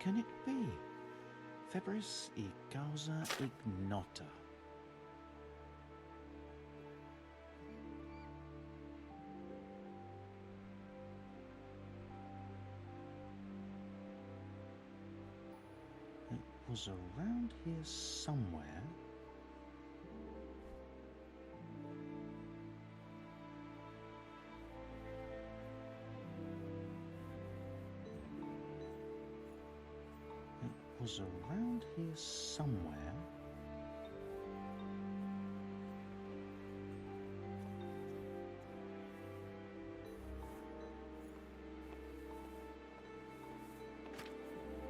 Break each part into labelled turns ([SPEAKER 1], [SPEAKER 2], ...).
[SPEAKER 1] can it be? Febris y causa ignota. It was around here somewhere. It was around here somewhere.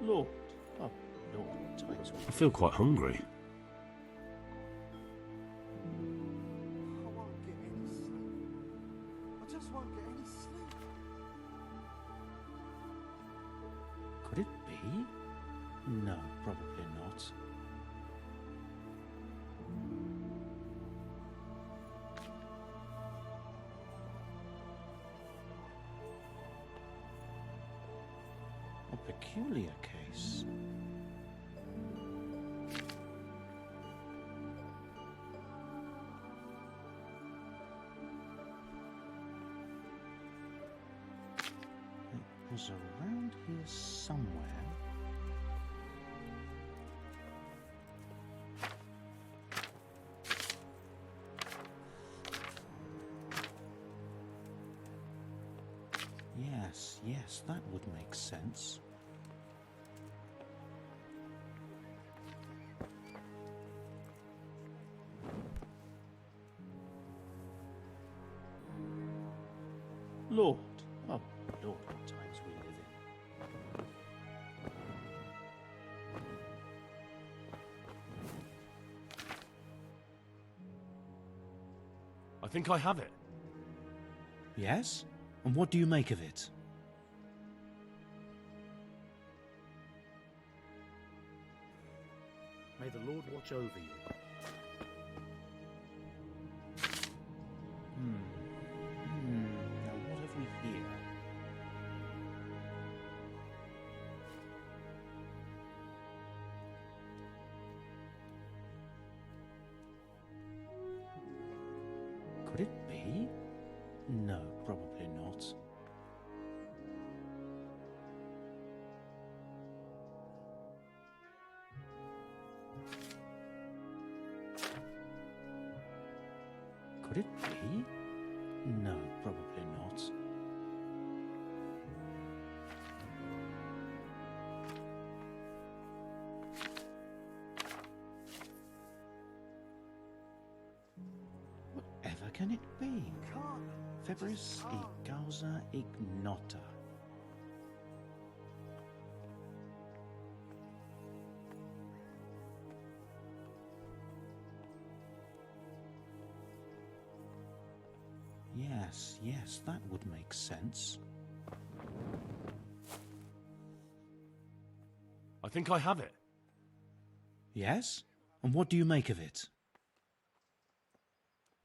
[SPEAKER 1] Lord. Oh, Lord.
[SPEAKER 2] I feel quite hungry.
[SPEAKER 3] I won't get any sleep. I just won't get any sleep.
[SPEAKER 1] Could it be? No, probably not. A peculiar case. It was around here somewhere. Yes, that would make sense. Lord, oh Lord, what times we live in.
[SPEAKER 2] I think I have it.
[SPEAKER 1] Yes? And what do you make of it?
[SPEAKER 4] May the Lord watch over you.
[SPEAKER 1] Now what have we here? Could it be? No, probably not. Could it be? No, probably not. Whatever can it be? Febris y causa ignota. Yes, that would make sense.
[SPEAKER 2] I think I have it.
[SPEAKER 1] Yes? And what do you make of it?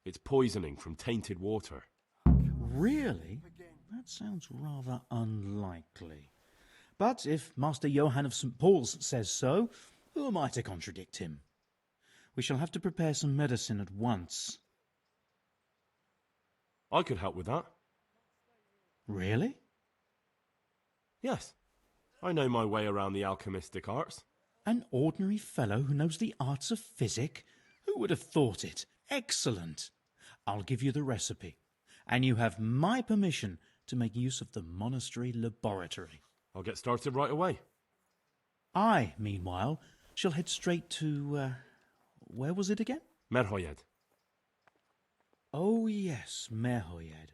[SPEAKER 2] It's poisoning from tainted water.
[SPEAKER 1] Really? That sounds rather unlikely. But if Master Johann of St. Paul's says so, who am I to contradict him? We shall have to prepare some medicine at once.
[SPEAKER 2] I could help with that.
[SPEAKER 1] Really?
[SPEAKER 2] Yes. I know my way around the alchemistic arts.
[SPEAKER 1] An ordinary fellow who knows the arts of physic? Who would have thought it? Excellent. I'll give you the recipe, and you have my permission to make use of the monastery laboratory.
[SPEAKER 2] I'll get started right away.
[SPEAKER 1] I, meanwhile, shall head straight to, where was it again?
[SPEAKER 2] Merhoyed.
[SPEAKER 1] Oh, yes, Merhoyed.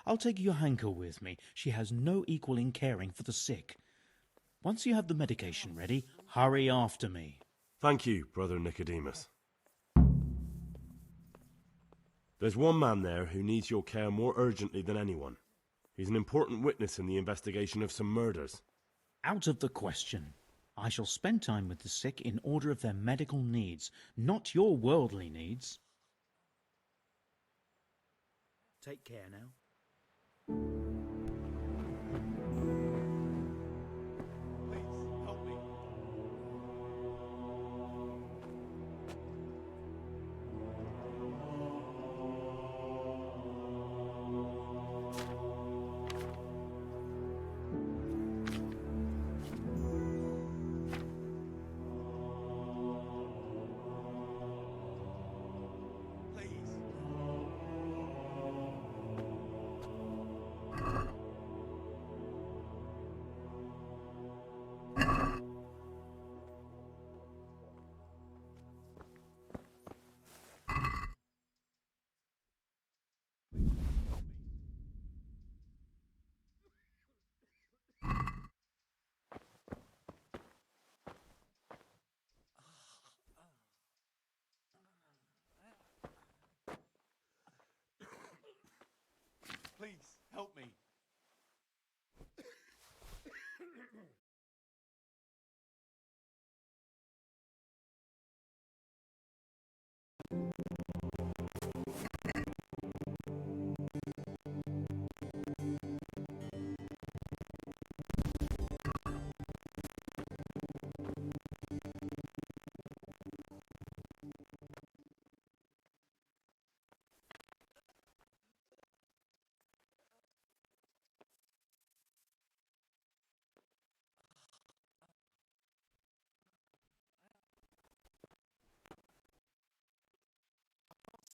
[SPEAKER 1] I'll take Johanka with me. She has no equal in caring for the sick. Once you have the medication ready, hurry after me.
[SPEAKER 2] Thank you, Brother Nicodemus. There's one man there who needs your care more urgently than anyone. He's an important witness in the investigation of some murders.
[SPEAKER 1] Out of the question. I shall spend time with the sick in order of their medical needs, not your worldly needs.
[SPEAKER 4] Take care now.
[SPEAKER 3] Please,
[SPEAKER 1] help me.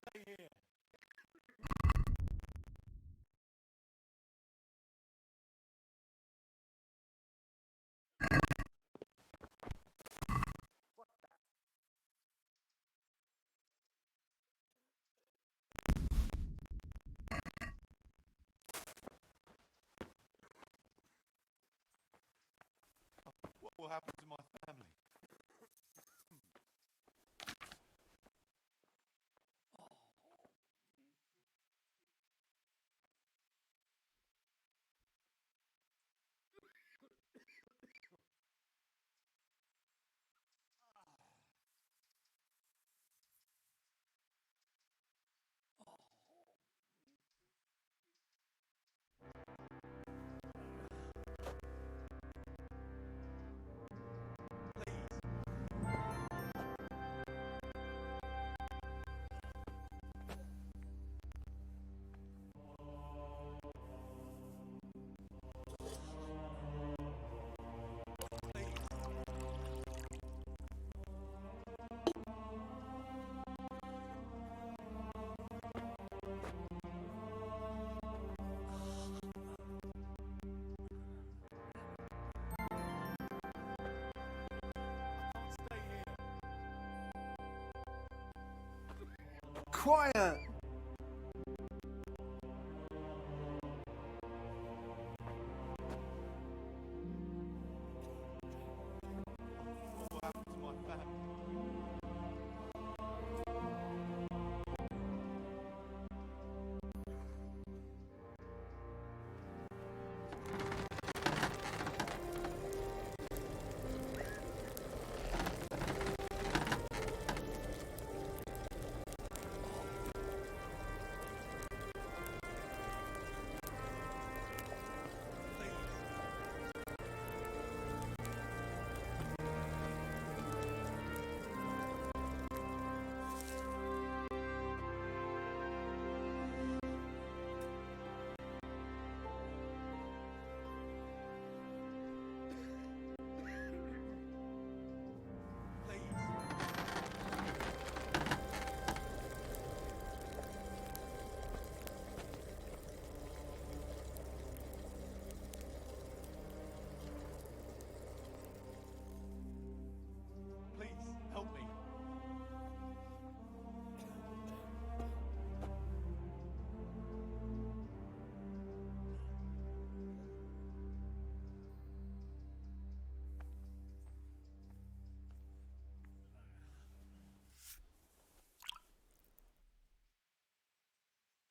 [SPEAKER 1] Stay here. What will happen to my family?
[SPEAKER 3] Quiet!
[SPEAKER 1] What will happen to my family? Please, help me.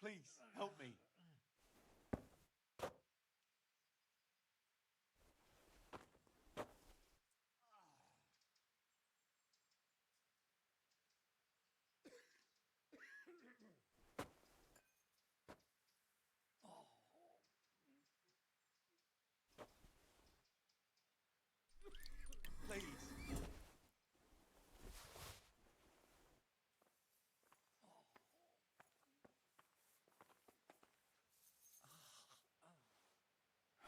[SPEAKER 1] Please, help me. Please.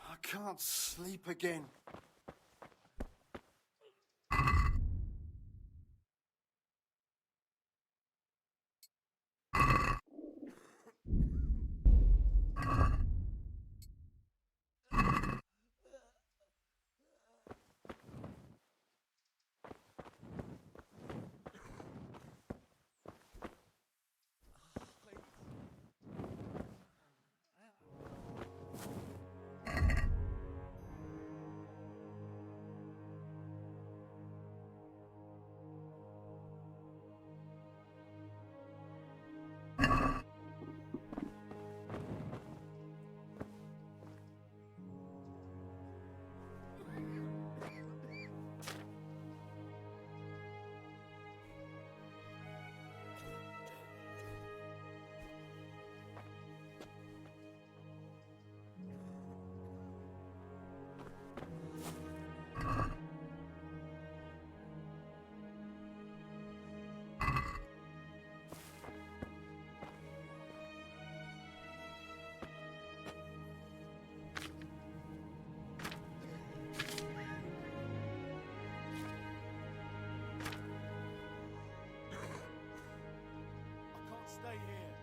[SPEAKER 3] I can't sleep again. stay here.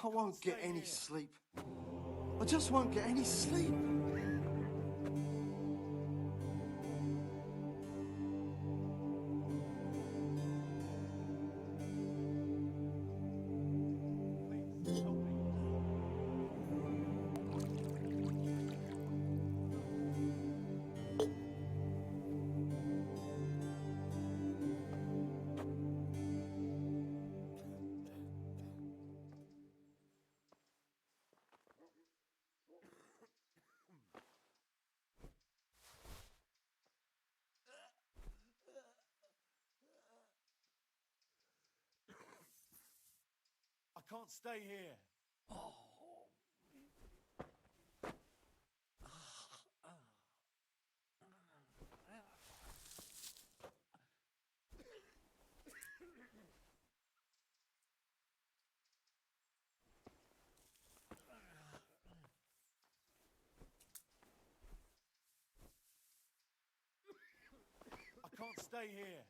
[SPEAKER 5] I won't get any sleep. I just won't get any sleep.
[SPEAKER 3] I can't stay here. I can't stay here.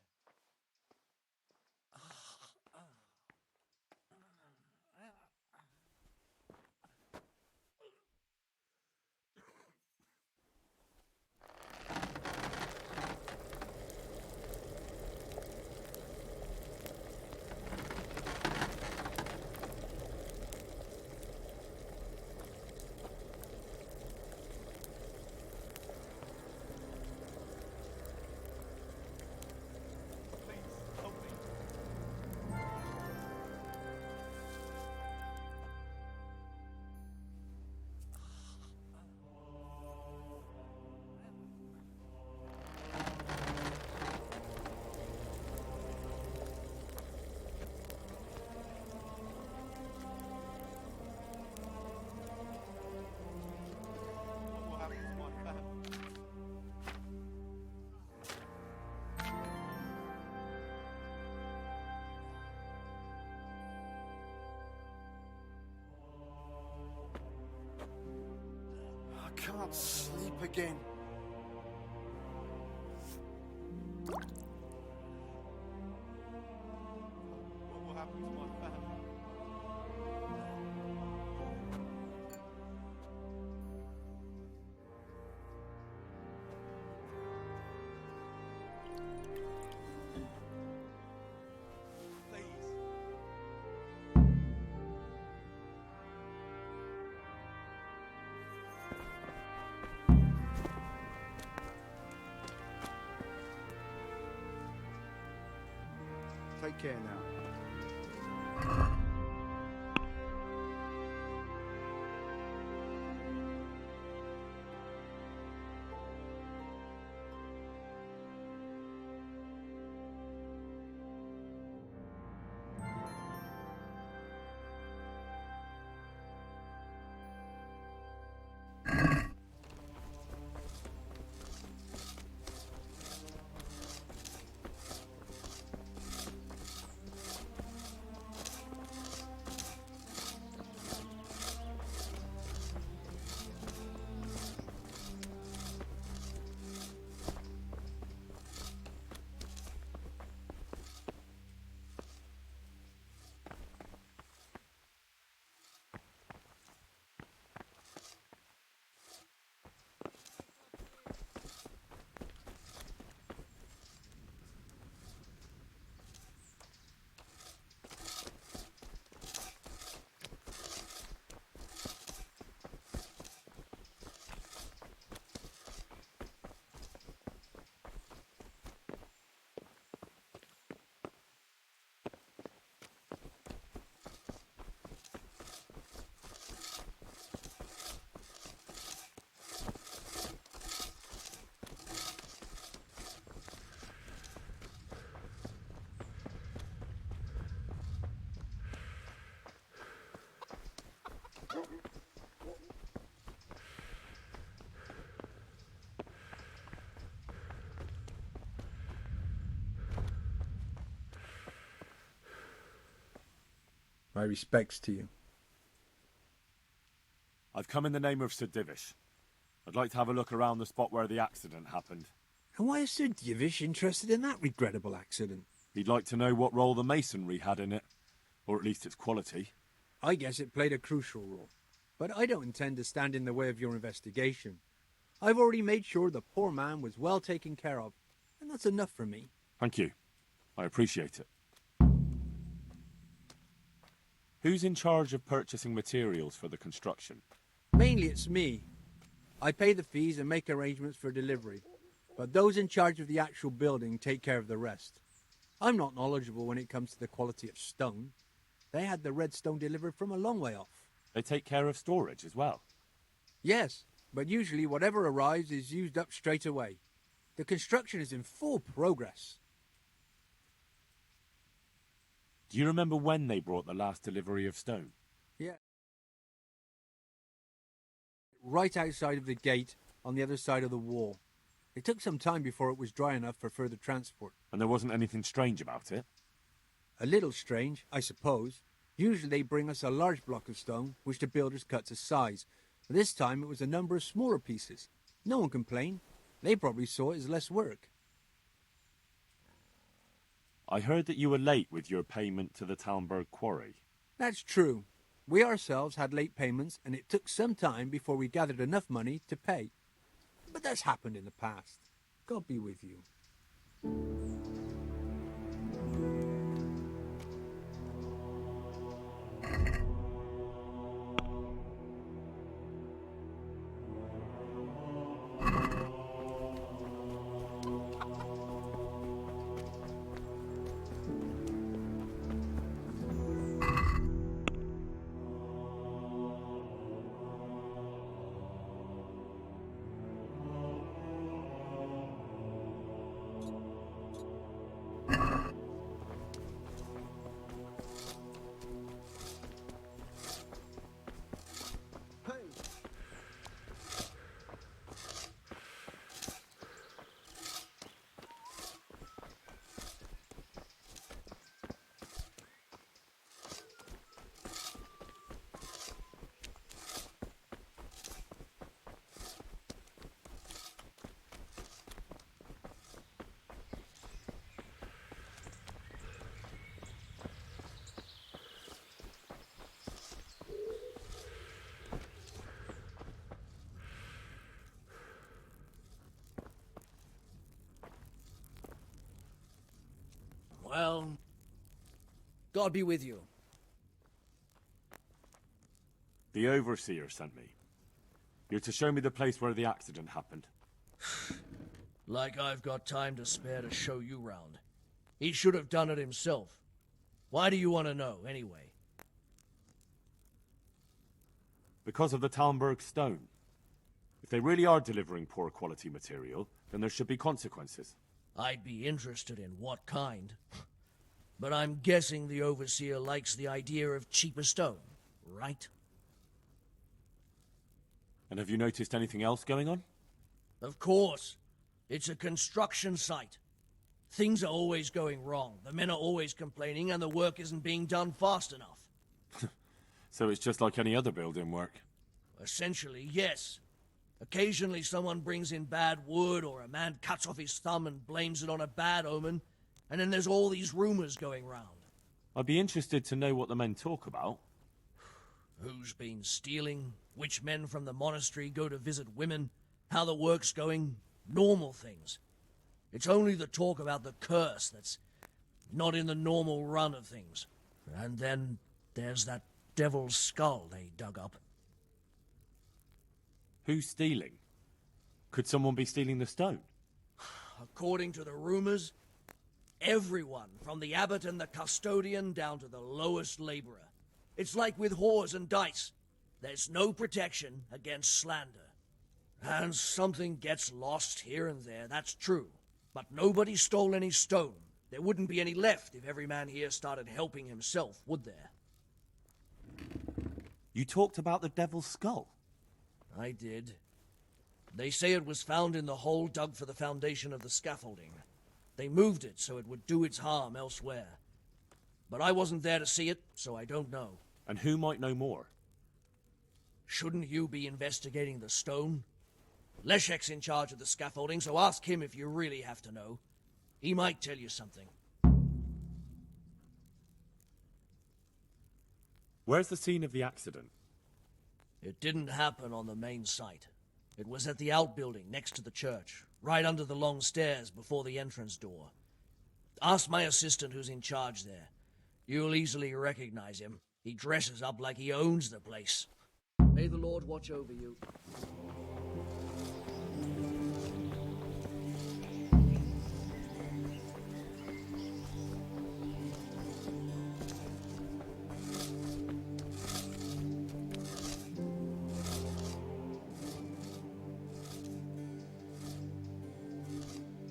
[SPEAKER 3] Please, help me. What will happen to my family?
[SPEAKER 5] I can't sleep again.
[SPEAKER 3] What will happen to my family? Please.
[SPEAKER 6] care now. My respects to you.
[SPEAKER 7] I've come in the name of Sir Divish. I'd like to have a look around the spot where the accident happened.
[SPEAKER 6] And why is Sir Divish interested in that regrettable accident?
[SPEAKER 7] He'd like to know what role the masonry had in it, or at least its quality.
[SPEAKER 6] I guess it played a crucial role. But I don't intend to stand in the way of your investigation. I've already made sure the poor man was well taken care of, and that's enough for me.
[SPEAKER 7] Thank you. I appreciate it. Who's in charge of purchasing materials for the construction?
[SPEAKER 6] Mainly it's me. I pay the fees and make arrangements for delivery, but those in charge of the actual building take care of the rest. I'm not knowledgeable when it comes to the quality of stone. They had the red stone delivered from a long way off.
[SPEAKER 7] They take care of storage as well?
[SPEAKER 6] Yes, but usually whatever arrives is used up straight away. The construction is in full progress.
[SPEAKER 7] Do you remember when they brought the last delivery of stone?
[SPEAKER 6] Yeah. Right outside of the gate, on the other side of the wall. It took some time before it was dry enough for further transport.
[SPEAKER 7] And there wasn't anything strange about it?
[SPEAKER 6] A little strange, I suppose. Usually they bring us a large block of stone, which the builders cut to size. But this time it was a number of smaller pieces. No one complained. They probably saw it as less work.
[SPEAKER 7] I heard that you were late with your payment to the Talmberg quarry.
[SPEAKER 6] That's true. We ourselves had late payments, and it took some time before we gathered enough money to pay. But that's happened in the past. God be with you.
[SPEAKER 8] Well, God be with you.
[SPEAKER 7] The overseer sent me. You're to show me the place where the accident happened.
[SPEAKER 8] Like I've got time to spare to show you round. He should have done it himself. Why do you want to know, anyway?
[SPEAKER 7] Because of the Talmberg stone. If they really are delivering poor quality material, then there should be consequences.
[SPEAKER 8] I'd be interested in what kind. But I'm guessing the Overseer likes the idea of cheaper stone, right?
[SPEAKER 7] And have you noticed anything else going on?
[SPEAKER 8] Of course. It's a construction site. Things are always going wrong. The men are always complaining, and the work isn't being done fast enough.
[SPEAKER 7] So it's just like any other building work.
[SPEAKER 8] Essentially, yes. Occasionally someone brings in bad wood, or a man cuts off his thumb and blames it on a bad omen, and then there's all these rumors going round.
[SPEAKER 7] I'd be interested to know what the men talk about.
[SPEAKER 8] Who's been stealing, which men from the monastery go to visit women, how the work's going, normal things. It's only the talk about the curse that's not in the normal run of things. And then there's that devil's skull they dug up.
[SPEAKER 7] Who's stealing? Could someone be stealing the stone?
[SPEAKER 8] According to the rumors, everyone, from the abbot and the custodian down to the lowest laborer. It's like with whores and dice. There's no protection against slander. And something gets lost here and there, that's true. But nobody stole any stone. There wouldn't be any left if every man here started helping himself, would there?
[SPEAKER 7] You talked about the devil's skull.
[SPEAKER 8] I did. They say it was found in the hole dug for the foundation of the scaffolding. They moved it so it would do its harm elsewhere. But I wasn't there to see it, so I don't know.
[SPEAKER 7] And who might know more?
[SPEAKER 8] Shouldn't you be investigating the stone? Leszek's in charge of the scaffolding, so ask him if you really have to know. He might tell you something.
[SPEAKER 7] Where's the scene of the accident?
[SPEAKER 8] It didn't happen on the main site. It was at the outbuilding next to the church, right under the long stairs before the entrance door. Ask my assistant who's in charge there. You'll easily recognize him. He dresses up like he owns the place. May the Lord watch over you.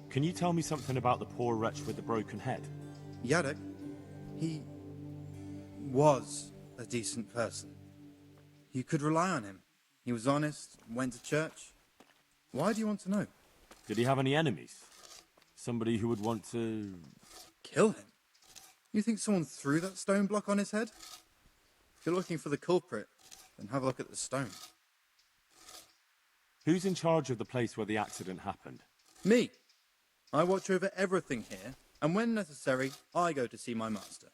[SPEAKER 7] Can you tell me something about the poor wretch with the broken head?
[SPEAKER 9] Yadek, he was a decent person. You could rely on him. He was honest, went to church. Why do you want to know?
[SPEAKER 7] Did he have any enemies? Somebody who would want to...
[SPEAKER 9] Kill him? You think someone threw that stone block on his head? If you're looking for the culprit, then have a look at the stone.
[SPEAKER 7] Who's in charge of the place where the accident happened?
[SPEAKER 9] Me. I watch over everything here, and when necessary, I go to see my master.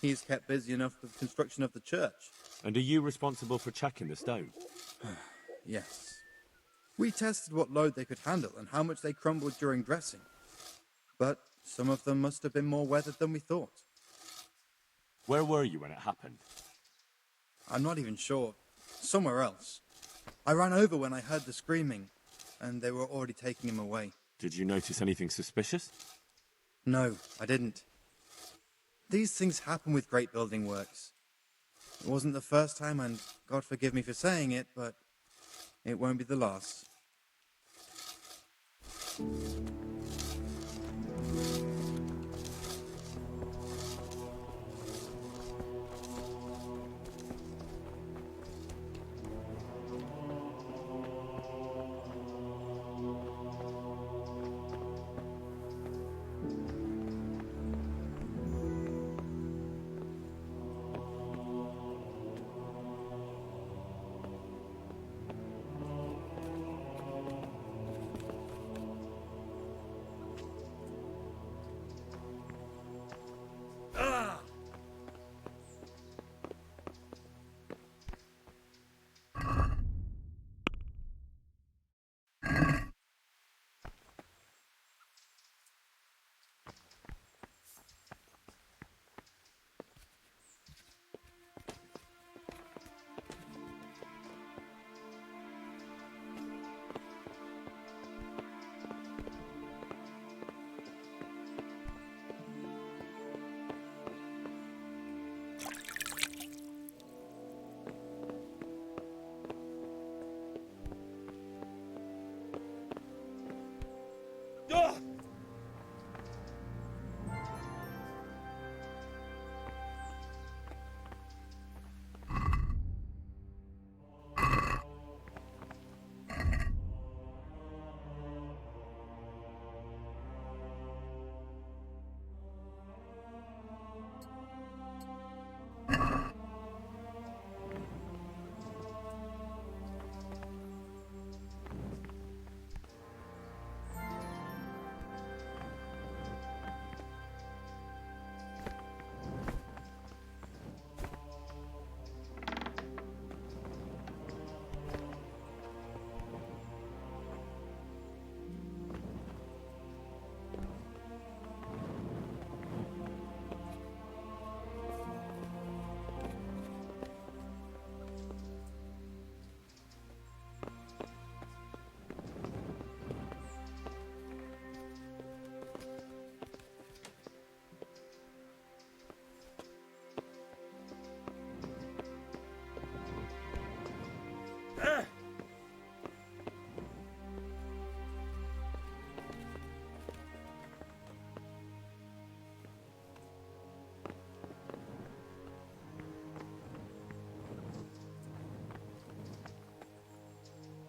[SPEAKER 9] He is kept busy enough with the construction of the church.
[SPEAKER 7] And are you responsible for checking the stone?
[SPEAKER 9] Yes. We tested what load they could handle and how much they crumbled during dressing. But some of them must have been more weathered than we thought.
[SPEAKER 7] Where were you when it happened?
[SPEAKER 9] I'm not even sure. Somewhere else. I ran over when I heard the screaming, and they were already taking him away.
[SPEAKER 7] Did you notice anything suspicious?
[SPEAKER 9] No, I didn't. These things happen with great building works. It wasn't the first time, and God forgive me for saying it, but it won't be the last.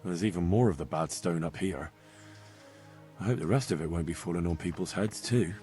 [SPEAKER 7] There's even more of the bad stone up here. I hope the rest of it won't be falling on people's heads, too.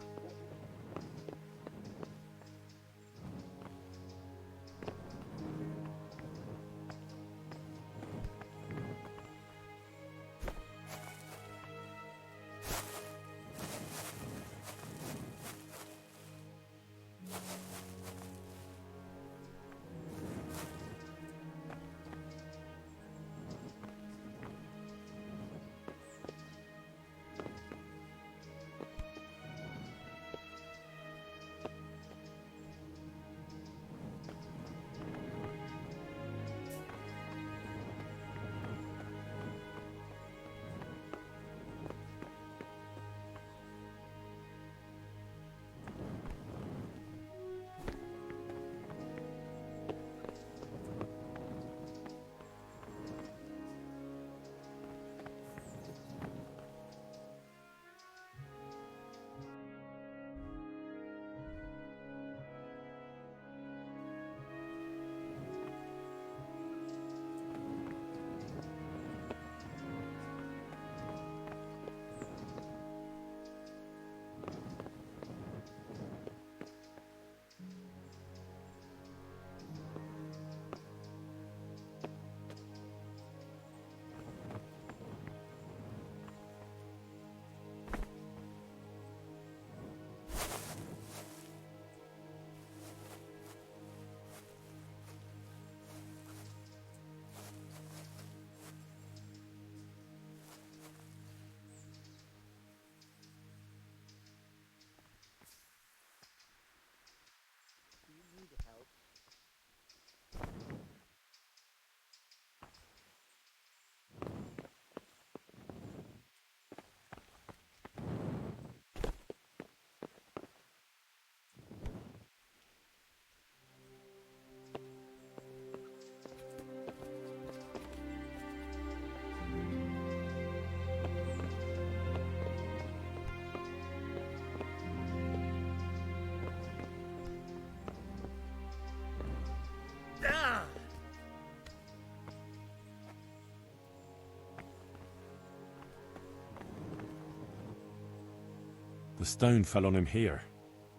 [SPEAKER 7] The stone fell on him here.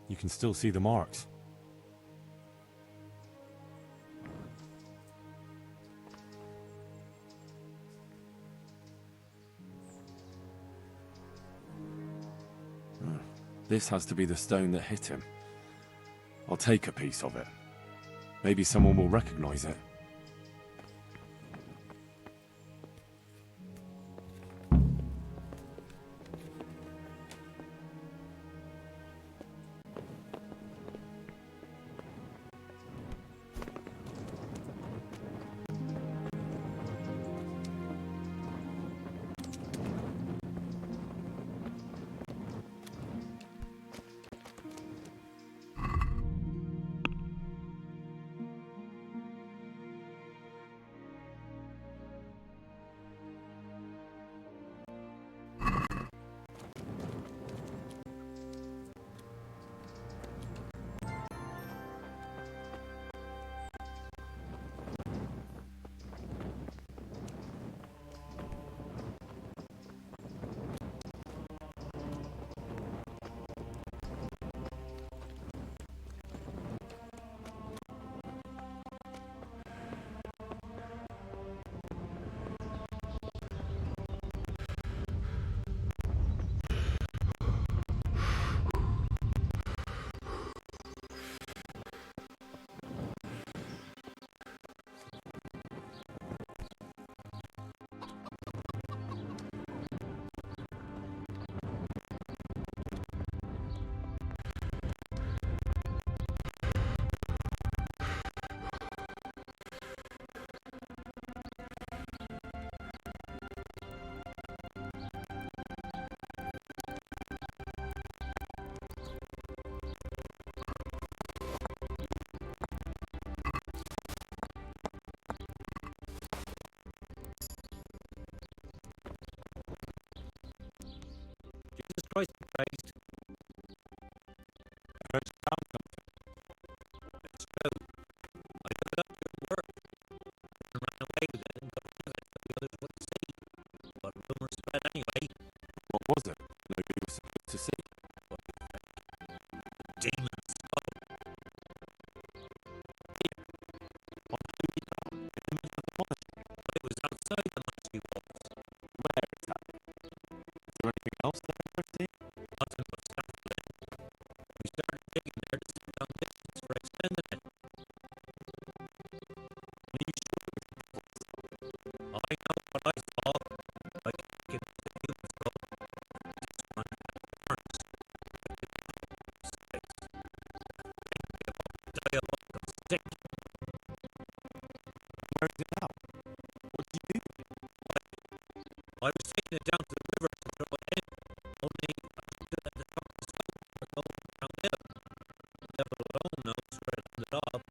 [SPEAKER 7] You can still see the marks. This has to be the stone that hit him. I'll take a piece of it. Maybe someone will recognize it.
[SPEAKER 10] Jesus Christ praised. I heard some sound coming. It's true. I got it up to work and ran away with it and got it so the others wouldn't see. But anyway,
[SPEAKER 7] What was it? Nobody was supposed to see.
[SPEAKER 10] demons. It was outside the monastery walls.
[SPEAKER 7] Where exactly? Is there anything else that I've ever seen?
[SPEAKER 10] Nothing but stuff. We started digging there to see foundations for extending it.
[SPEAKER 7] Are you sure it was
[SPEAKER 10] I know what I saw. I think it was a human skull. This one burns. Diabolical stick.
[SPEAKER 7] Where is it now? What did you do?
[SPEAKER 10] I was taking it down to the river to throw it in. Only I took it at the top of the slope for going downhill. The devil alone knows where it ended up.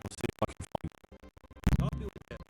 [SPEAKER 7] I'll see if I can find it.
[SPEAKER 10] Copy with it.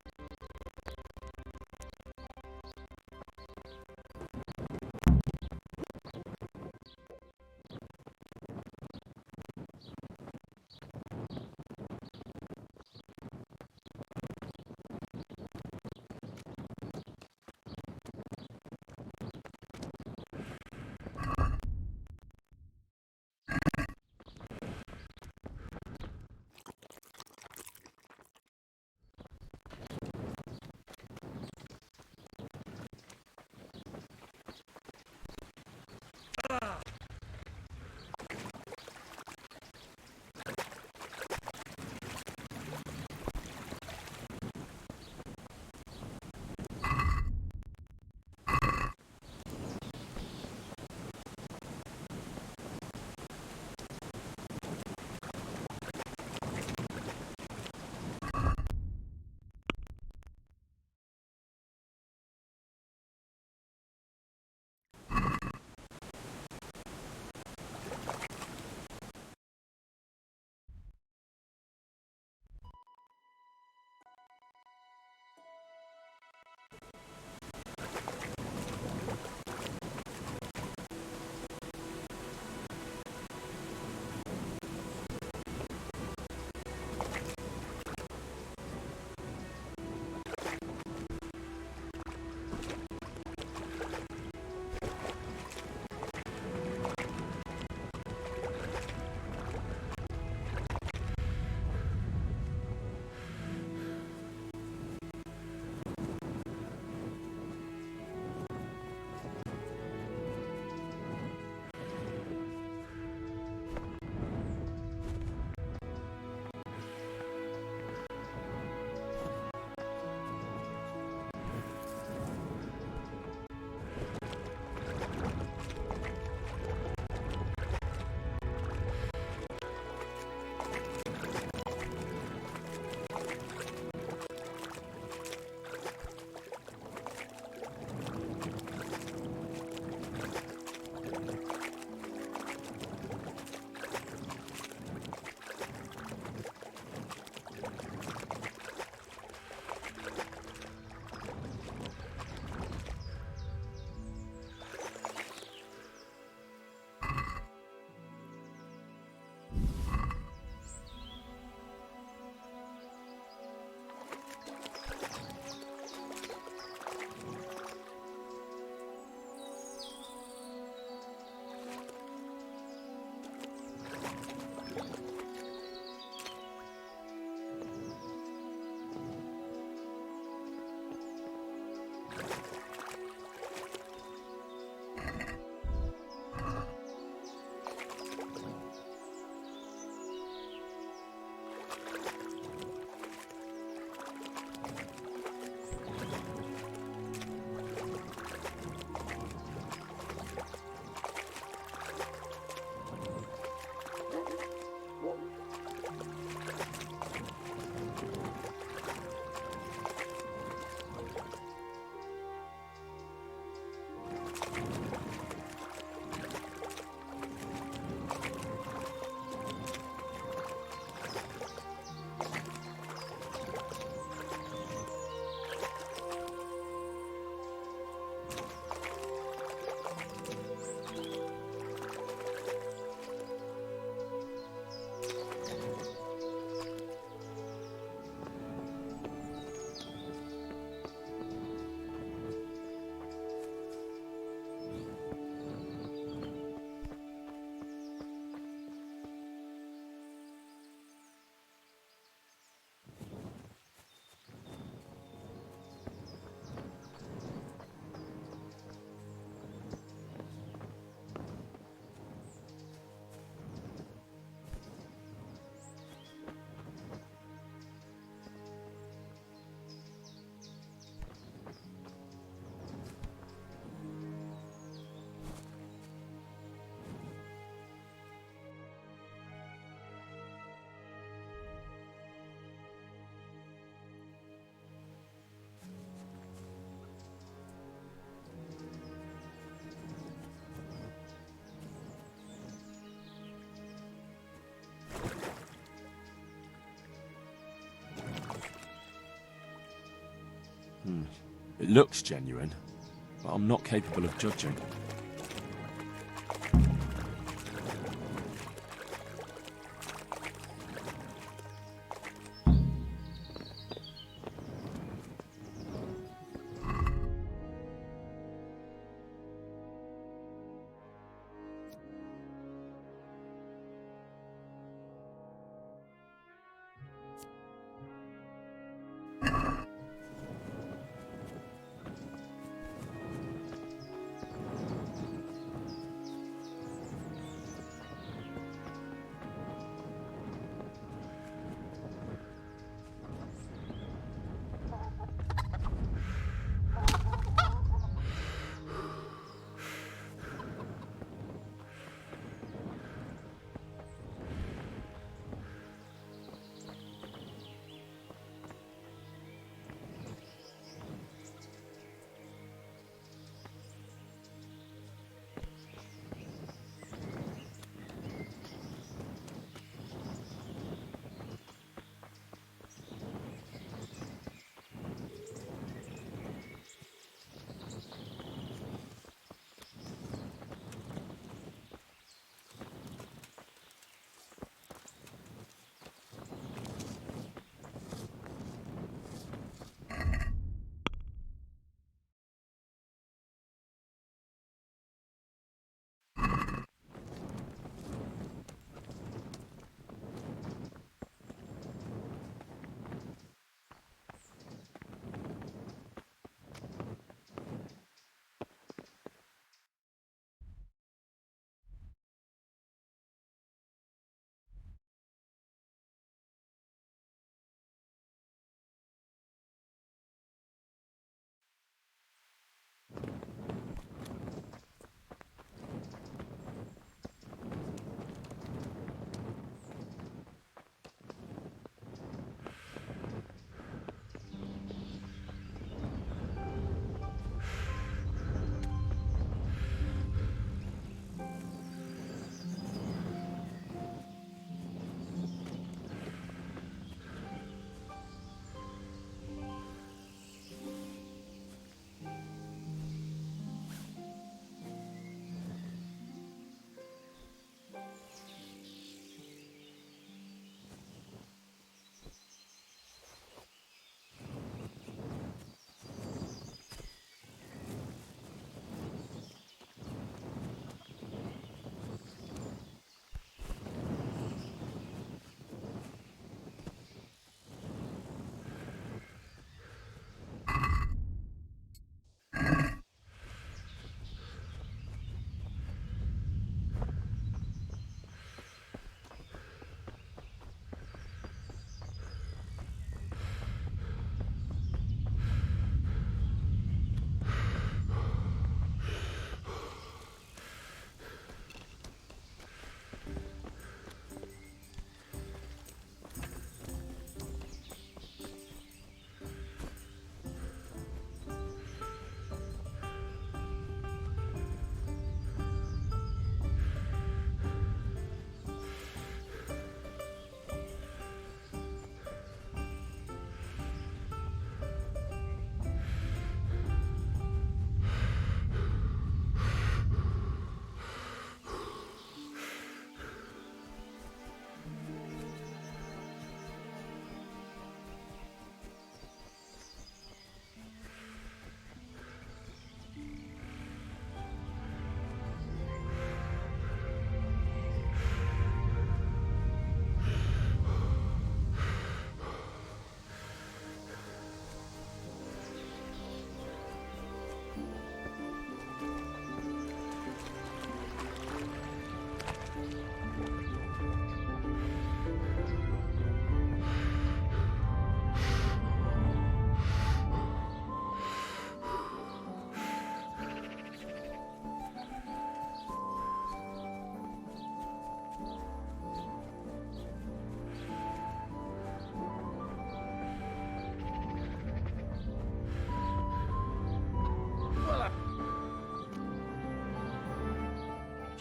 [SPEAKER 7] It looks genuine, but I'm not capable of judging.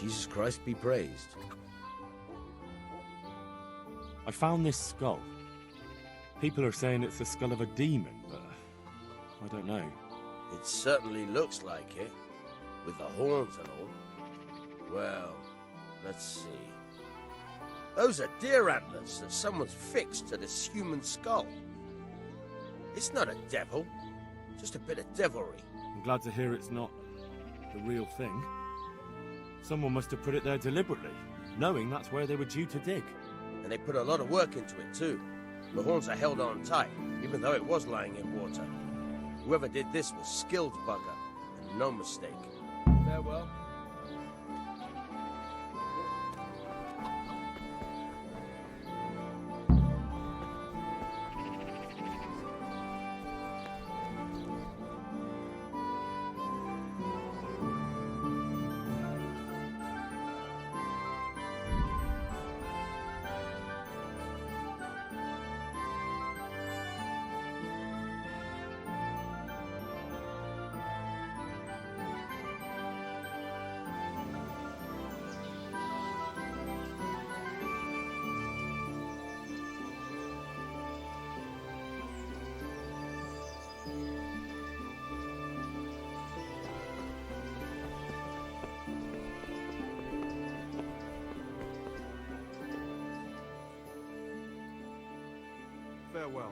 [SPEAKER 10] Jesus Christ be praised.
[SPEAKER 7] I found this skull. People are saying it's the skull of a demon, but I don't know.
[SPEAKER 11] It certainly looks like it, with the horns and all. Well, let's see. Those are deer antlers that someone's fixed to this human skull. It's not a devil, just a bit of devilry.
[SPEAKER 7] I'm glad to hear it's not the real thing. Someone must have put it there deliberately, knowing that's where they were due to dig.
[SPEAKER 11] And they put a lot of work into it too. The horns are held on tight, even though it was lying in water. Whoever did this was skilled bugger, and no mistake. Farewell.
[SPEAKER 3] Farewell.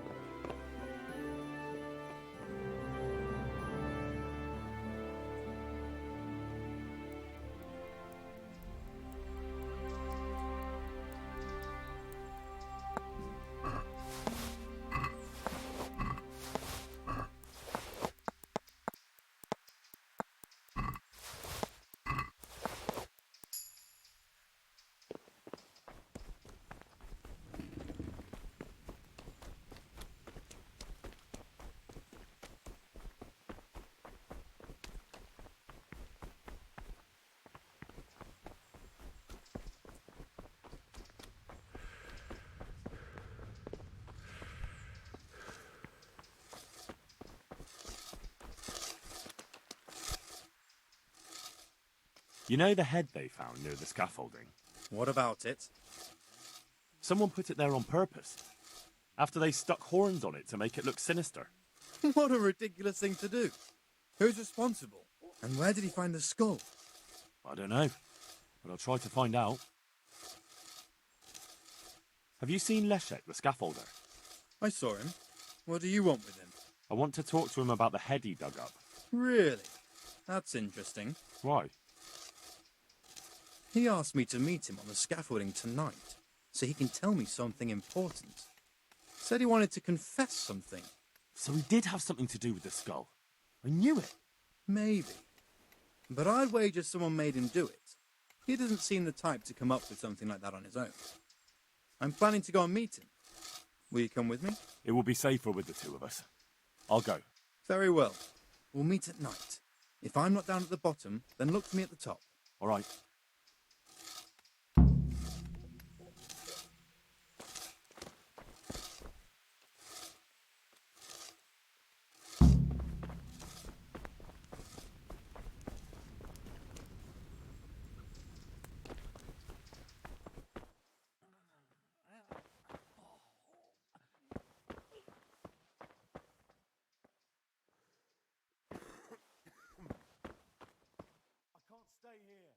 [SPEAKER 7] You know the head they found near the scaffolding?
[SPEAKER 9] What about it?
[SPEAKER 7] Someone put it there on purpose, after they stuck horns on it to make it look sinister.
[SPEAKER 9] What a ridiculous thing to do. Who's responsible? And where did he find the skull?
[SPEAKER 7] I don't know, but I'll try to find out. Have you seen Leszek, the scaffolder?
[SPEAKER 9] I saw him. What do you want with him?
[SPEAKER 7] I want to talk to him about the head he dug up.
[SPEAKER 9] Really? That's interesting.
[SPEAKER 7] Why?
[SPEAKER 9] He asked me to meet him on the scaffolding tonight, so he can tell me something important. Said he wanted to confess something.
[SPEAKER 7] So he did have something to do with the skull. I knew it.
[SPEAKER 9] Maybe. But I'd wager someone made him do it. He doesn't seem the type to come up with something like that on his own. I'm planning to go and meet him. Will you come with me?
[SPEAKER 7] It will be safer with the two of us. I'll go.
[SPEAKER 9] Very well. We'll meet at night. If I'm not down at the bottom, then look for me at the top.
[SPEAKER 7] All right.
[SPEAKER 3] I can't stay here.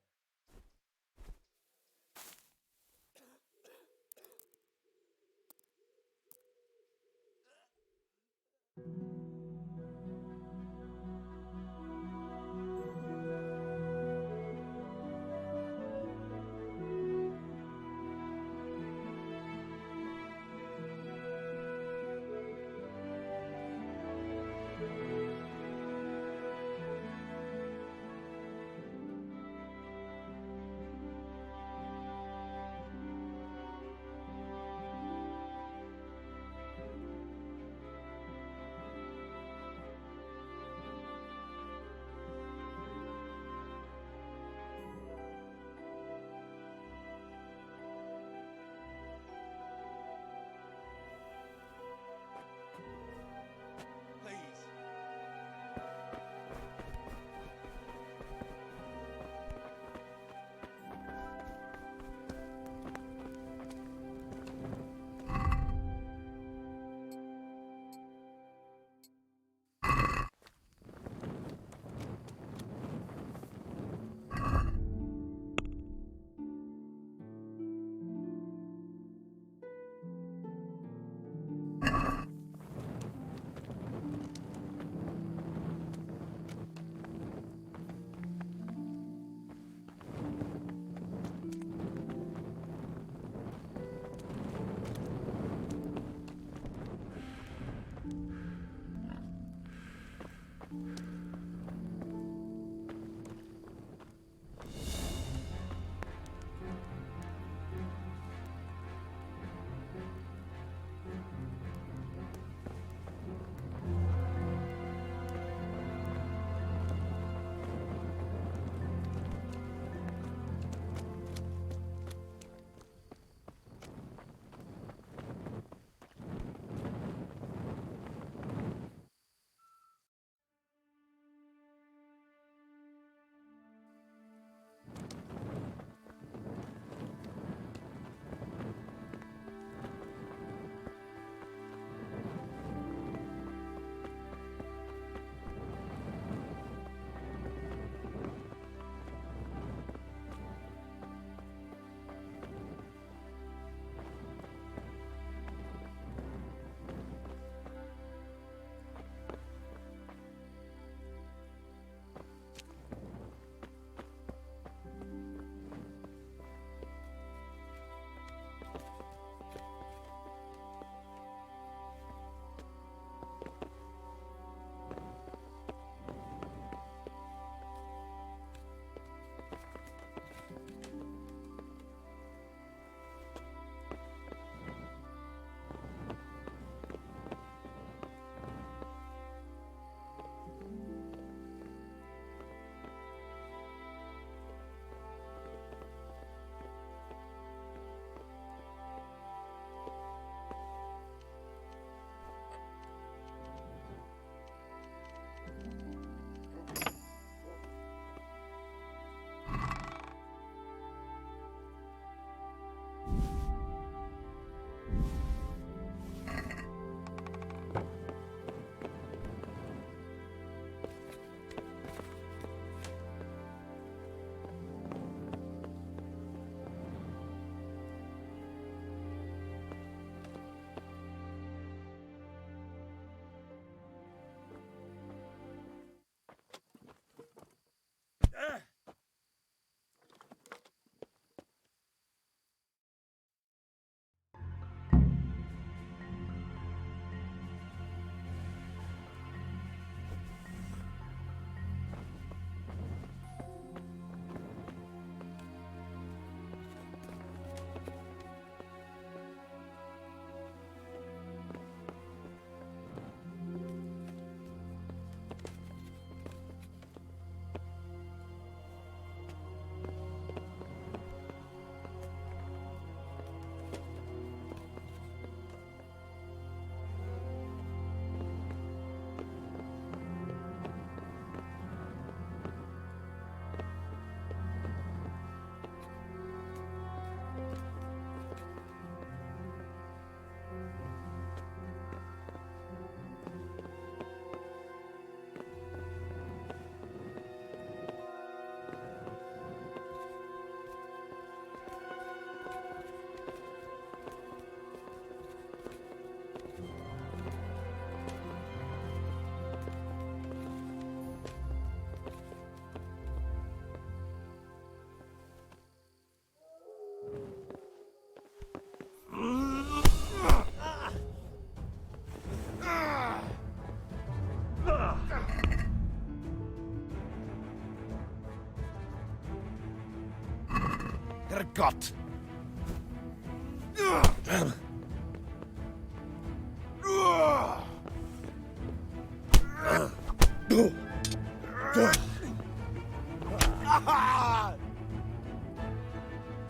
[SPEAKER 11] Herrgott!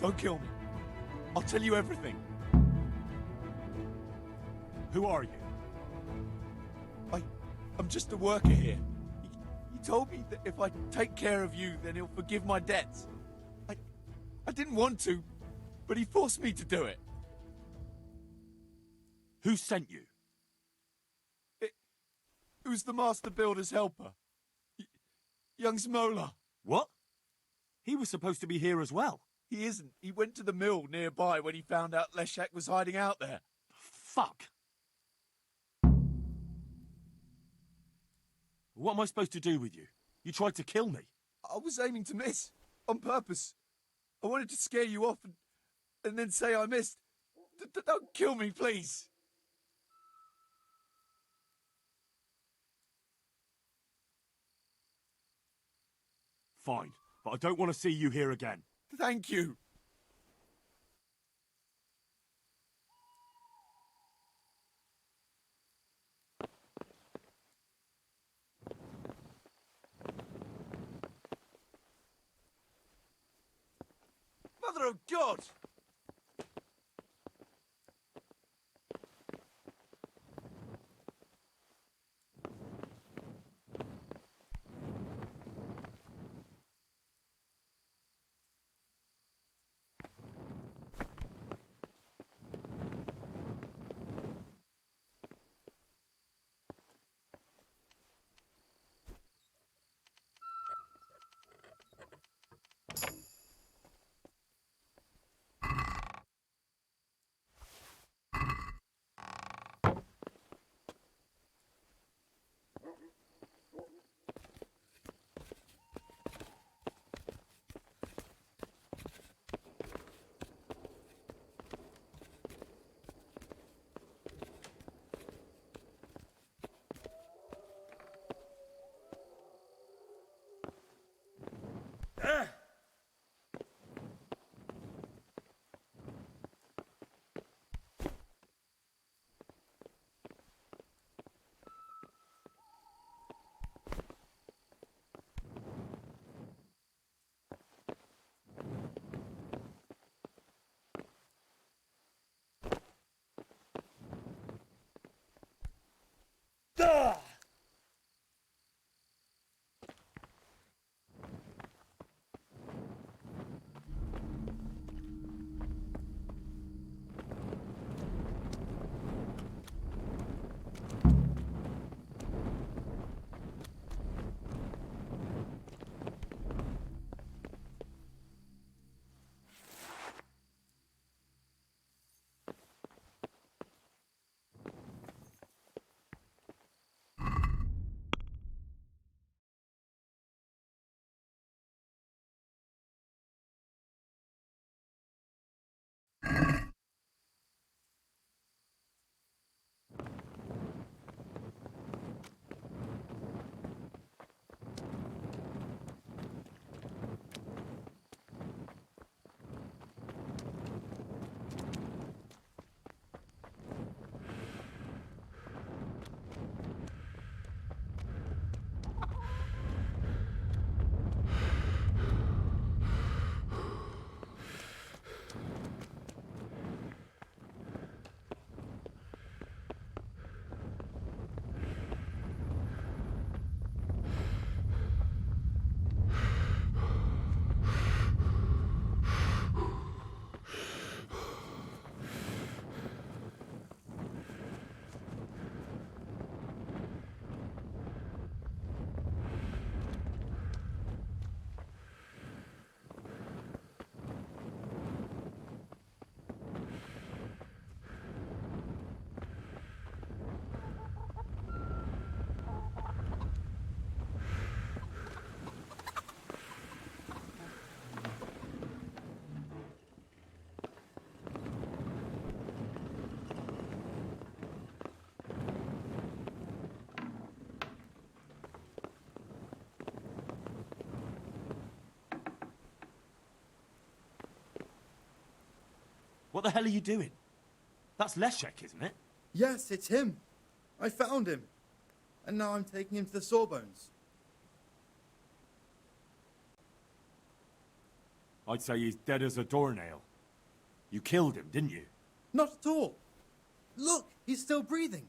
[SPEAKER 7] Don't kill me. I'll tell you everything. Who are you? I'm just a worker here. He told me that if I take care of you, then he'll forgive my debts. I didn't want to, but he forced me to do it. Who sent you? It was the master builder's helper. Young Smola. What? He was supposed to be here as well. He isn't. He went to the mill nearby when he found out Leshak was hiding out there. Fuck. What am I supposed to do with you? You tried to kill me. I was aiming to miss. On purpose. I wanted to scare you off and then say I missed. Don't kill me, please. Fine, but I don't want to see you here again. Thank you. Mother of God! What the hell are you doing? That's Leszek, isn't it?
[SPEAKER 9] Yes, it's him. I found him. And now I'm taking him to the Sawbones.
[SPEAKER 7] I'd say he's dead as a doornail. You killed him, didn't you?
[SPEAKER 9] Not at all. Look, he's still breathing.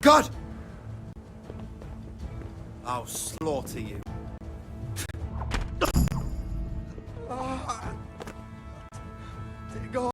[SPEAKER 9] God! I'll slaughter you.
[SPEAKER 5] Dear God.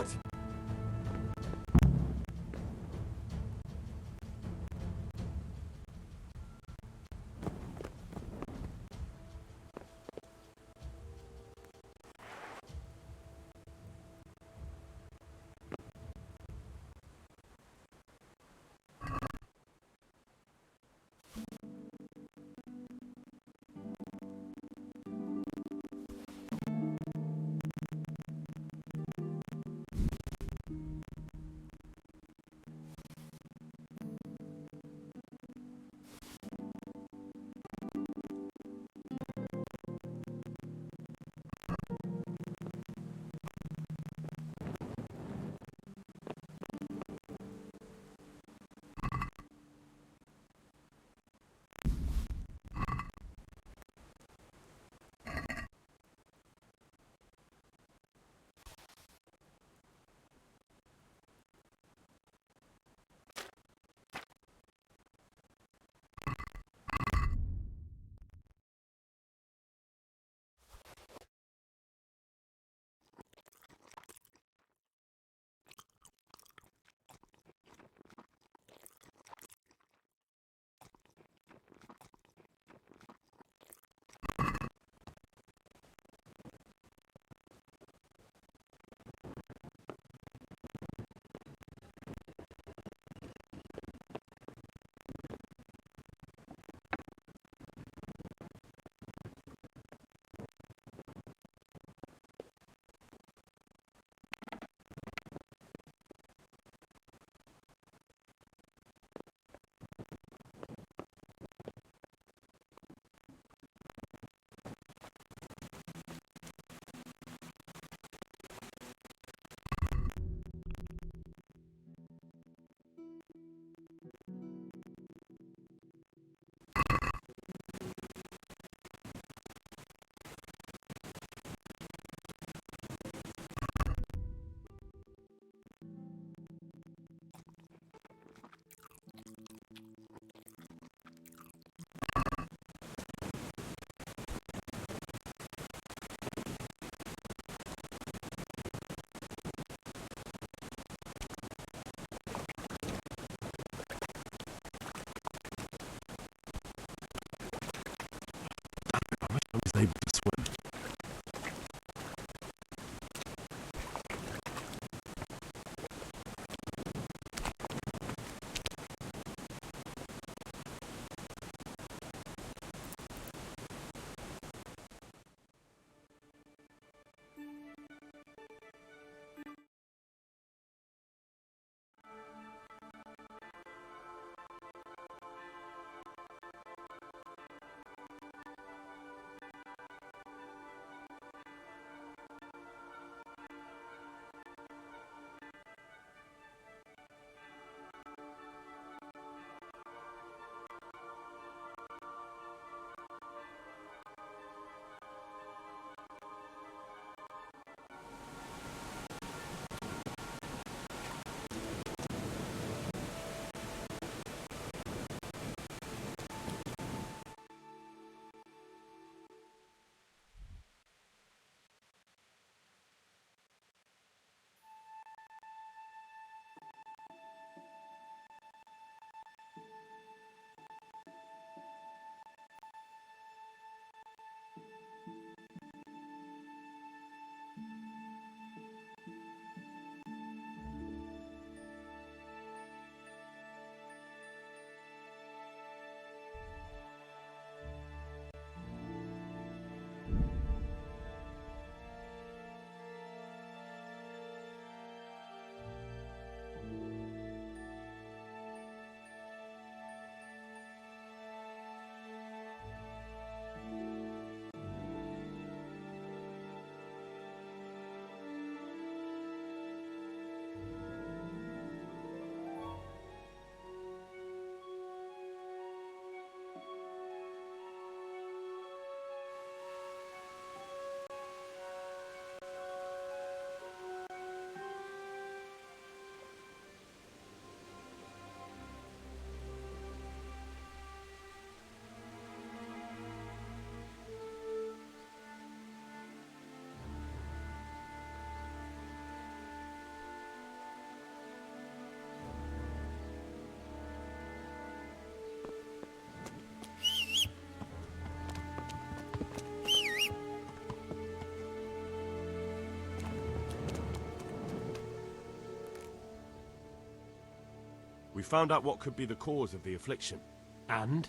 [SPEAKER 2] found out what could be the cause of the affliction.
[SPEAKER 12] And?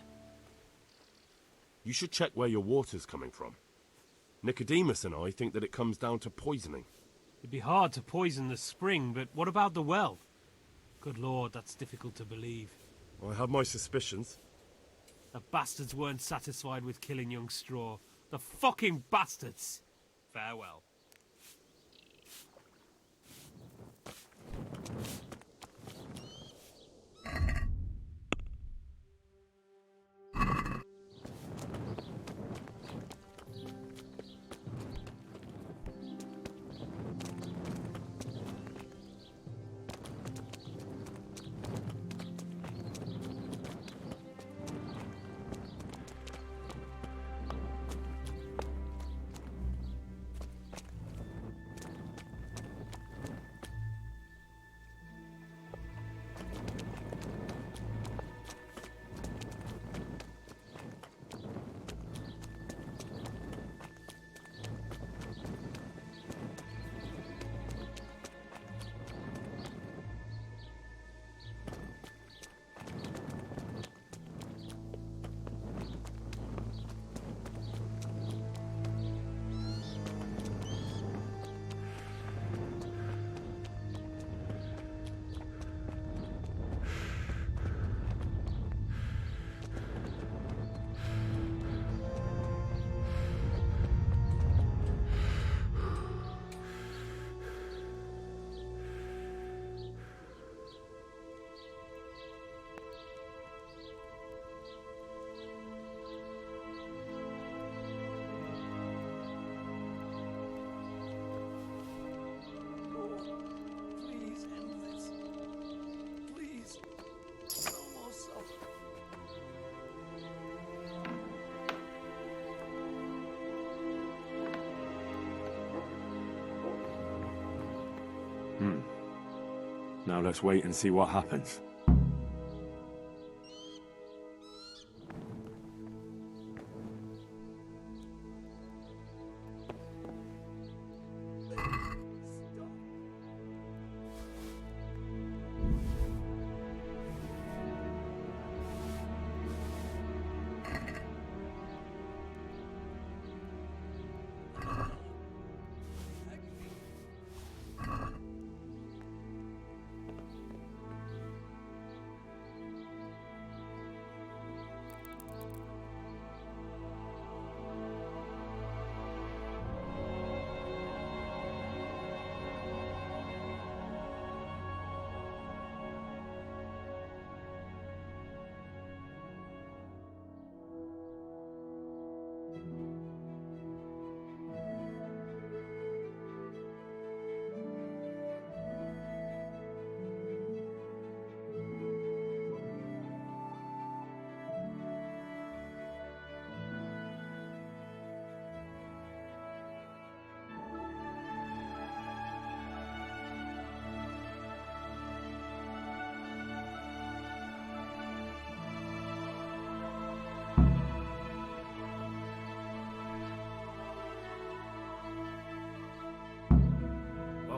[SPEAKER 2] You should check where your water's coming from. Nicodemus and I think that it comes down to poisoning.
[SPEAKER 12] It'd be hard to poison the spring, but what about the well? Good lord, that's difficult to believe.
[SPEAKER 2] I have my suspicions.
[SPEAKER 12] The bastards weren't satisfied with killing young Straw. The fucking bastards! Farewell.
[SPEAKER 8] Please end this. Please. No more suffering.
[SPEAKER 2] Now let's wait and see what happens.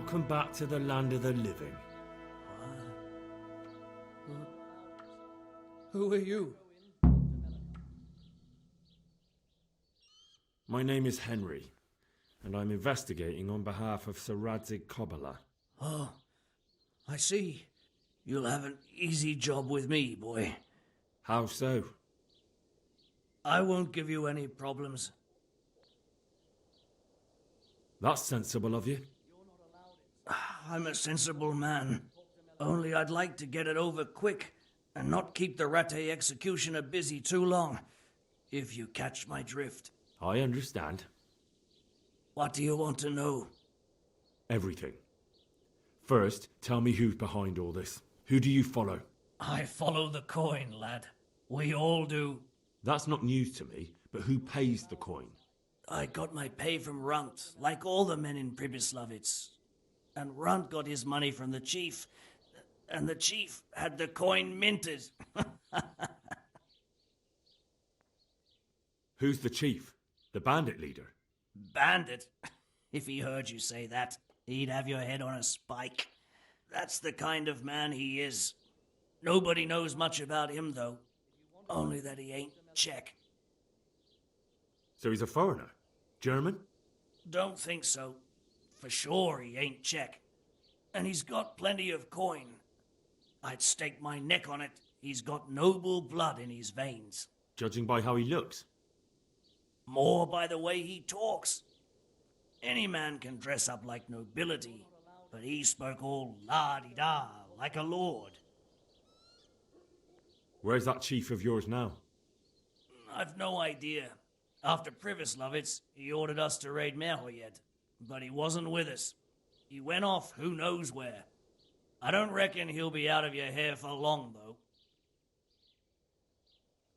[SPEAKER 12] Welcome back to the land of the living.
[SPEAKER 8] Who are you?
[SPEAKER 12] My name is Henry, and I'm investigating on behalf of Sir Radzig Kobyla.
[SPEAKER 8] Oh, I see. You'll have an easy job with me, boy.
[SPEAKER 12] How so?
[SPEAKER 8] I won't give you any problems.
[SPEAKER 12] That's sensible of you.
[SPEAKER 8] I'm a sensible man. Only I'd like to get it over quick and not keep the Ratte executioner busy too long, if you catch my drift.
[SPEAKER 12] I understand.
[SPEAKER 8] What do you want to know?
[SPEAKER 12] Everything. First, tell me who's behind all this. Who do you follow?
[SPEAKER 8] I follow the coin, lad. We all do.
[SPEAKER 12] That's not news to me, but who pays the coin?
[SPEAKER 8] I got my pay from Runt, like all the men in Pribyslavitz. And Runt got his money from the chief. And the chief had the coin minted.
[SPEAKER 12] Who's the chief? The bandit leader?
[SPEAKER 8] Bandit? If he heard you say that, he'd have your head on a spike. That's the kind of man he is. Nobody knows much about him, though. Only that he ain't Czech.
[SPEAKER 2] So he's a foreigner? German?
[SPEAKER 8] Don't think so. For sure he ain't Czech. And he's got plenty of coin. I'd stake my neck on it. He's got noble blood in his veins.
[SPEAKER 2] Judging by how he looks?
[SPEAKER 8] More by the way he talks. Any man can dress up like nobility, but he spoke all la-di-da, like a lord.
[SPEAKER 2] Where's that chief of yours now?
[SPEAKER 8] I've no idea. After Privislavitz, he ordered us to raid Merhoyet, but he wasn't with us. He went off who knows where. I don't reckon he'll be out of your hair for long, though.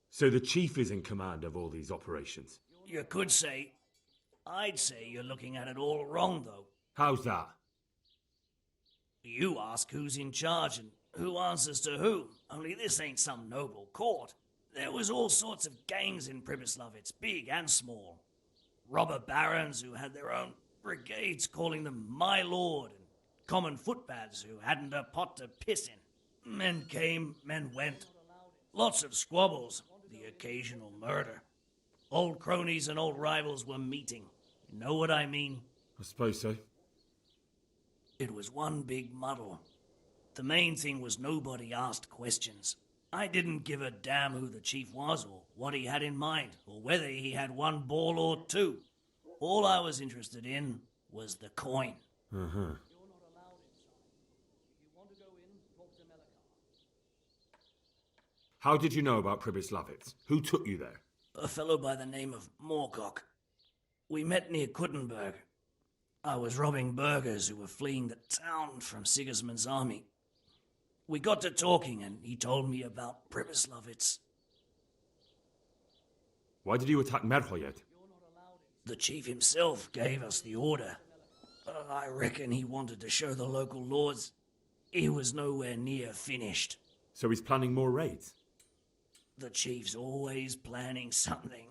[SPEAKER 2] So the chief is in command of all these operations?
[SPEAKER 8] You could say. I'd say you're looking at it all wrong, though.
[SPEAKER 2] How's that?
[SPEAKER 8] You ask who's in charge and who answers to who, only this ain't some noble court. There was all sorts of gangs in Privislavitz, big and small. Robber barons who had their own brigades calling them my lord, and common footpads who hadn't a pot to piss in. Men came, men went. Lots of squabbles, the occasional murder. Old cronies and old rivals were meeting. You know what I mean?
[SPEAKER 2] I suppose so.
[SPEAKER 8] It was one big muddle. The main thing was nobody asked questions. I didn't give a damn who the chief was or what he had in mind or whether he had one ball or two. All I was interested in was the coin.
[SPEAKER 2] Uh-huh. How did you know about Privislavitz? Who took you there?
[SPEAKER 8] A fellow by the name of Moorcock. We met near Kuttenberg. I was robbing burghers who were fleeing the town from Sigismund's army. We got to talking and he told me about Privislavitz.
[SPEAKER 2] Why did you attack Merhoyet?
[SPEAKER 8] The chief himself gave us the order. I reckon he wanted to show the local lords he was nowhere near finished.
[SPEAKER 2] So he's planning more raids?
[SPEAKER 8] The chief's always planning something.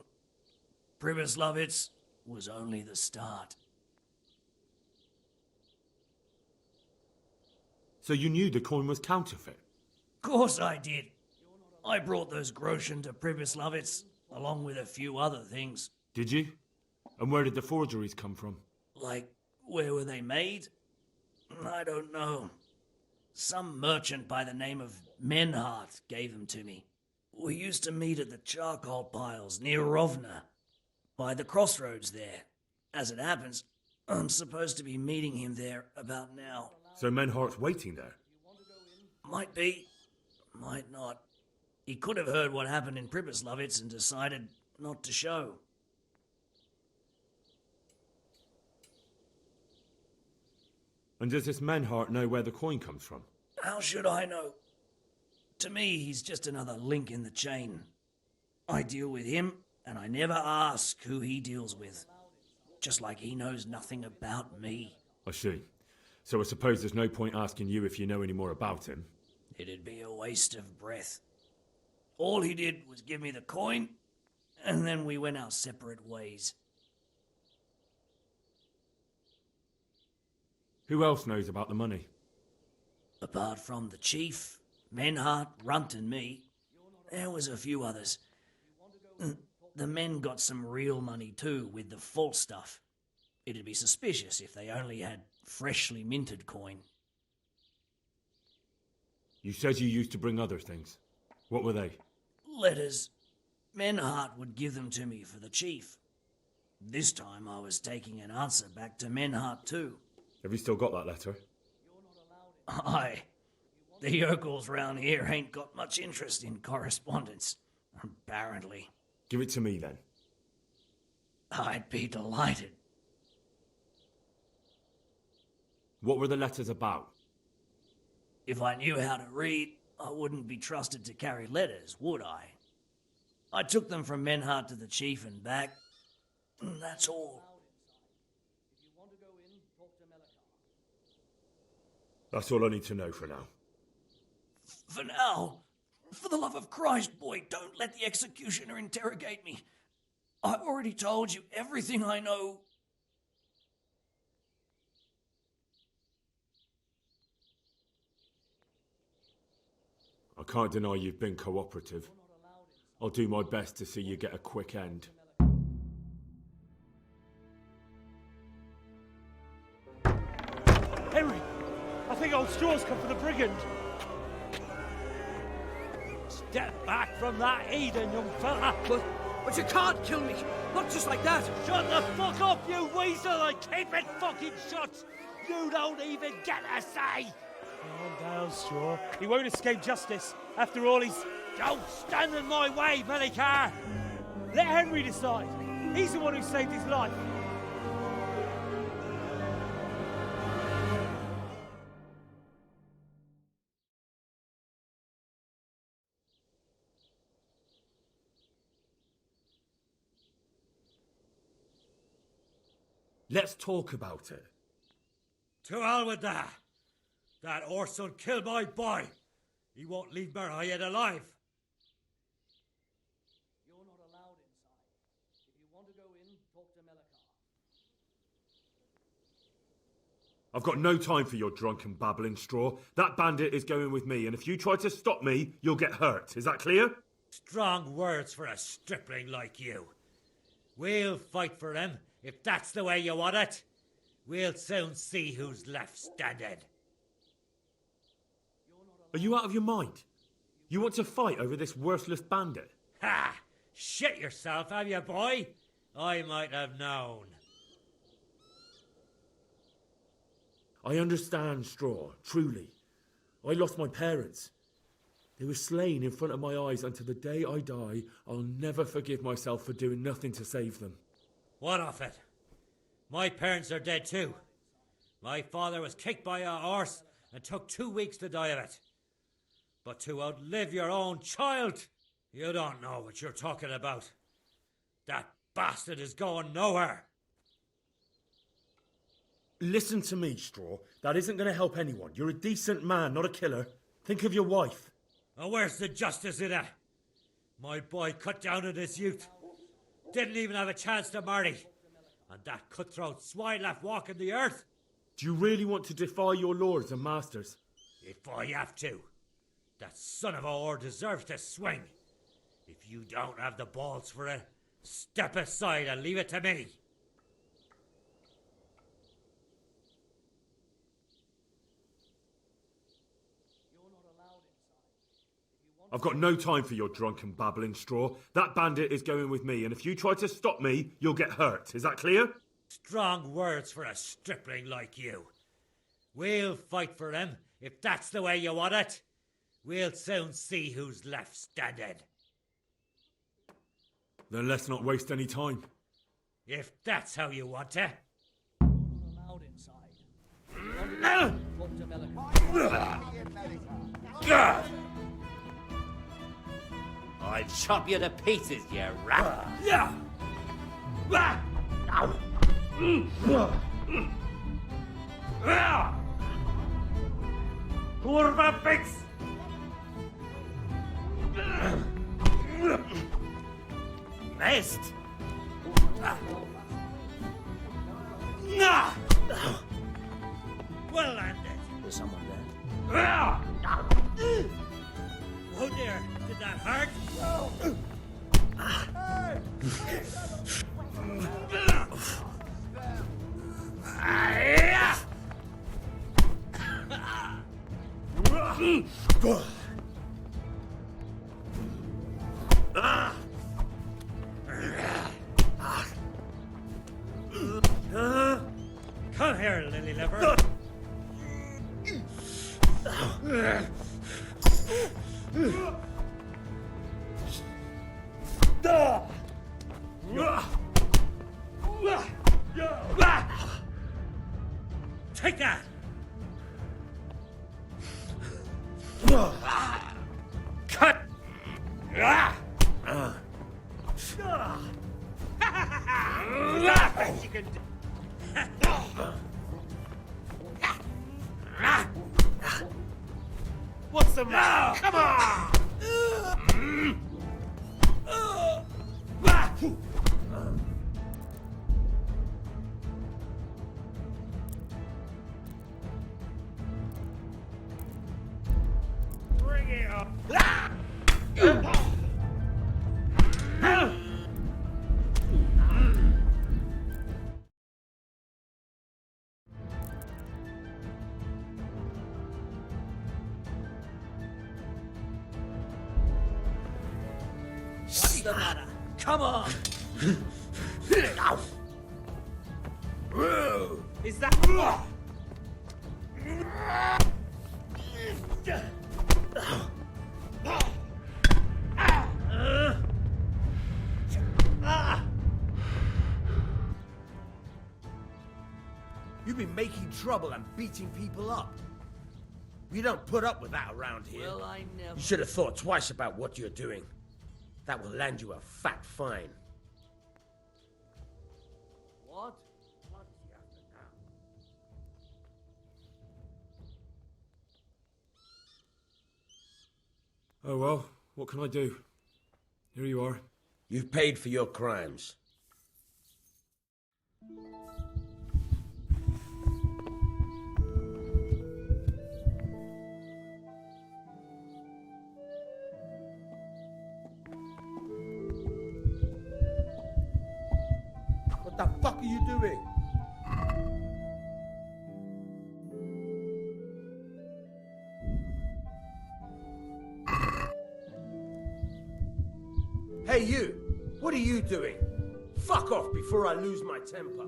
[SPEAKER 8] Privislavitz was only the start.
[SPEAKER 2] So you knew the coin was counterfeit?
[SPEAKER 8] Course I did. I brought those groschen to Privislavitz, along with a few other things.
[SPEAKER 2] Did you? And where did the forgeries come from?
[SPEAKER 8] Like, where were they made? I don't know. Some merchant by the name of Menhart gave them to me. We used to meet at the charcoal piles near Rovna, by the crossroads there. As it happens, I'm supposed to be meeting him there about now.
[SPEAKER 2] So Menhart's waiting there?
[SPEAKER 8] Might be, might not. He could have heard what happened in Privislavitz and decided not to show.
[SPEAKER 2] And does this Menhart know where the coin comes from?
[SPEAKER 8] How should I know? To me, he's just another link in the chain. I deal with him, and I never ask who he deals with. Just like he knows nothing about me.
[SPEAKER 2] I see. So I suppose there's no point asking you if you know any more about him.
[SPEAKER 8] It'd be a waste of breath. All he did was give me the coin, and then we went our separate ways.
[SPEAKER 2] Who else knows about the money?
[SPEAKER 8] Apart from the chief, Menhart, Runt and me, there was a few others. The men got some real money too, with the false stuff. It'd be suspicious if they only had freshly minted coin.
[SPEAKER 2] You said you used to bring other things. What were they?
[SPEAKER 8] Letters. Menhart would give them to me for the chief. This time I was taking an answer back to Menhart too.
[SPEAKER 2] Have you still got that letter?
[SPEAKER 8] Aye. The yokels round here ain't got much interest in correspondence, apparently.
[SPEAKER 2] Give it to me then.
[SPEAKER 8] I'd be delighted.
[SPEAKER 2] What were the letters about?
[SPEAKER 8] If I knew how to read, I wouldn't be trusted to carry letters, would I? I took them from Menhart to the chief and back. That's all.
[SPEAKER 2] That's all I need to know for now.
[SPEAKER 8] For now, for the love of Christ, boy, don't let the executioner interrogate me. I've already told you everything I know.
[SPEAKER 2] I can't deny you've been cooperative. I'll do my best to see you get a quick end.
[SPEAKER 12] Henry! I think old Straw's come for the brigand.
[SPEAKER 10] Step back from that Eden, young fella.
[SPEAKER 8] But you can't kill me. Not just like that.
[SPEAKER 10] Shut the fuck up, you weasel, and keep it fucking shut. You don't even get a say.
[SPEAKER 12] Calm down, Straw. He won't escape justice. After all, he's...
[SPEAKER 10] Don't stand in my way, Melikar.
[SPEAKER 12] Let Henry decide. He's the one who saved his life.
[SPEAKER 10] Let's talk about it. To hell with that. That Orson killed my boy. He won't leave Merhayed alive.
[SPEAKER 8] You're not allowed inside. If you want to go in, talk to Melikar.
[SPEAKER 2] I've got no time for your drunken babbling, Straw. That bandit is going with me, and if you try to stop me, you'll get hurt. Is that clear?
[SPEAKER 10] Strong words for a stripling like you. We'll fight for him, if that's the way you want it. We'll soon see who's left standing.
[SPEAKER 2] Are you out of your mind? You want to fight over this worthless bandit?
[SPEAKER 10] Ha! Shit yourself, have you, boy? I might have known.
[SPEAKER 2] I understand, Straw, truly. I lost my parents. They were slain in front of my eyes, and to the day I die, I'll never forgive myself for doing nothing to save them.
[SPEAKER 10] What of it? My parents are dead too. My father was kicked by a horse and took 2 weeks to die of it. But to outlive your own child, you don't know what you're talking about. That bastard is going nowhere.
[SPEAKER 2] Listen to me, Straw. That isn't going to help anyone. You're a decent man, not a killer. Think of your wife.
[SPEAKER 10] Oh, where's the justice in it? My boy cut down in his youth. Didn't even have a chance to marry. And that cutthroat swine left walking the earth.
[SPEAKER 2] Do you really want to defy your lords and masters?
[SPEAKER 10] If I have to. That son of a whore deserves to swing. If you don't have the balls for it, step aside and leave it to me.
[SPEAKER 2] I've got no time for your drunken babbling, Straw. That bandit is going with me, and if you try to stop me, you'll get hurt. Is that clear?
[SPEAKER 10] Strong words for a stripling like you. We'll fight for him, if that's the way you want it. We'll soon see who's left standing.
[SPEAKER 2] Then let's not waste any time.
[SPEAKER 10] If that's how you want it.
[SPEAKER 8] You're not allowed inside. Talk to Melikar.
[SPEAKER 13] I'll chop you to pieces, you rat.
[SPEAKER 10] Kurva fix!
[SPEAKER 13] Mist!
[SPEAKER 10] Well landed.
[SPEAKER 8] There's someone there.
[SPEAKER 10] Oh dear, did that hurt? Come here, lily liver. Take that! Cut! You can do.
[SPEAKER 12] What's the matter? Come on!
[SPEAKER 10] Bring it up!
[SPEAKER 8] What's the matter? Come on!
[SPEAKER 12] Is that...
[SPEAKER 11] You've been making trouble and beating people up. You don't put up with that around here.
[SPEAKER 8] Well, I never...
[SPEAKER 11] You should have thought twice about what you're doing. That will land you a fat fine.
[SPEAKER 8] What?
[SPEAKER 11] What's he after now?
[SPEAKER 2] Oh well, what can I do? Here you are.
[SPEAKER 11] You've paid for your crimes. What the fuck are you doing? Hey you! What are you doing? Fuck off before I lose my temper.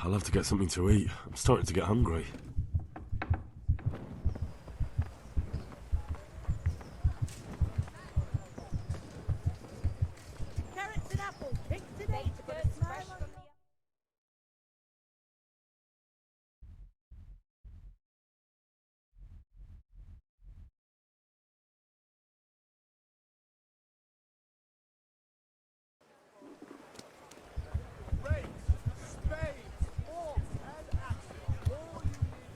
[SPEAKER 2] I'll have to get something to eat. I'm starting to get hungry.
[SPEAKER 14] Carrots and apples, picked today.
[SPEAKER 3] Rakes, spades, forks, and axes. All you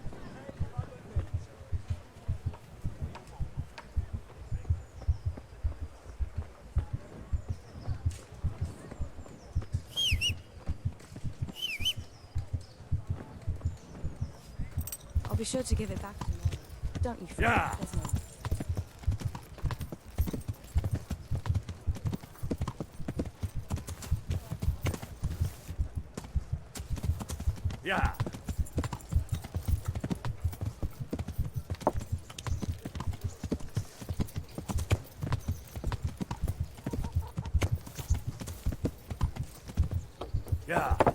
[SPEAKER 15] be sure to give it back to me. Don't you fret,
[SPEAKER 2] Yeah.
[SPEAKER 15] there's no...
[SPEAKER 2] Yeah. Yeah.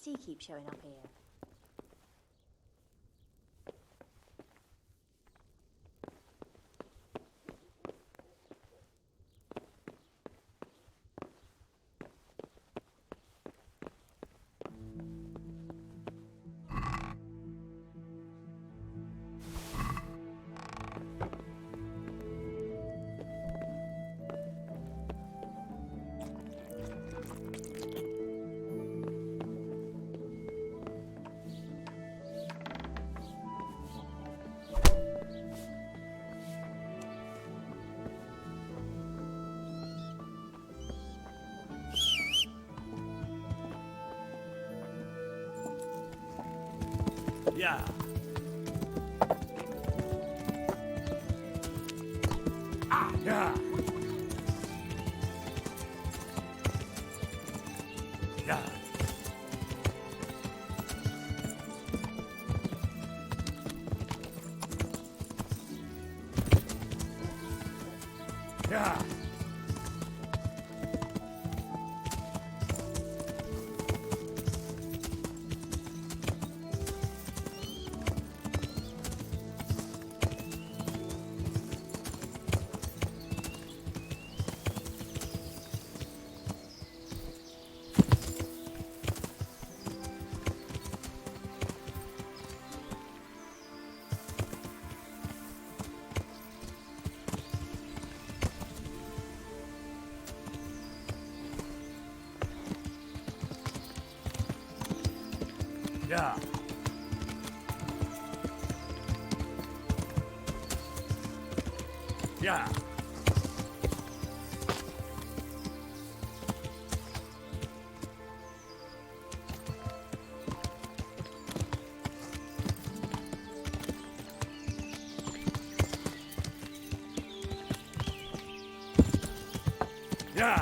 [SPEAKER 16] does he keep showing up here?
[SPEAKER 12] Yeah. Ah, yeah. Yeah. Yeah. Yeah. Yeah. Yeah.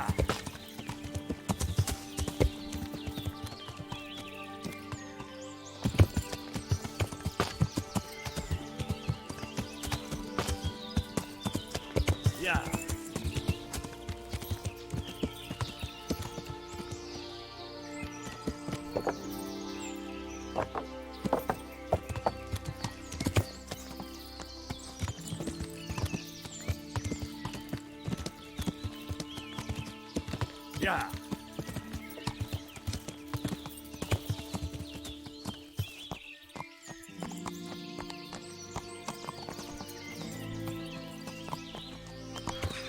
[SPEAKER 12] Yeah. Yeah.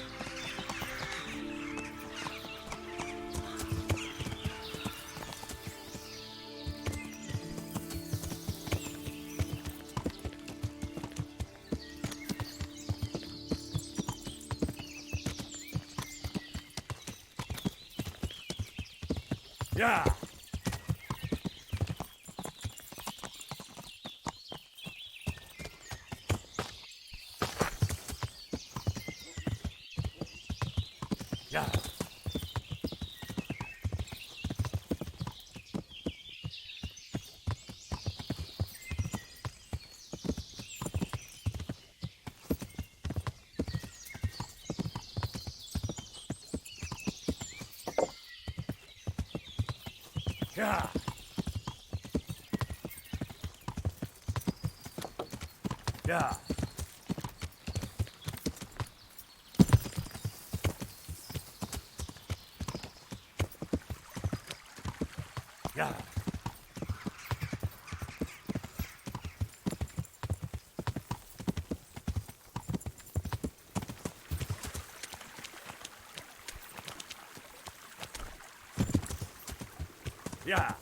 [SPEAKER 12] Yeah. Yeah. Yeah. Yeah. Yeah. Yeah.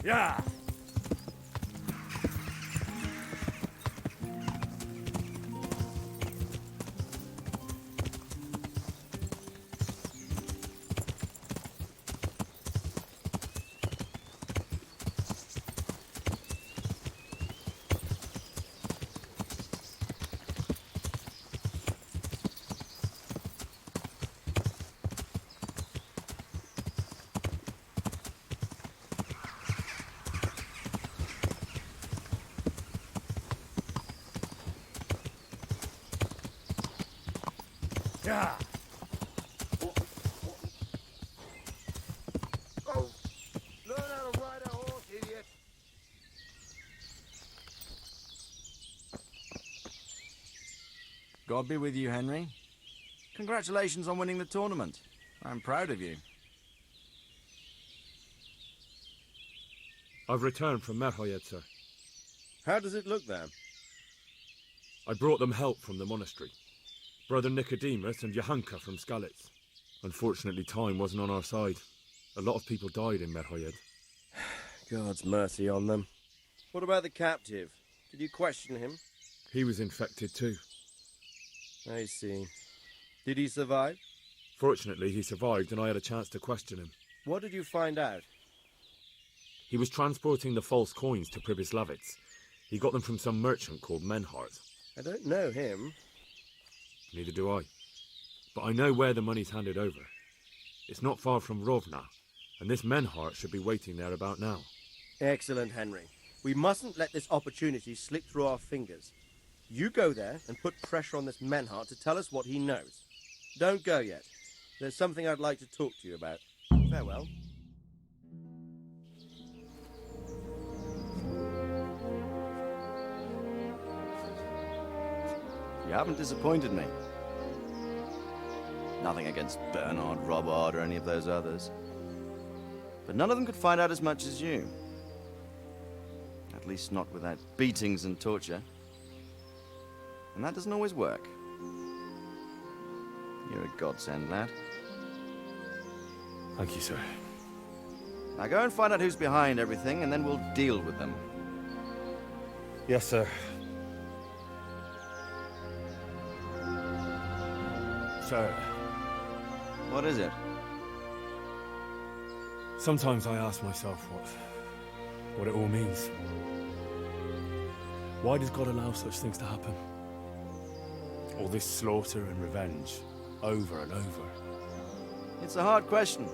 [SPEAKER 12] Yeah.
[SPEAKER 11] Yeah. Oh, learn how to ride a horse, idiot.
[SPEAKER 7] God be with you, Henry. Congratulations on winning the tournament. I'm proud of you.
[SPEAKER 2] I've returned from Merhoyed, sir.
[SPEAKER 11] How does it look there?
[SPEAKER 2] I brought them help from the monastery. Brother Nicodemus and Johanka from Skalitz. Unfortunately, time wasn't on our side. A lot of people died in Merhoyed.
[SPEAKER 11] God's mercy on them. What about the captive? Did you question him?
[SPEAKER 2] He was infected too.
[SPEAKER 11] I see. Did he survive?
[SPEAKER 2] Fortunately, he survived and I had a chance to question him.
[SPEAKER 11] What did you find out?
[SPEAKER 2] He was transporting the false coins to Pribyslavitz. He got them from some merchant called Menhart.
[SPEAKER 11] I don't know him.
[SPEAKER 2] Neither do I. But I know where the money's handed over. It's not far from Rovna, and this Menhart should be waiting there about now.
[SPEAKER 11] Excellent, Henry. We mustn't let this opportunity slip through our fingers. You go there and put pressure on this Menhart to tell us what he knows. Don't go yet. There's something I'd like to talk to you about. Farewell.
[SPEAKER 7] You haven't disappointed me. Nothing against Bernard, Robard, or any of those others. But none of them could find out as much as you. At least not without beatings and torture. And that doesn't always work. You're a godsend, lad.
[SPEAKER 2] Thank you, sir.
[SPEAKER 7] Now go and find out who's behind everything, and then we'll deal with them.
[SPEAKER 2] Yes, sir. Sir.
[SPEAKER 7] What is it?
[SPEAKER 2] Sometimes I ask myself what it all means. Why does God allow such things to happen? All this slaughter and revenge, over and over.
[SPEAKER 7] It's a hard question.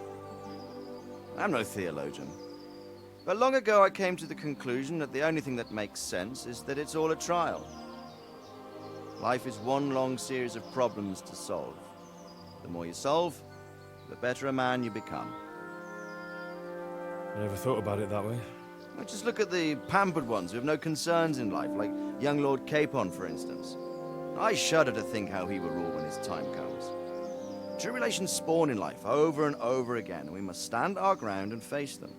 [SPEAKER 7] I'm no theologian. But long ago I came to the conclusion that the only thing that makes sense is that it's all a trial. Life is one long series of problems to solve. The more you solve, the better a man you become.
[SPEAKER 2] I never thought about it that way.
[SPEAKER 7] Well, just look at the pampered ones who have no concerns in life, like young Lord Capon, for instance. I shudder to think how he will rule when his time comes. Tribulations spawn in life over and over again, and we must stand our ground and face them.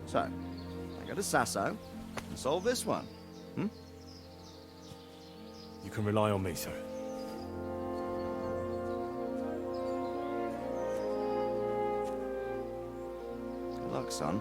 [SPEAKER 7] So, I go to Sasso and solve this one.
[SPEAKER 2] You can rely on me, sir.
[SPEAKER 7] Good luck, son.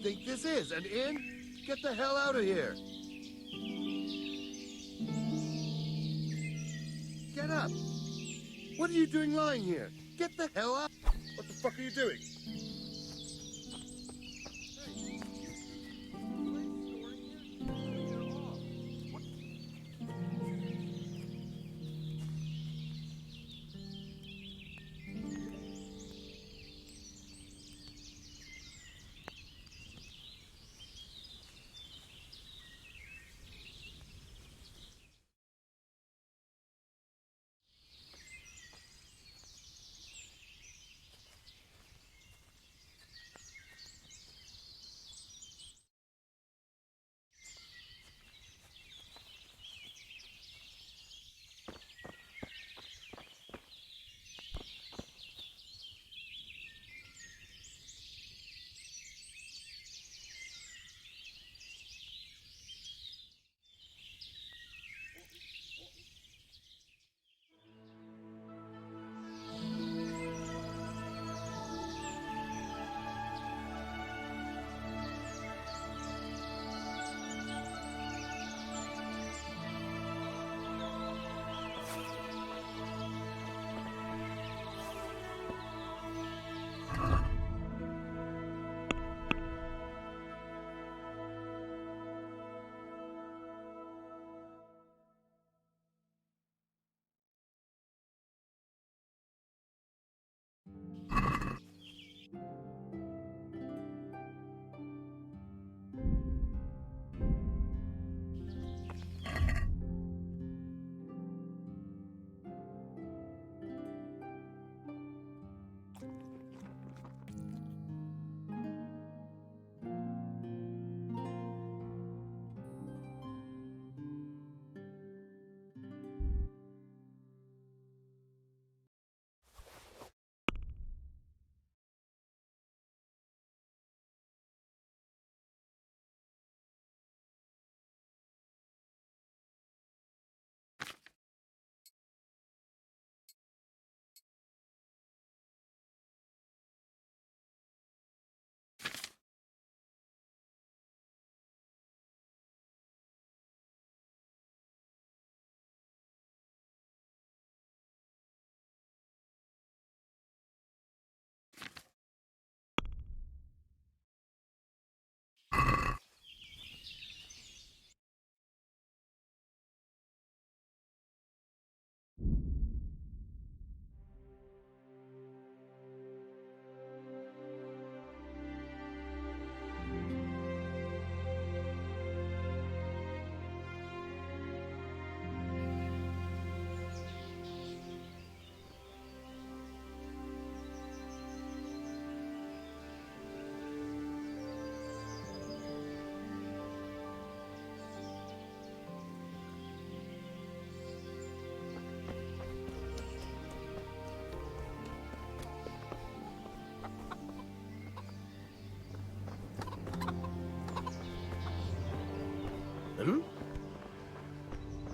[SPEAKER 11] Think this is an inn? Get the hell out of here! Get up! What are you doing lying here? Get the hell up! What the fuck are you doing?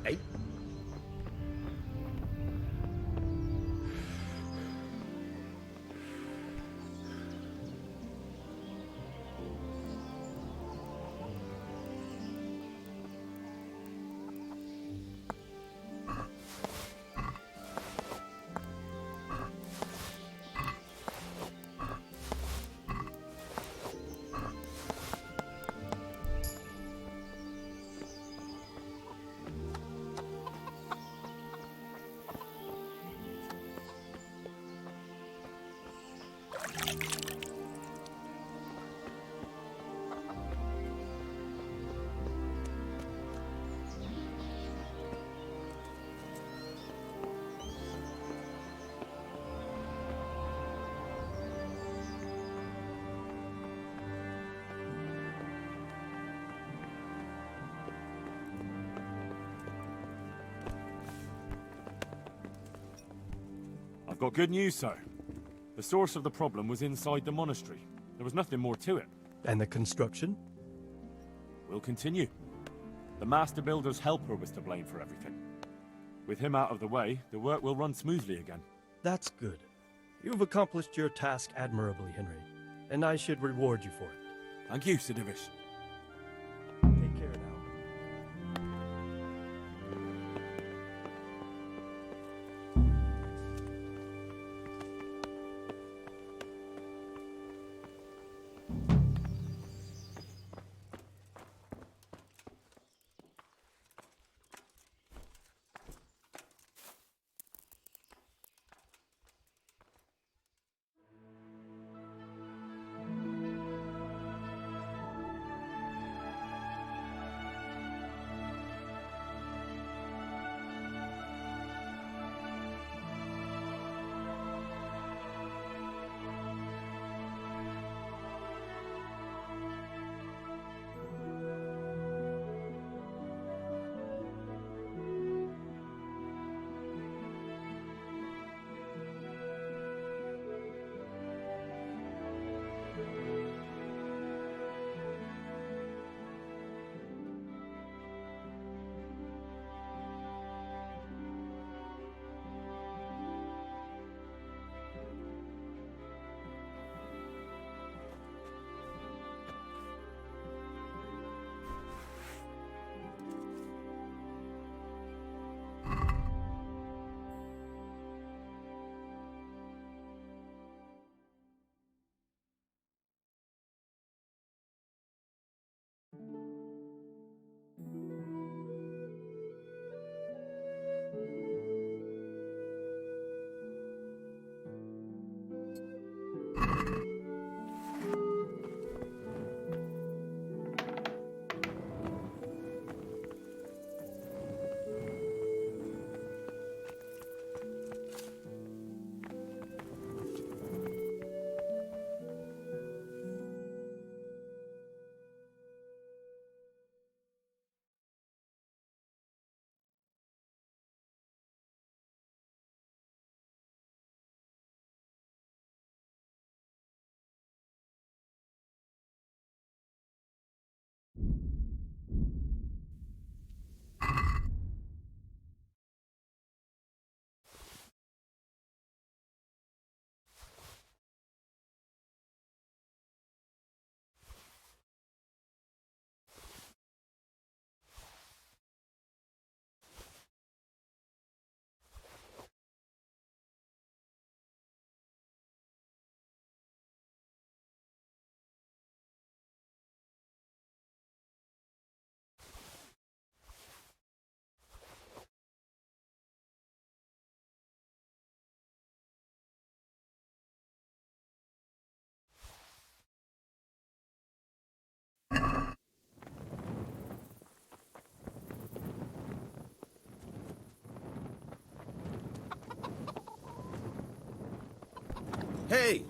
[SPEAKER 11] Eh?
[SPEAKER 2] I've got good news, sir. The source of the problem was inside the monastery. There was nothing more to it.
[SPEAKER 16] And the construction?
[SPEAKER 2] We'll continue. The master builder's helper was to blame for everything. With him out of the way, the work will run smoothly again.
[SPEAKER 16] That's good. You've accomplished your task admirably, Henry, and I should reward you for it.
[SPEAKER 2] Thank you, Sir Divish.
[SPEAKER 16] Take care now.
[SPEAKER 11] Hey!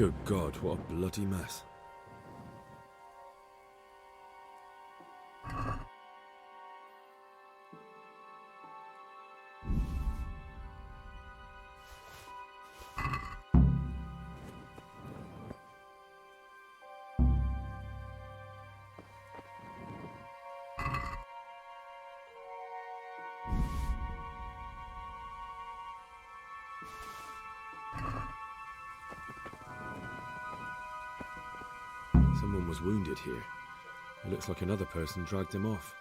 [SPEAKER 2] Good God, what a bloody mess. Someone was wounded here. It looks like another person dragged him off.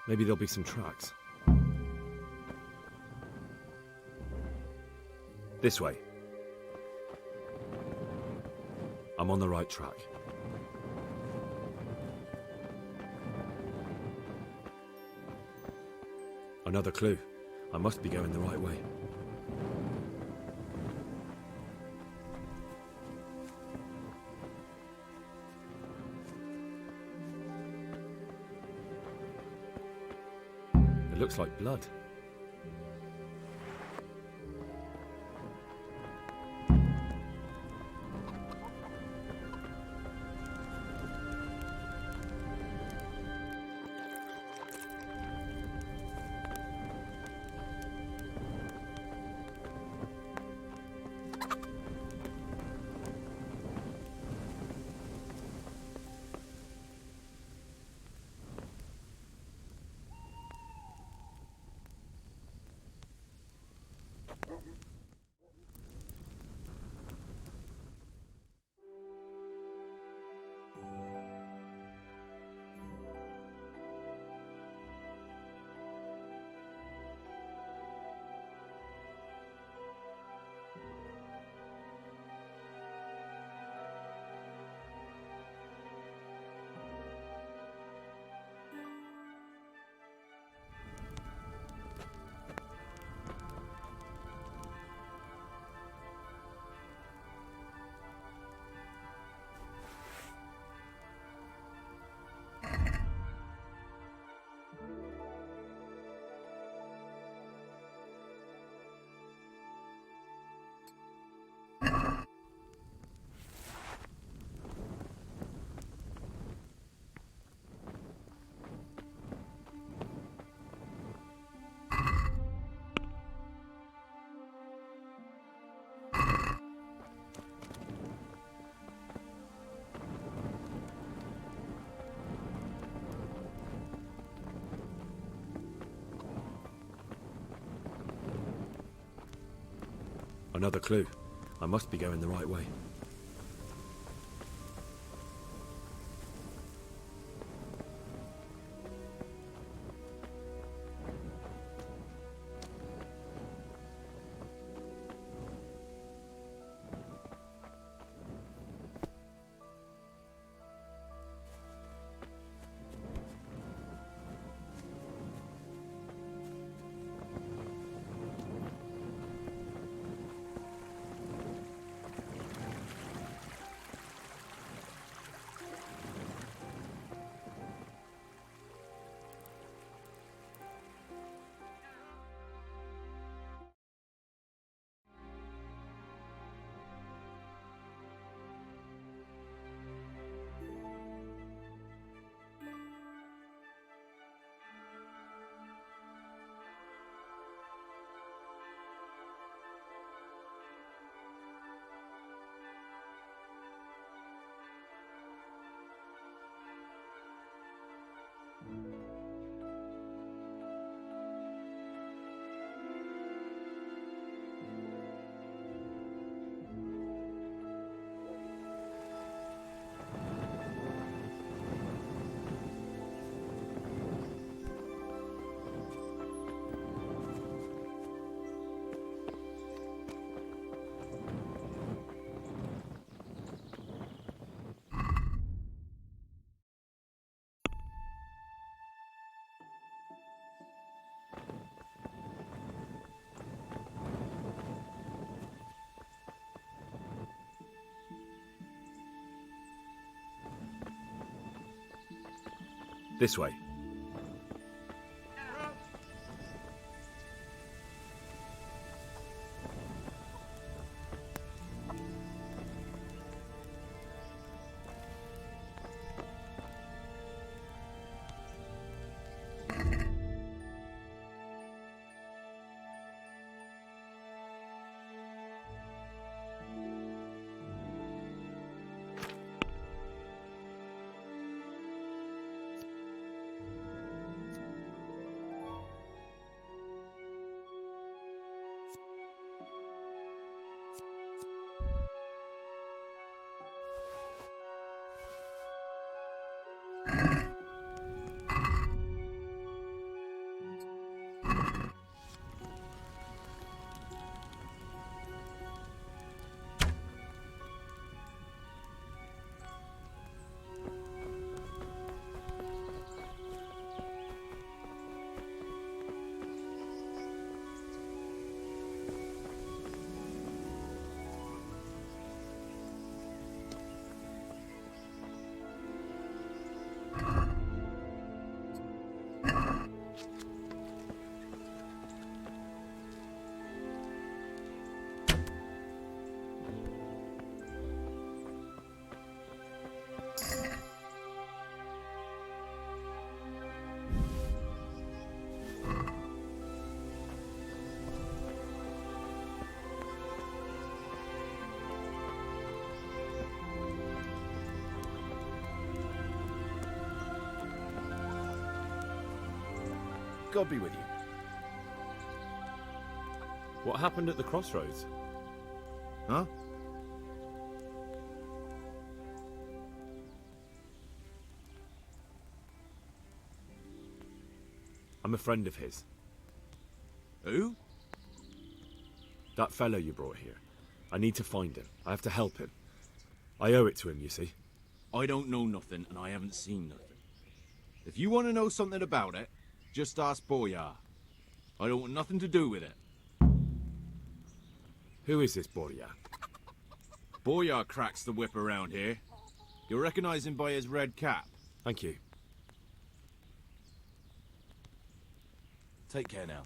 [SPEAKER 2] Maybe there'll be some tracks. This way. I'm on the right track. Another clue. I must be going the right way. It looks like blood. Another clue. I must be going the right way. This way.
[SPEAKER 17] God be with you.
[SPEAKER 2] What happened at the crossroads?
[SPEAKER 17] Huh?
[SPEAKER 2] I'm a friend of his.
[SPEAKER 17] Who?
[SPEAKER 2] That fellow you brought here. I need to find him. I have to help him. I owe it to him, you see.
[SPEAKER 17] I don't know nothing, and I haven't seen nothing. If you want to know something about it, just ask Boyar. I don't want nothing to do with it.
[SPEAKER 2] Who is this Boyar?
[SPEAKER 17] Boyar cracks the whip around here. You'll recognize him by his red cap.
[SPEAKER 2] Thank you.
[SPEAKER 17] Take care now.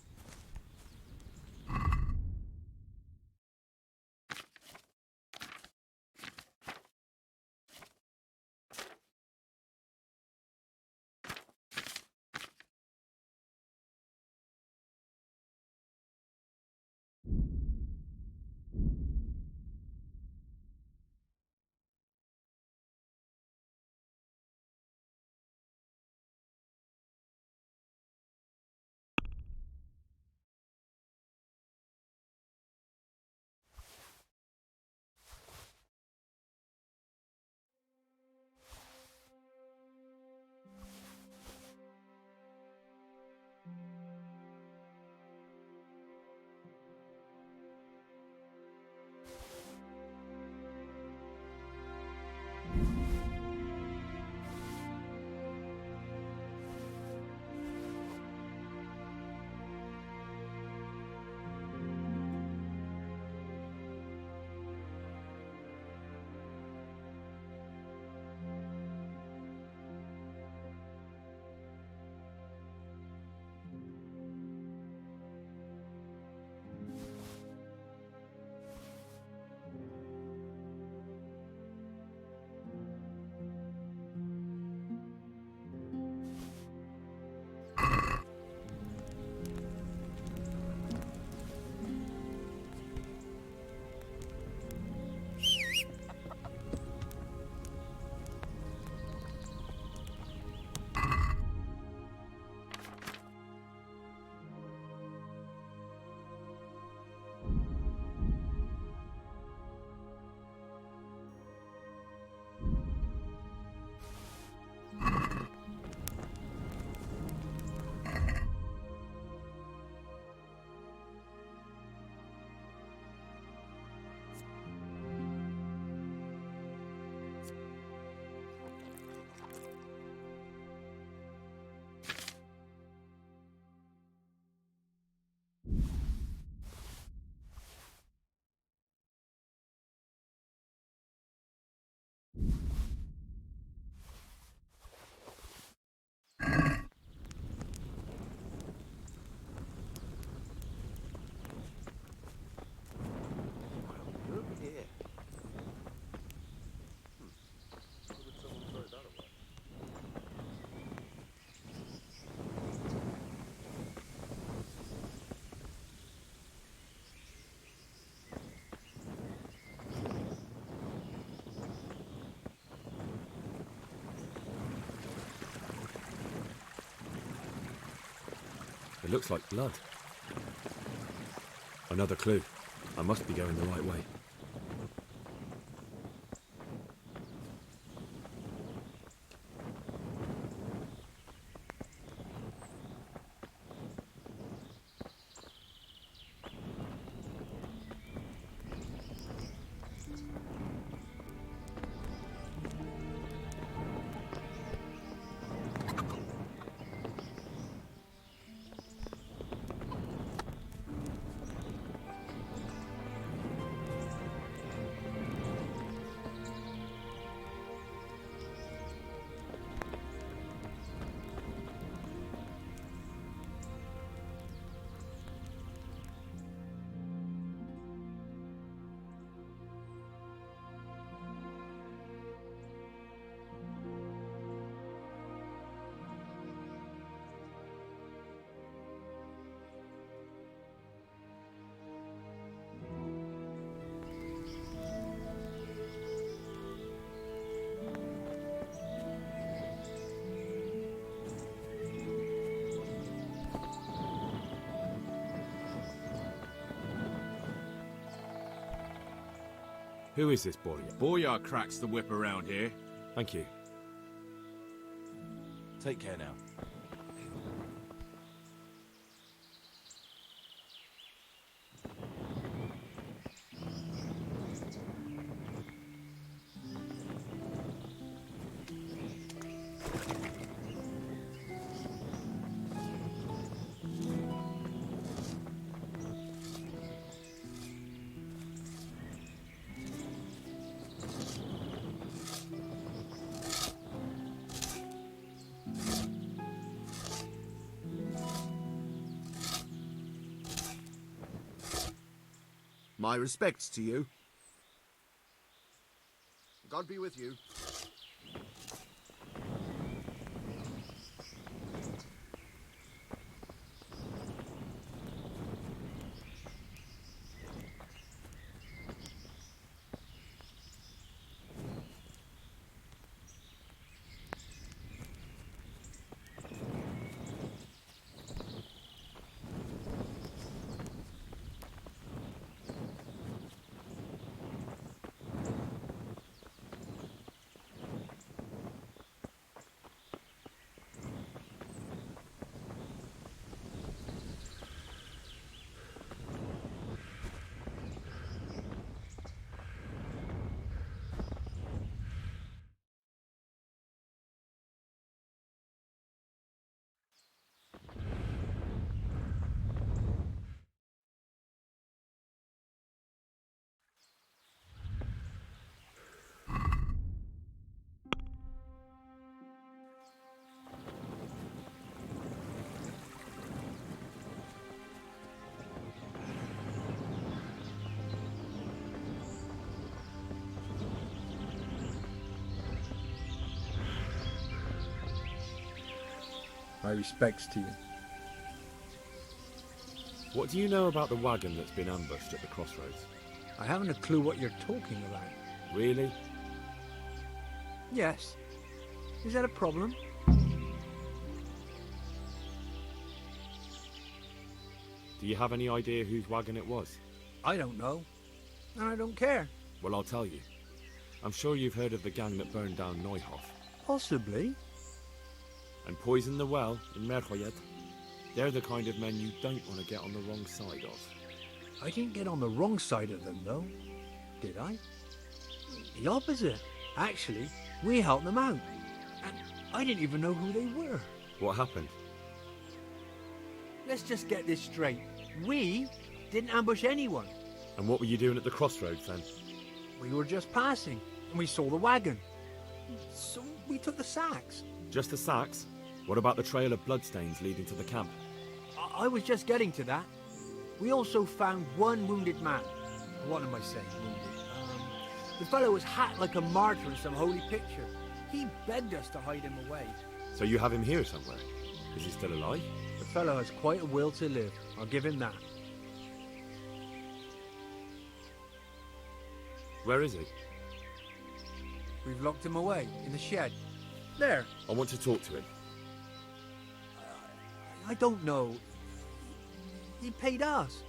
[SPEAKER 2] It looks like blood. Another clue. I must be going the right way. Who is this Boyar?
[SPEAKER 17] Boyar cracks the whip around here.
[SPEAKER 2] Thank you.
[SPEAKER 7] Take care now.
[SPEAKER 17] My respects to you.
[SPEAKER 11] God be with you.
[SPEAKER 6] My respects to you.
[SPEAKER 2] What do you know about the wagon that's been ambushed at the crossroads?
[SPEAKER 6] I haven't a clue what you're talking about.
[SPEAKER 2] Really?
[SPEAKER 6] Yes. Is that a problem?
[SPEAKER 2] Do you have any idea whose wagon it was?
[SPEAKER 6] I don't know. And I don't care.
[SPEAKER 2] Well, I'll tell you. I'm sure you've heard of the gang that burned down Neuhof.
[SPEAKER 6] Possibly.
[SPEAKER 2] And poisoned the well in Merhoyet. They're the kind of men you don't want to get on the wrong side of.
[SPEAKER 6] I didn't get on the wrong side of them, though. Did I? The opposite. Actually, we helped them out. And I didn't even know who they were.
[SPEAKER 2] What happened?
[SPEAKER 6] Let's just get this straight. We didn't ambush anyone.
[SPEAKER 2] And what were you doing at the crossroads then?
[SPEAKER 6] We were just passing, and we saw the wagon. So we took the sacks.
[SPEAKER 2] Just the sacks? What about the trail of bloodstains leading to the camp?
[SPEAKER 6] I was just getting to that. We also found one wounded man. What am I saying, wounded? The fellow was hacked like a martyr in some holy picture. He begged us to hide him away.
[SPEAKER 2] So you have him here somewhere? Is he still alive?
[SPEAKER 6] The fellow has quite a will to live. I'll give him that.
[SPEAKER 2] Where is he?
[SPEAKER 6] We've locked him away in the shed. There.
[SPEAKER 2] I want to talk to him.
[SPEAKER 6] I don't know. He paid us.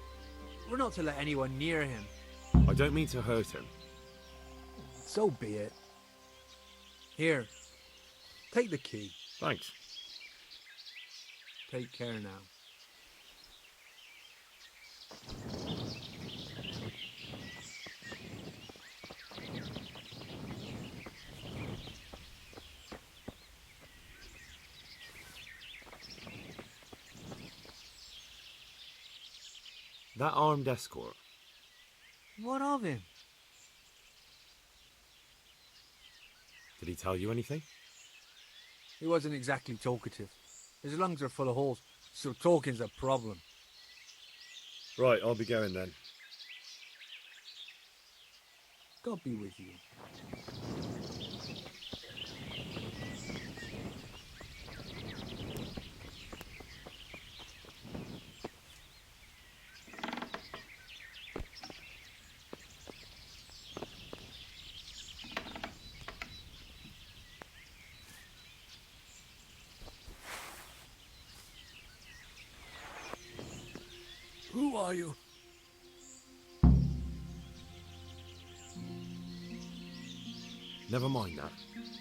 [SPEAKER 6] We're not to let anyone near him.
[SPEAKER 2] I don't mean to hurt him.
[SPEAKER 6] So be it. Here. Take the key.
[SPEAKER 2] Thanks.
[SPEAKER 6] Take care now.
[SPEAKER 2] That armed escort.
[SPEAKER 6] What of him?
[SPEAKER 2] Did he tell you anything?
[SPEAKER 6] He wasn't exactly talkative. His lungs are full of holes, so talking's a problem.
[SPEAKER 2] Right, I'll be going then.
[SPEAKER 6] God be with you.
[SPEAKER 8] Who are you?
[SPEAKER 2] Never mind that.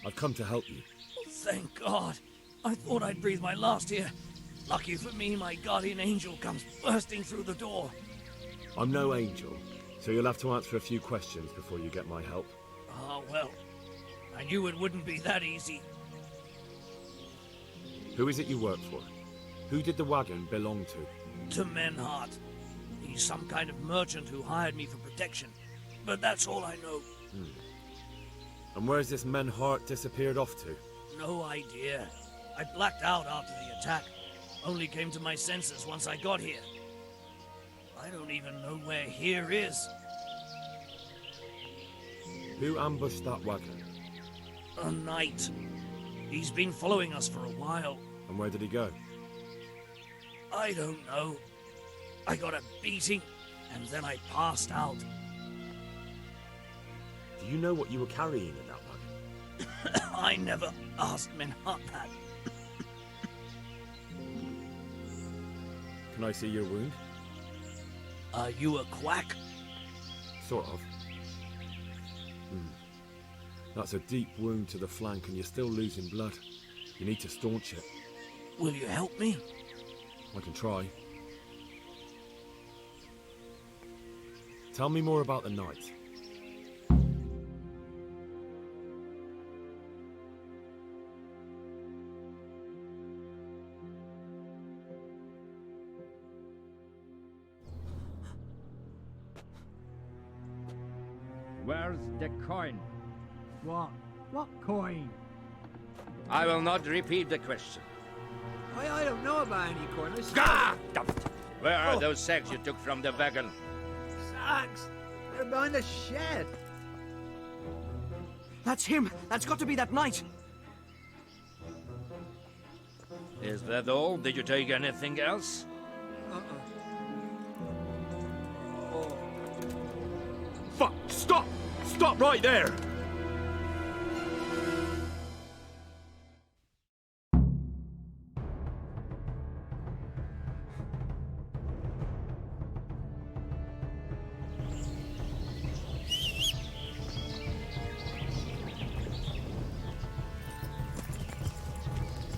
[SPEAKER 2] I've come to help you.
[SPEAKER 8] Thank God. I thought I'd breathe my last here. Lucky for me, my guardian angel comes bursting through the door.
[SPEAKER 2] I'm no angel, so you'll have to answer a few questions before you get my help.
[SPEAKER 8] Ah, well, I knew it wouldn't be that easy.
[SPEAKER 2] Who is it you work for? Who did the wagon belong to?
[SPEAKER 8] To Menhart. He's some kind of merchant who hired me for protection. But that's all I know.
[SPEAKER 2] And where's this Menhart disappeared off to?
[SPEAKER 8] No idea. I blacked out after the attack. Only came to my senses once I got here. I don't even know where here is.
[SPEAKER 2] Who ambushed that wagon?
[SPEAKER 8] A knight. He's been following us for a while.
[SPEAKER 2] And where did he go?
[SPEAKER 8] I don't know. I got a beating, and then I passed out.
[SPEAKER 2] Do you know what you were carrying in that wagon?
[SPEAKER 8] I never asked Menhart that.
[SPEAKER 2] Can I see your wound?
[SPEAKER 8] Are you a quack?
[SPEAKER 2] Sort of. That's a deep wound to the flank and you're still losing blood. You need to staunch it.
[SPEAKER 8] Will you help me?
[SPEAKER 2] I can try. Tell me more about the night.
[SPEAKER 18] Where's the coin?
[SPEAKER 19] What? What coin?
[SPEAKER 13] I will not repeat the question.
[SPEAKER 19] I don't know about any coin.
[SPEAKER 13] Ah! Where are those sacks you took from the wagon?
[SPEAKER 19] Sacks? They're behind the shed.
[SPEAKER 8] That's him. That's got to be that knight.
[SPEAKER 13] Is that all? Did you take anything else?
[SPEAKER 2] Fuck! Stop! Stop right there!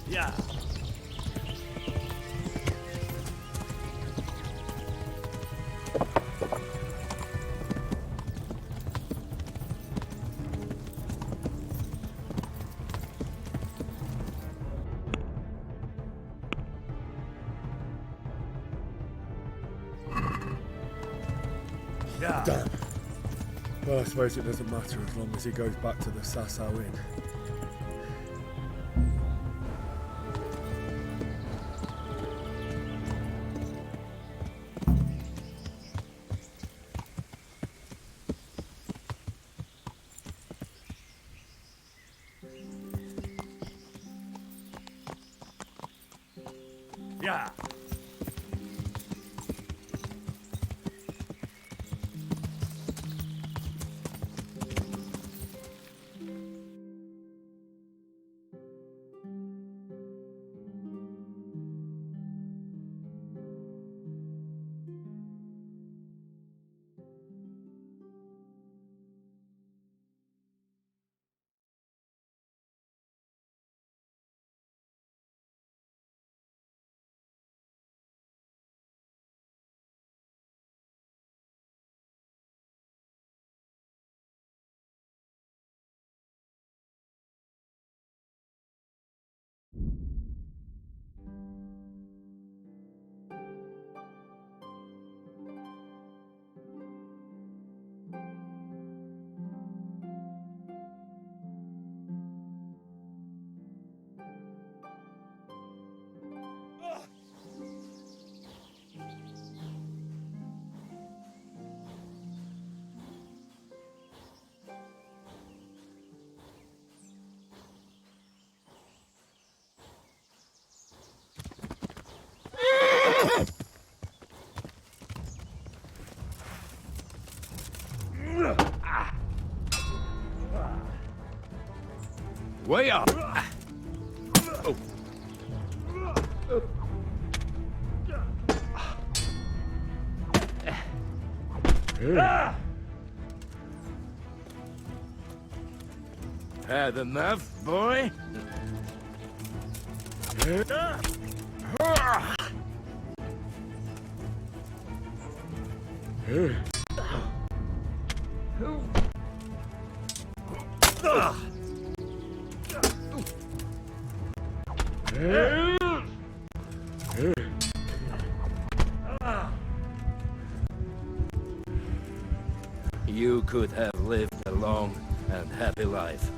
[SPEAKER 8] Yeah.
[SPEAKER 2] Damn. Well, I suppose it doesn't matter as long as he goes back to the Sasau Inn.
[SPEAKER 8] Yeah.
[SPEAKER 13] Way up! Oh.
[SPEAKER 11] Had enough, boy? You could have lived a long and happy life.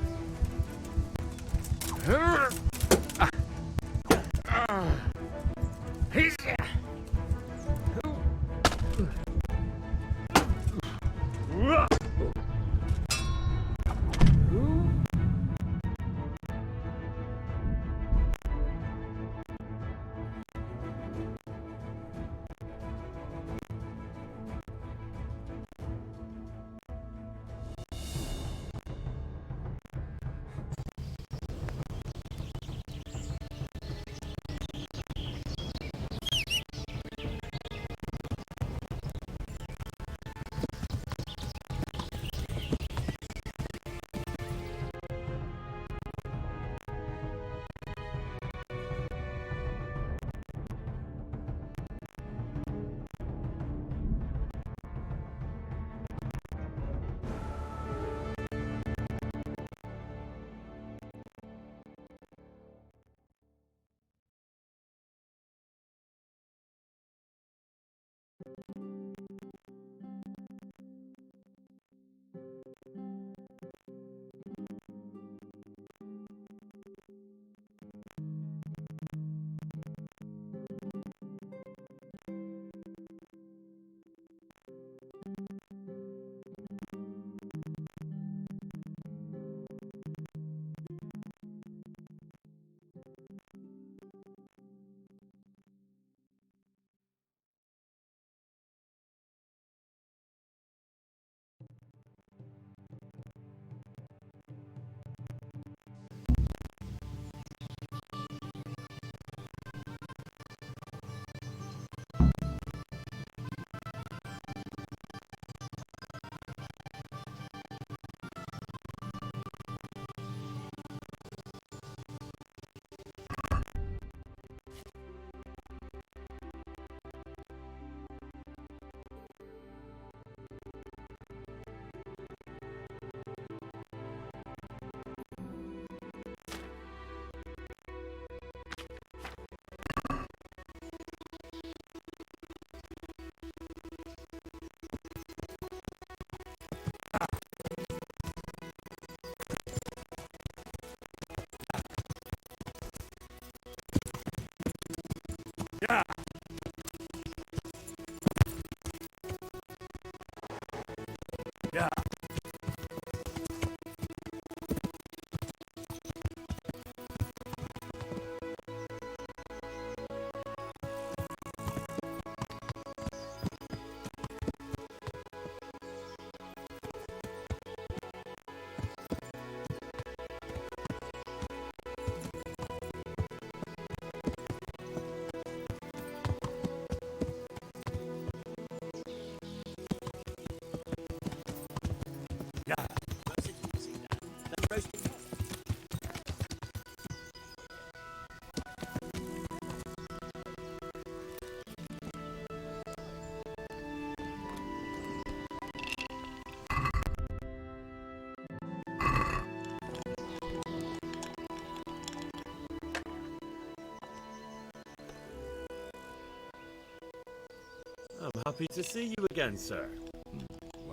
[SPEAKER 2] I'm happy to see you again, sir.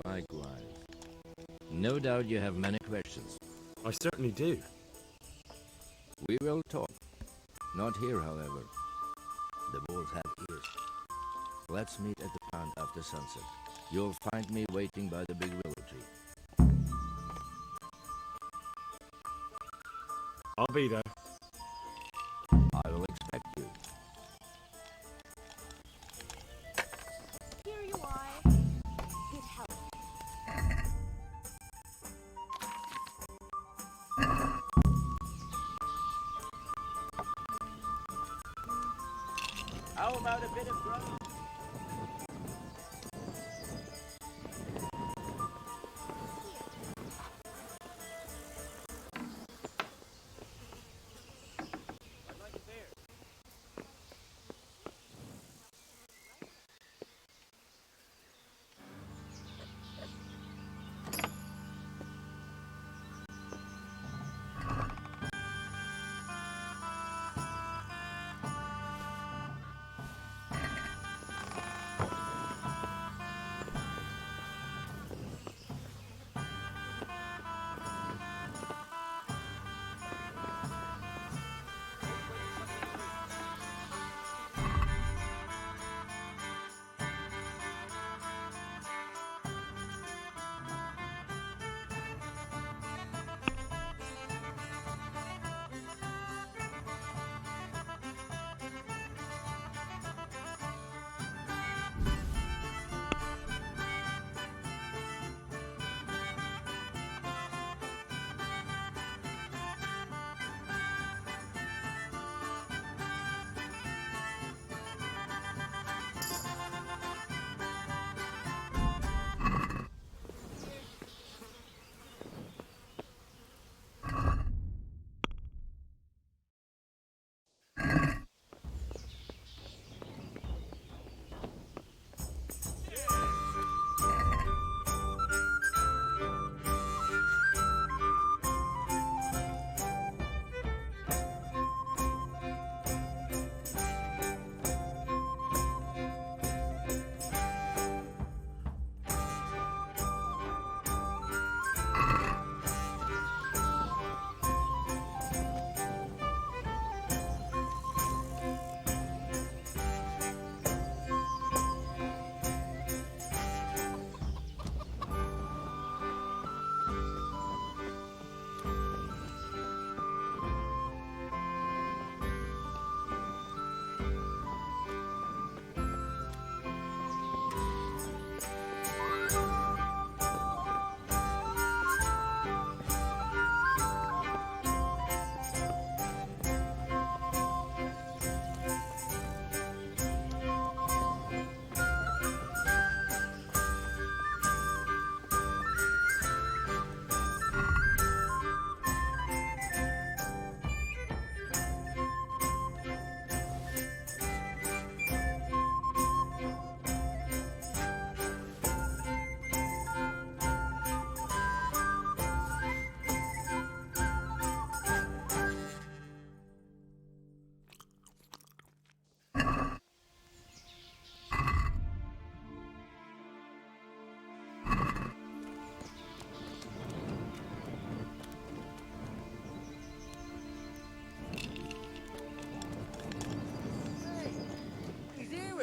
[SPEAKER 13] Likewise. No doubt you have many questions.
[SPEAKER 2] I certainly do.
[SPEAKER 13] We will talk. Not here, however. The wolves have ears. Let's meet at the pond after sunset. You'll find me waiting by the big willow tree.
[SPEAKER 2] I'll be there.
[SPEAKER 13] I will expect you.
[SPEAKER 15] Here you are. Good help.
[SPEAKER 10] How about a bit of grub?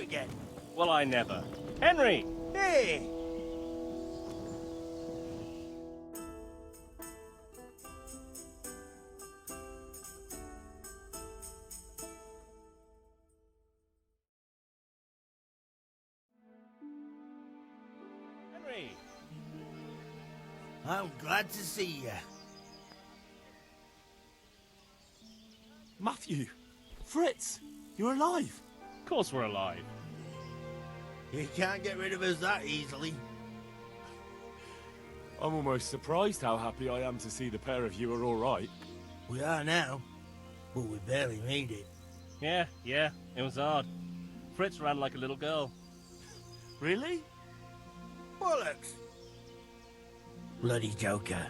[SPEAKER 8] again.
[SPEAKER 18] Well, I never. Henry!
[SPEAKER 8] Hey!
[SPEAKER 18] Henry!
[SPEAKER 8] I'm glad to see you.
[SPEAKER 2] Matthew! Fritz! You're alive!
[SPEAKER 18] Of course we're alive.
[SPEAKER 8] You can't get rid of us that easily.
[SPEAKER 2] I'm almost surprised how happy I am to see the pair of you are all right.
[SPEAKER 8] We are now, but we barely made it.
[SPEAKER 18] Yeah, it was hard. Fritz ran like a little girl.
[SPEAKER 2] Really?
[SPEAKER 8] Bollocks! Bloody joker.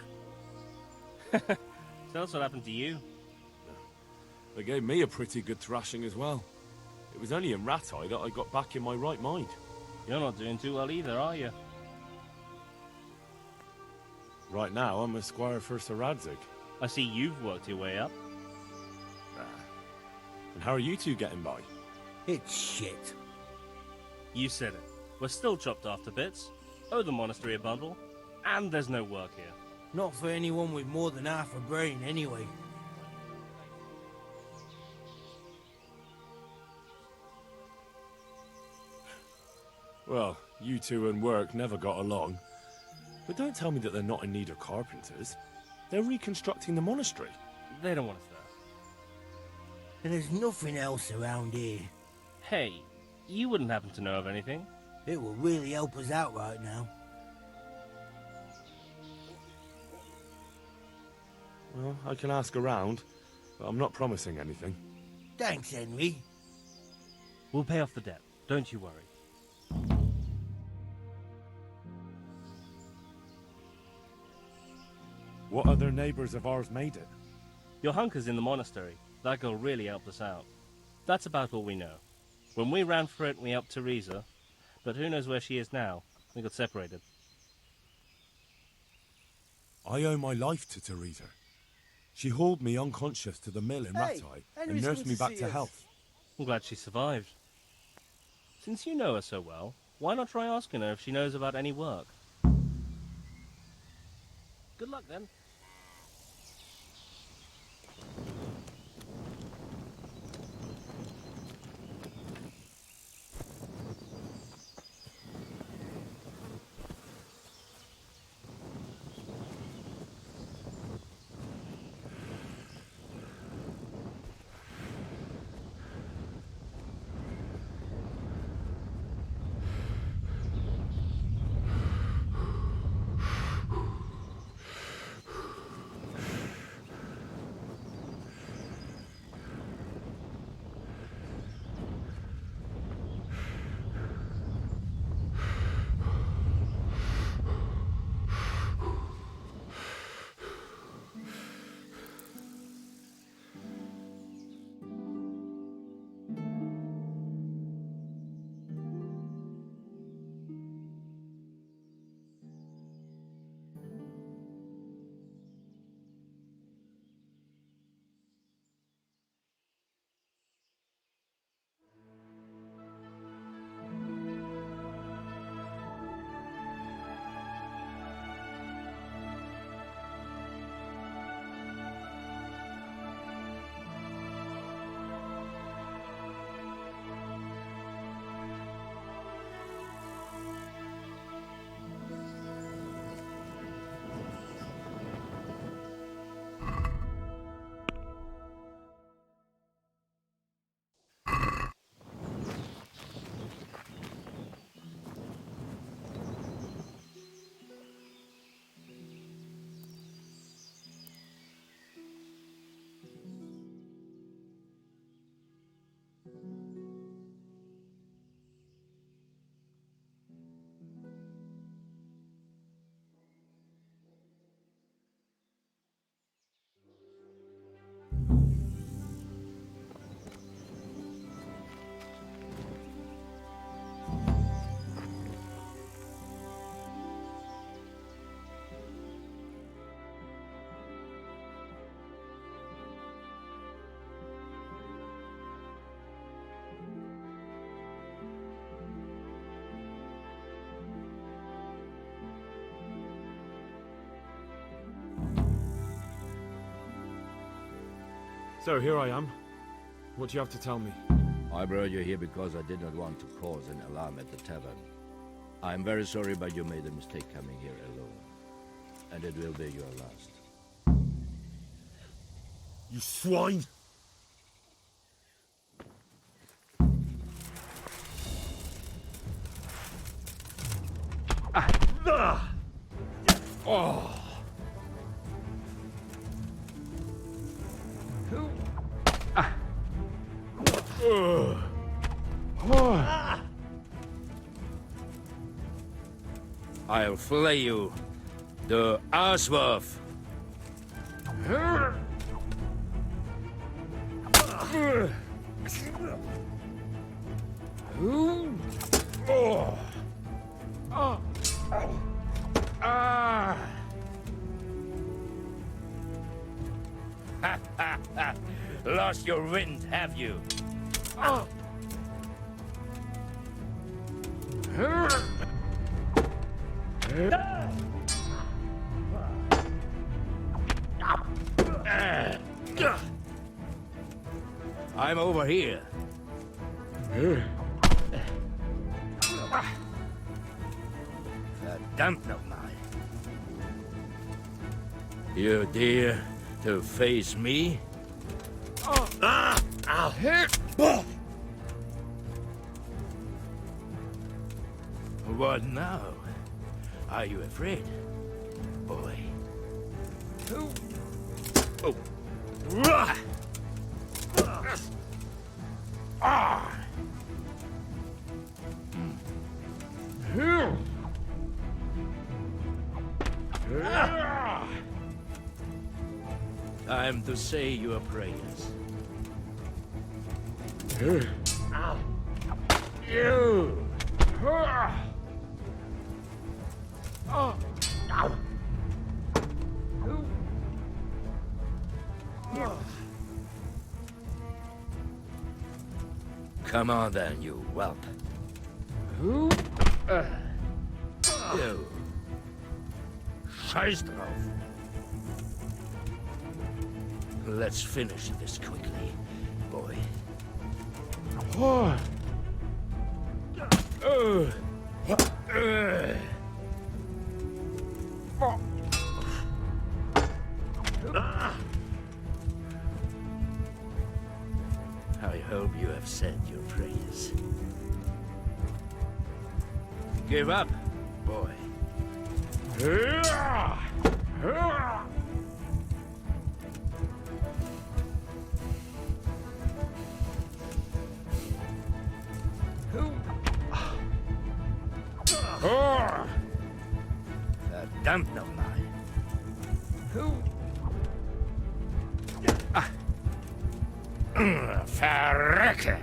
[SPEAKER 18] Tell us what happened to you.
[SPEAKER 2] They gave me a pretty good thrashing as well. It was only in Rat-Eye that I got back in my right mind.
[SPEAKER 18] You're not doing too well either, are you?
[SPEAKER 2] Right now, I'm a squire for Sir Radzig.
[SPEAKER 18] I see you've worked your way up.
[SPEAKER 2] And how are you two getting by?
[SPEAKER 8] It's shit.
[SPEAKER 18] You said it. We're still chopped off to bits. Owe the monastery a bundle. And there's no work here.
[SPEAKER 8] Not for anyone with more than half a brain, anyway.
[SPEAKER 2] Well, you two and work never got along. But don't tell me that they're not in need of carpenters. They're reconstructing the monastery.
[SPEAKER 18] They don't want us there.
[SPEAKER 8] And there's nothing else around here.
[SPEAKER 18] Hey, you wouldn't happen to know of anything?
[SPEAKER 8] It will really help us out right now.
[SPEAKER 2] Well, I can ask around, but I'm not promising anything.
[SPEAKER 8] Thanks, Henry.
[SPEAKER 18] We'll pay off the debt. Don't you worry.
[SPEAKER 2] What other neighbours of ours made it?
[SPEAKER 18] Your hunker's in the monastery. That girl really helped us out. That's about all we know. When we ran for it, we helped Teresa. But who knows where she is now? We got separated.
[SPEAKER 2] I owe my life to Teresa. She hauled me unconscious to the mill in Rat-Eye and
[SPEAKER 5] Henry's
[SPEAKER 2] nursed
[SPEAKER 5] come
[SPEAKER 2] me
[SPEAKER 5] to
[SPEAKER 2] back
[SPEAKER 5] see
[SPEAKER 2] to
[SPEAKER 5] us.
[SPEAKER 2] health.
[SPEAKER 18] I'm glad she survived. Since you know her so well, why not try asking her if she knows about any work? Good luck then.
[SPEAKER 2] So here I am. What do you have to tell me?
[SPEAKER 13] I brought you here because I did not want to cause an alarm at the tavern. I'm very sorry, but you made a mistake coming here alone. And it will be your last.
[SPEAKER 2] You swine! Oh!
[SPEAKER 13] I'll flay you, the asswolf. Lost your wind, have you? I'm over here. Verdammt nochmal. You dare to face me? What now? Are you afraid, boy? Oh. Time to say your prayers. You. Come on then, you whelp. You. Scheiß drauf. Let's finish this quickly, boy. I hope you have said your prayers. Give up, boy. Verdammt nochmal. Verrecke!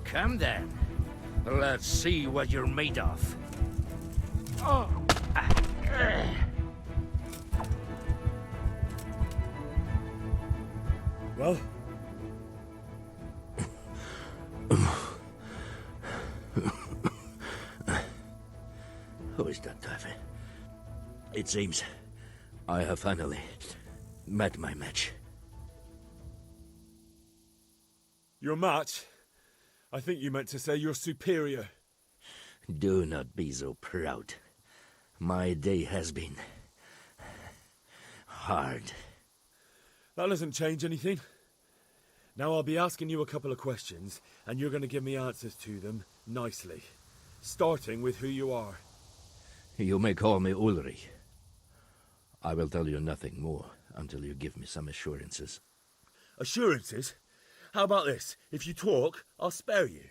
[SPEAKER 13] Come then. Let's see what you're made of.
[SPEAKER 2] Well?
[SPEAKER 13] Who is that, David? It seems I have finally met my match.
[SPEAKER 2] Your match? I think you meant to say you're superior.
[SPEAKER 13] Do not be so proud. My day has been hard.
[SPEAKER 2] That doesn't change anything. Now I'll be asking you a couple of questions, and you're going to give me answers to them nicely. Starting with who you are.
[SPEAKER 13] You may call me Ulrich. I will tell you nothing more until you give me some assurances.
[SPEAKER 2] Assurances? How about this? If you talk, I'll spare you.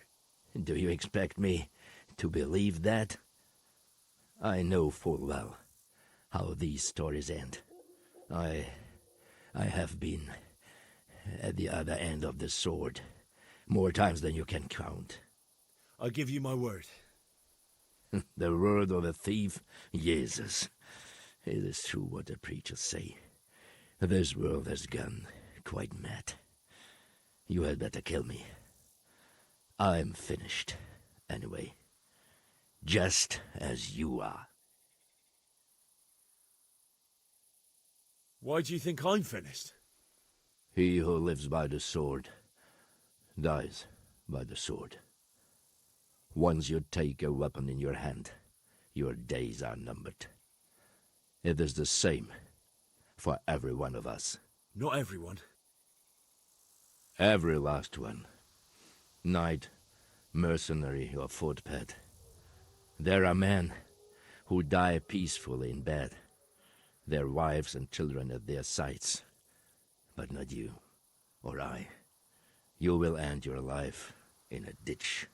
[SPEAKER 13] Do you expect me to believe that? I know full well how these stories end. I have been at the other end of the sword more times than you can count.
[SPEAKER 2] I give you my word.
[SPEAKER 13] The word of a thief? Jesus. It is true what the preachers say. This world has gone quite mad. You had better kill me. I'm finished, anyway. Just as you are.
[SPEAKER 2] Why do you think I'm finished?
[SPEAKER 13] He who lives by the sword dies by the sword. Once you take a weapon in your hand, your days are numbered. It is the same for every one of us.
[SPEAKER 2] Not everyone.
[SPEAKER 13] Every last one. Knight, mercenary, or footpad. There are men who die peacefully in bed, their wives and children at their sides. But not you, or I. You will end your life in a ditch,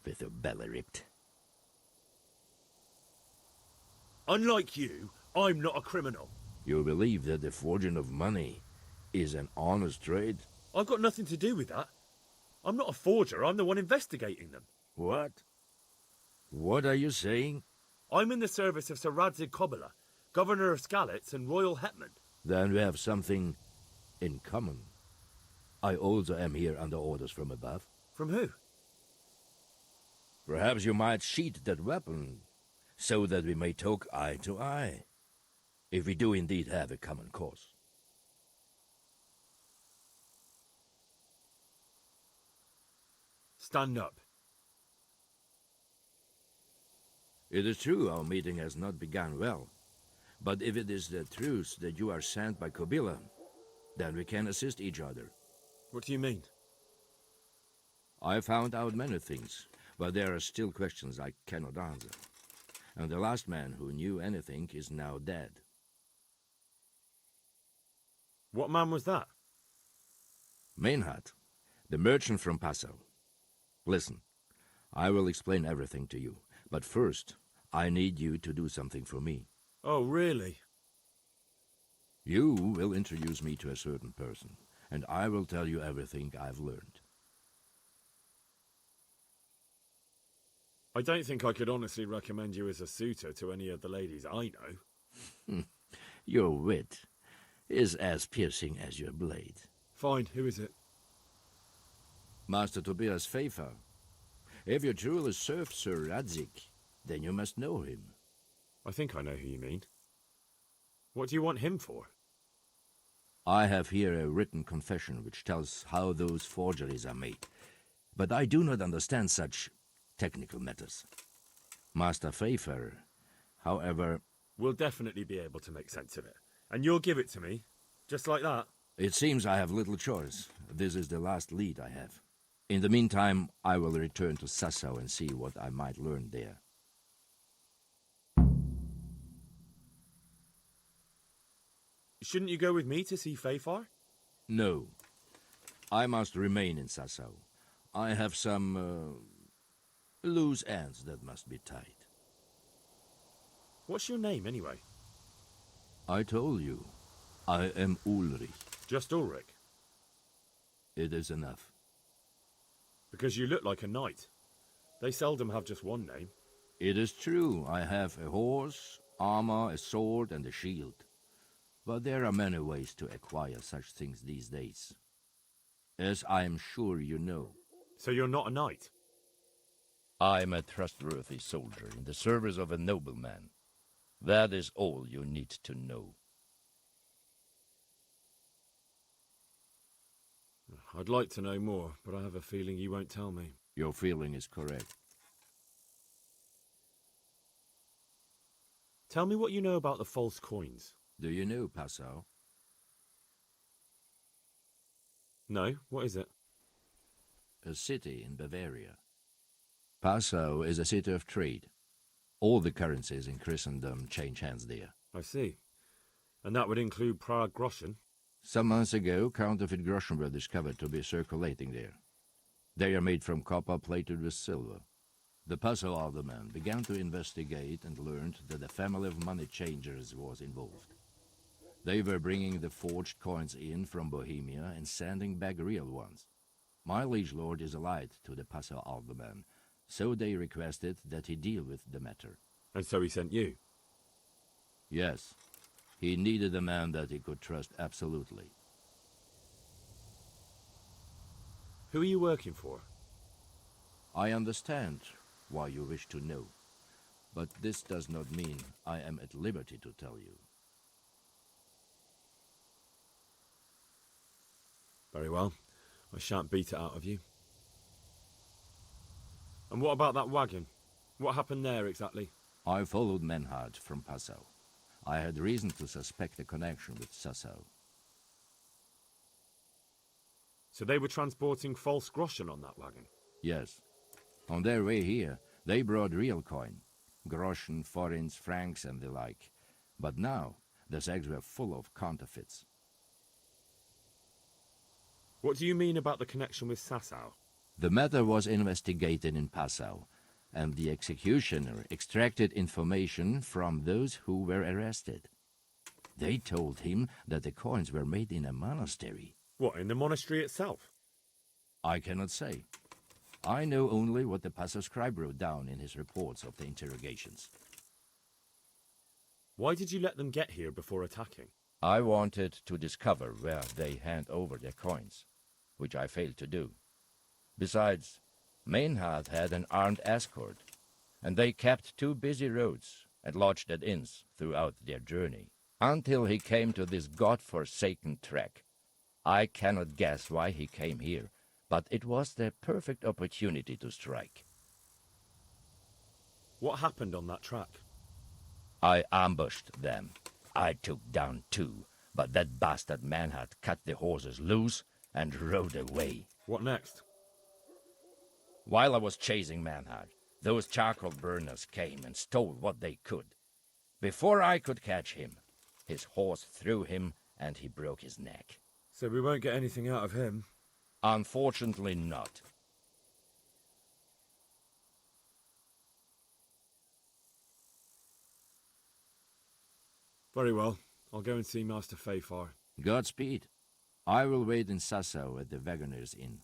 [SPEAKER 13] with your belly ripped.
[SPEAKER 2] Unlike you, I'm not a criminal.
[SPEAKER 13] You believe that the forging of money is an honest trade?
[SPEAKER 2] I've got nothing to do with that. I'm not a forger, I'm the one investigating them.
[SPEAKER 13] What? What are you saying?
[SPEAKER 2] I'm in the service of Sir Radzig Kobyla, Governor of Skalitz and Royal Hetman.
[SPEAKER 13] Then we have something in common. I also am here under orders from above.
[SPEAKER 2] From who?
[SPEAKER 13] Perhaps you might sheath that weapon, so that we may talk eye to eye, if we do indeed have a common cause.
[SPEAKER 2] Stand up.
[SPEAKER 13] It is true our meeting has not begun well, but if it is the truth that you are sent by Kobyla, then we can assist each other.
[SPEAKER 2] What do you mean?
[SPEAKER 13] I found out many things, but there are still questions I cannot answer. And the last man who knew anything is now dead.
[SPEAKER 2] What man was that?
[SPEAKER 13] Mainhard, the merchant from Passau. Listen, I will explain everything to you, but first, I need you to do something for me.
[SPEAKER 2] Oh, really?
[SPEAKER 13] You will introduce me to a certain person, and I will tell you everything I've learned.
[SPEAKER 2] I don't think I could honestly recommend you as a suitor to any of the ladies I know.
[SPEAKER 13] Your wit is as piercing as your blade.
[SPEAKER 2] Fine, who is it?
[SPEAKER 13] Master Tobias Pfeiffer. If you truly served Sir Radzig, then you must know him.
[SPEAKER 2] I think I know who you mean. What do you want him for?
[SPEAKER 13] I have here a written confession which tells how those forgeries are made, but I do not understand such technical matters. Master Pfeiffer, however...
[SPEAKER 2] We'll definitely be able to make sense of it. And you'll give it to me, just like that?
[SPEAKER 13] It seems I have little choice. This is the last lead I have. In the meantime, I will return to Sassau and see what I might learn there.
[SPEAKER 2] Shouldn't you go with me to see Pfeiffer?
[SPEAKER 13] No. I must remain in Sassau. I have some loose ends that must be tied.
[SPEAKER 2] What's your name, anyway?
[SPEAKER 13] I told you. I am Ulrich.
[SPEAKER 2] Just Ulrich?
[SPEAKER 13] It is enough.
[SPEAKER 2] Because you look like a knight. They seldom have just one name.
[SPEAKER 13] It is true. I have a horse, armor, a sword, and a shield. But there are many ways to acquire such things these days. As I am sure you know.
[SPEAKER 2] So you're not a knight?
[SPEAKER 13] I am a trustworthy soldier in the service of a nobleman. That is all you need to know.
[SPEAKER 2] I'd like to know more, but I have a feeling you won't tell me.
[SPEAKER 13] Your feeling is correct.
[SPEAKER 2] Tell me what you know about the false coins.
[SPEAKER 13] Do you know Passau?
[SPEAKER 2] No, what is it?
[SPEAKER 13] A city in Bavaria. Passau is a city of trade. All the currencies in Christendom change hands there.
[SPEAKER 2] I see. And that would include Prague groschen?
[SPEAKER 13] Some months ago, counterfeit groschen were discovered to be circulating there. They are made from copper plated with silver. The Passau alderman began to investigate and learned that a family of money changers was involved. They were bringing the forged coins in from Bohemia and sending back real ones. My liege lord is allied to the Passau alderman, so they requested that he deal with the matter.
[SPEAKER 2] And so he sent you?
[SPEAKER 13] Yes. He needed a man that he could trust absolutely.
[SPEAKER 2] Who are you working for?
[SPEAKER 13] I understand why you wish to know, but this does not mean I am at liberty to tell you.
[SPEAKER 2] Very well. I shan't beat it out of you. And what about that wagon? What happened there exactly?
[SPEAKER 13] I followed Menhard from Passau. I had reason to suspect a connection with Sassau.
[SPEAKER 2] So they were transporting false groschen on that wagon?
[SPEAKER 13] Yes. On their way here, they brought real coin. Groschen, forints, francs and the like. But now, the sacks were full of counterfeits.
[SPEAKER 2] What do you mean about the connection with Sassau?
[SPEAKER 13] The matter was investigated in Passau, and the executioner extracted information from those who were arrested. They told him that the coins were made in a monastery.
[SPEAKER 2] What, in the monastery itself?
[SPEAKER 13] I cannot say. I know only what the Passau scribe wrote down in his reports of the interrogations.
[SPEAKER 2] Why did you let them get here before attacking?
[SPEAKER 13] I wanted to discover where they hand over their coins, which I failed to do. Besides, Meinhard had an armed escort, and they kept two busy roads and lodged at inns throughout their journey, until he came to this god-forsaken track. I cannot guess why he came here, but it was the perfect opportunity to strike.
[SPEAKER 2] What happened on that track?
[SPEAKER 13] I ambushed them. I took down two, but that bastard Meinhard cut the horses loose and rode away.
[SPEAKER 2] What next?
[SPEAKER 13] While I was chasing Meinhard, those charcoal burners came and stole what they could. Before I could catch him, his horse threw him and he broke his neck.
[SPEAKER 2] So we won't get anything out of him?
[SPEAKER 13] Unfortunately not.
[SPEAKER 2] Very well. I'll go and see Master Fayfar.
[SPEAKER 13] Godspeed. I will wait in Sassau at the Wagoner's Inn.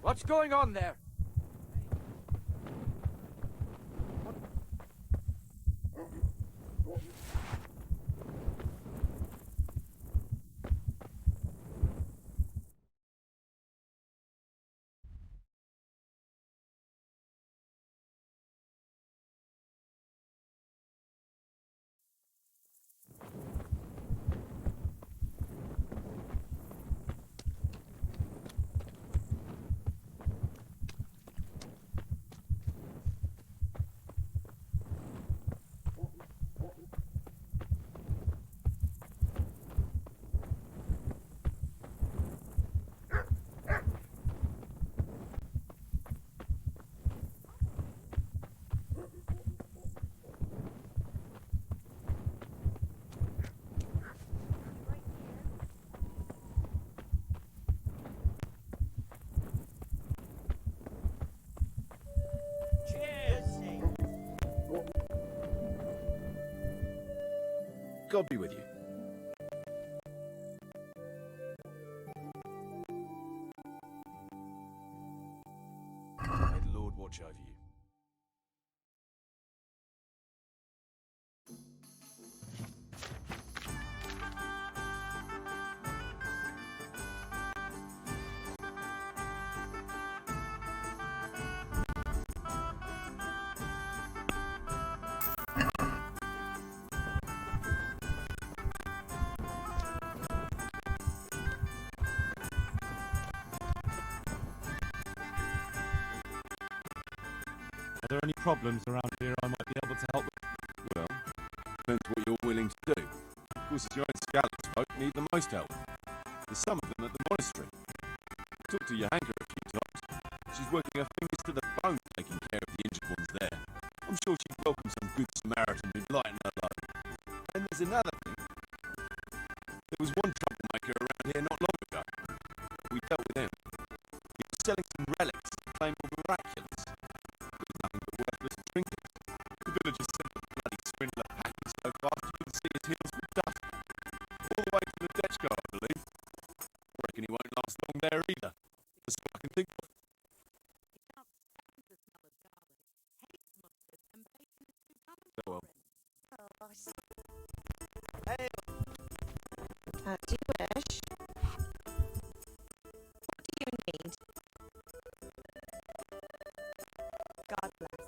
[SPEAKER 20] What's going on there?
[SPEAKER 17] God be with you. May the Lord watch over you. Are there any problems around here I might be able to help with? Well, depends what you're willing to do. Of course, it's your own scouts folk need the most help. There's some of them at the monastery. Talked to Johanka a few times. She's working her fingers to the bone taking care of the injured ones there. I'm sure she'd welcome some good Samaritan who'd lighten her load. And there's another thing. There was one troublemaker around here not long ago. We dealt with him. He was selling some relics that claimed were miraculous. It was nothing but worthless trinkets. The villagers said the bloody swindler packed them so fast you couldn't see his heels for dust. All the way to the Dechko, I believe. I reckon he won't last long there either. That's what I can think of. Oh well.
[SPEAKER 15] Hey. As you wish. What do you need? God bless.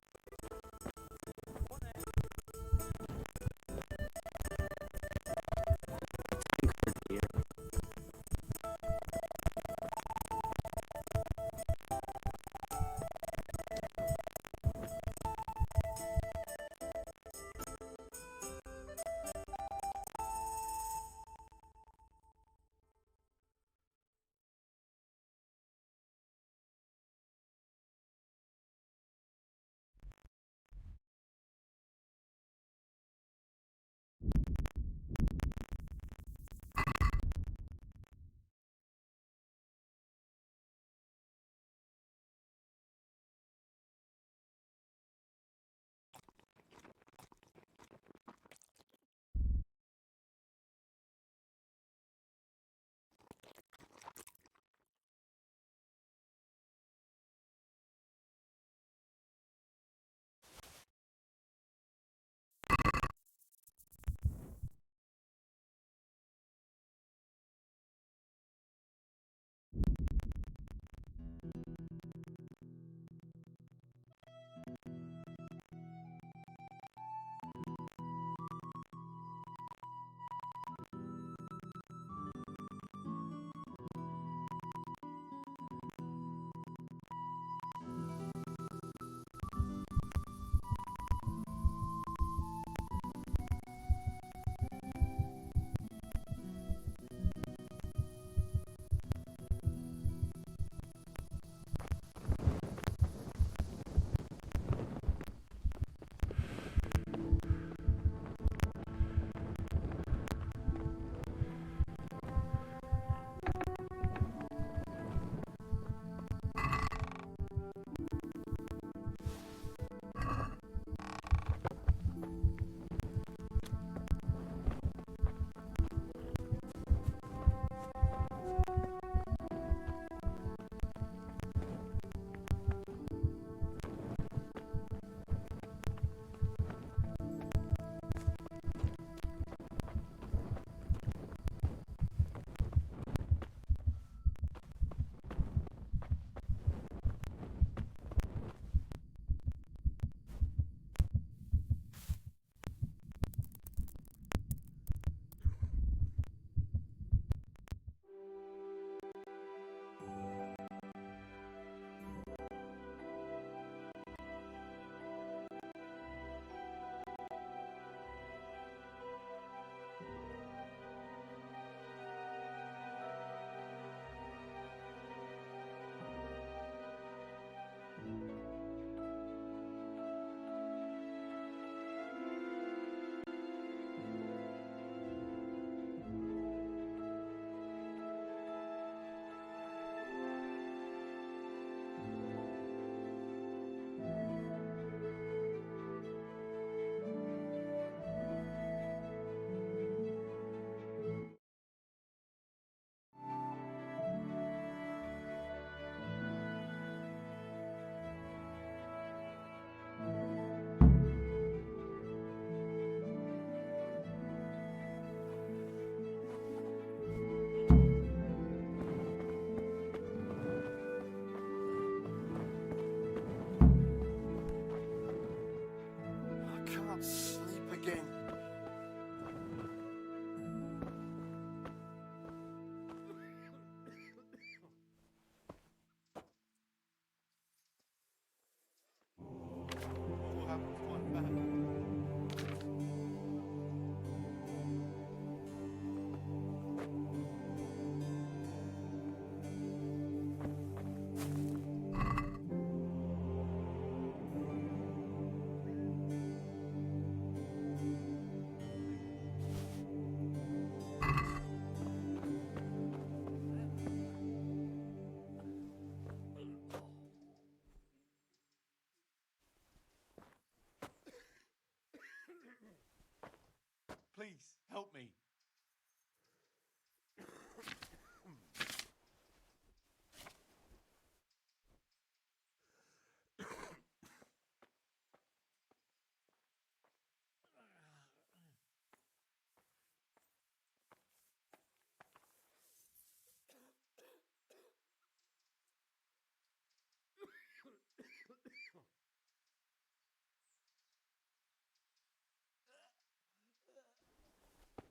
[SPEAKER 7] Please, help me.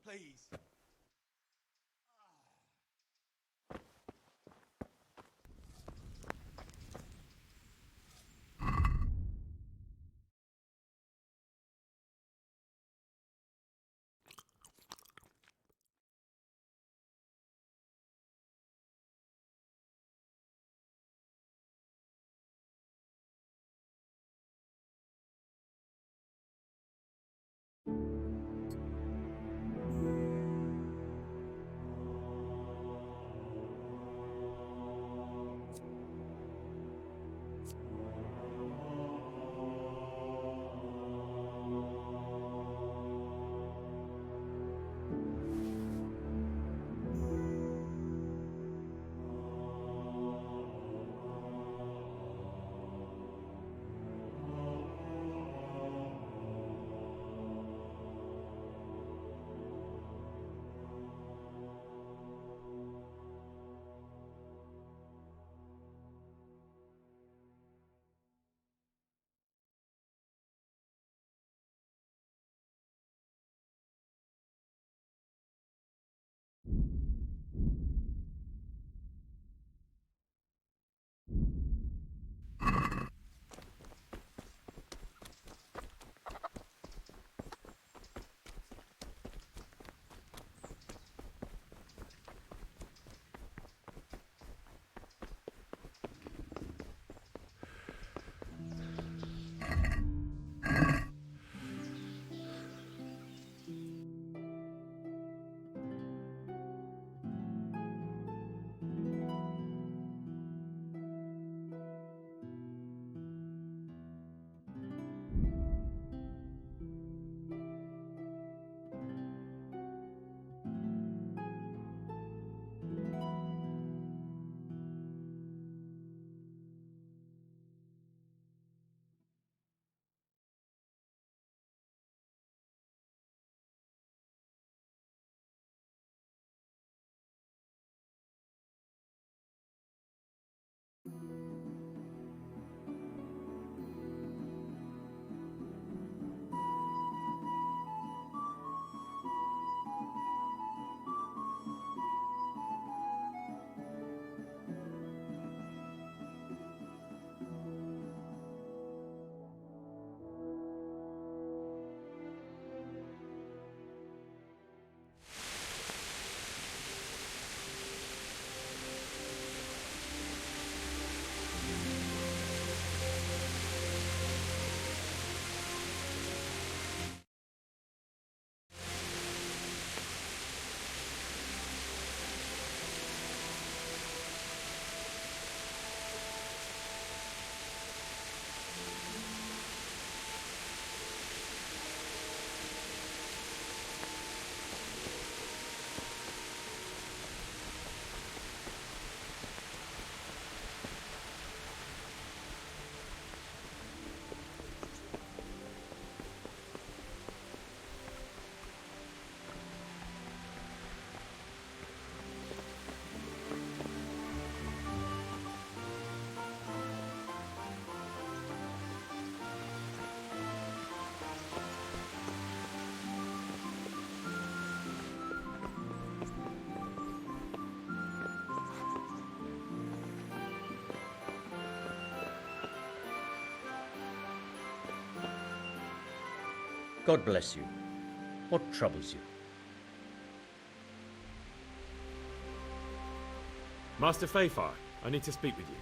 [SPEAKER 7] Please.
[SPEAKER 10] God bless you. What troubles you?
[SPEAKER 2] Master Fayfar, I need to speak with you.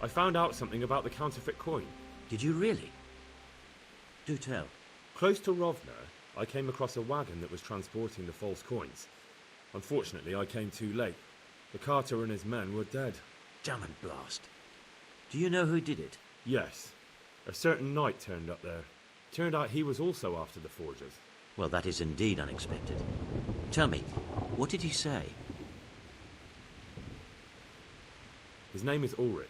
[SPEAKER 2] I found out something about the counterfeit coin.
[SPEAKER 10] Did you really? Do tell.
[SPEAKER 2] Close to Rovna, I came across a wagon that was transporting the false coins. Unfortunately, I came too late. The carter and his men were dead.
[SPEAKER 10] Damn and blast. Do you know who did it?
[SPEAKER 2] Yes. A certain knight turned up there. Turned out he was also after the forgers.
[SPEAKER 10] Well, that is indeed unexpected. Tell me, what did he say?
[SPEAKER 2] His name is Ulrich.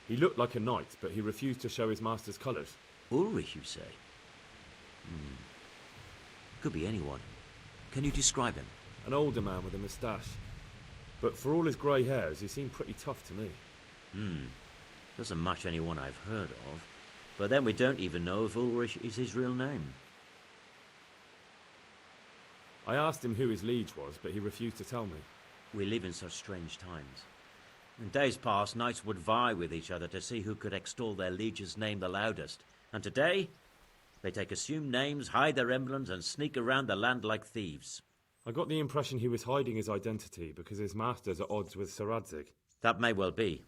[SPEAKER 2] He looked like a knight, but he refused to show his master's colours.
[SPEAKER 10] Ulrich, you say? Could be anyone. Can you describe him?
[SPEAKER 2] An older man with a moustache. But for all his grey hairs, he seemed pretty tough to me.
[SPEAKER 10] Doesn't match anyone I've heard of. But then we don't even know if Ulrich is his real name.
[SPEAKER 2] I asked him who his liege was, but he refused to tell me.
[SPEAKER 10] We live in such strange times. In days past, knights would vie with each other to see who could extol their liege's name the loudest. And today, they take assumed names, hide their emblems, and sneak around the land like thieves.
[SPEAKER 2] I got the impression he was hiding his identity because his master's at odds with Sir Radzig.
[SPEAKER 10] That may well be.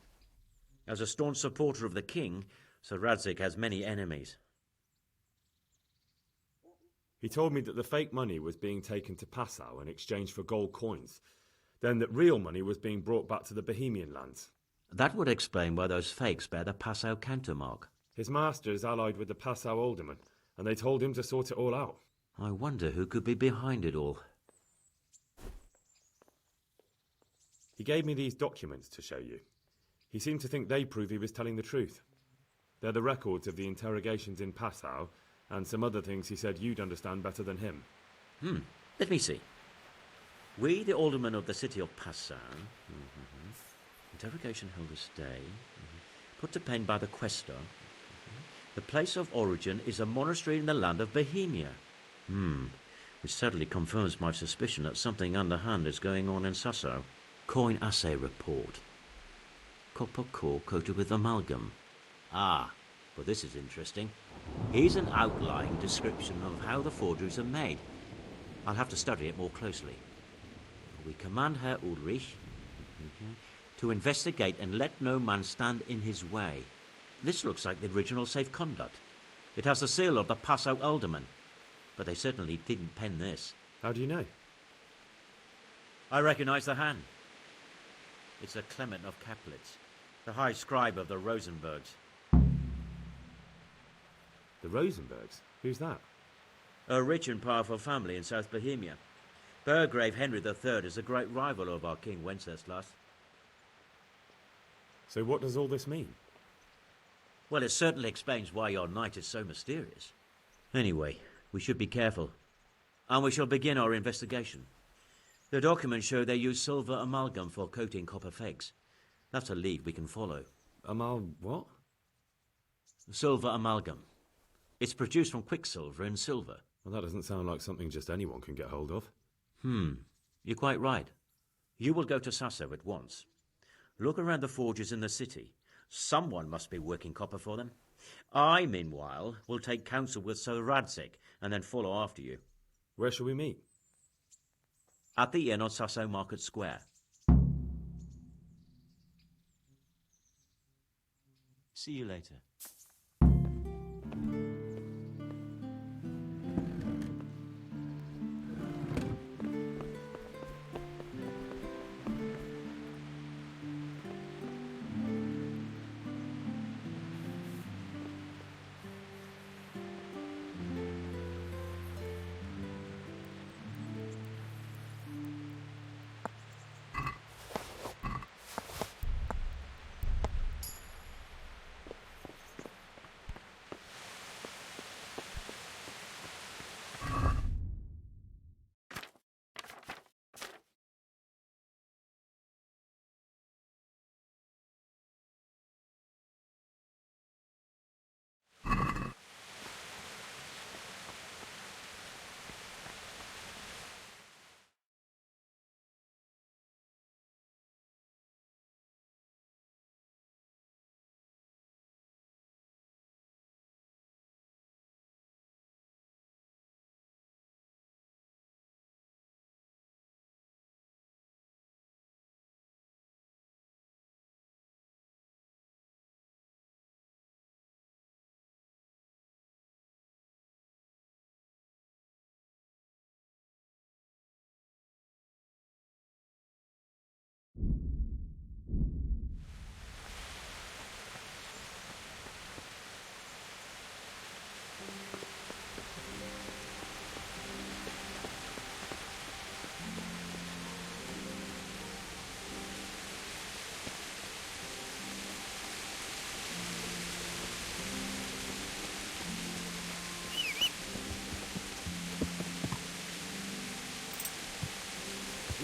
[SPEAKER 10] As a staunch supporter of the king, Sir Radzig has many enemies.
[SPEAKER 2] He told me that the fake money was being taken to Passau in exchange for gold coins, then that real money was being brought back to the Bohemian lands.
[SPEAKER 10] That would explain why those fakes bear the Passau countermark.
[SPEAKER 2] His master is allied with the Passau alderman, and they told him to sort it all out.
[SPEAKER 10] I wonder who could be behind it all.
[SPEAKER 2] He gave me these documents to show you. He seemed to think they prove he was telling the truth. They're the records of the interrogations in Passau, and some other things he said you'd understand better than him.
[SPEAKER 10] Let me see. We, the aldermen of the city of Passau, interrogation held this day, put to pen by the questor. The place of origin is a monastery in the land of Bohemia. Which certainly confirms my suspicion that something underhand is going on in Sasso. Coin assay report. Copper core coated with amalgam. Well, this is interesting. Here's an outline description of how the forgeries are made. I'll have to study it more closely. We command Herr Ulrich to investigate and let no man stand in his way. This looks like the original safe conduct. It has the seal of the Passau alderman, but they certainly didn't pen this.
[SPEAKER 2] How do you know?
[SPEAKER 10] I recognize the hand. It's a Clement of Caplitz, the high scribe of the Rosenbergs.
[SPEAKER 2] The Rosenbergs? Who's that?
[SPEAKER 10] A rich and powerful family in South Bohemia. Burgrave Henry III is a great rival of our King Wenceslas.
[SPEAKER 2] So what does all this mean?
[SPEAKER 10] Well, it certainly explains why your knight is so mysterious. Anyway, we should be careful. And we shall begin our investigation. The documents show they use silver amalgam for coating copper fakes. That's a lead we can follow.
[SPEAKER 2] What?
[SPEAKER 10] Silver amalgam. It's produced from quicksilver and silver.
[SPEAKER 2] Well, that doesn't sound like something just anyone can get hold of.
[SPEAKER 10] You're quite right. You will go to Sasso at once. Look around the forges in the city. Someone must be working copper for them. I, meanwhile, will take counsel with Sir Radzig and then follow after you.
[SPEAKER 2] Where shall we meet?
[SPEAKER 10] At the inn on Sasso Market Square. See you later.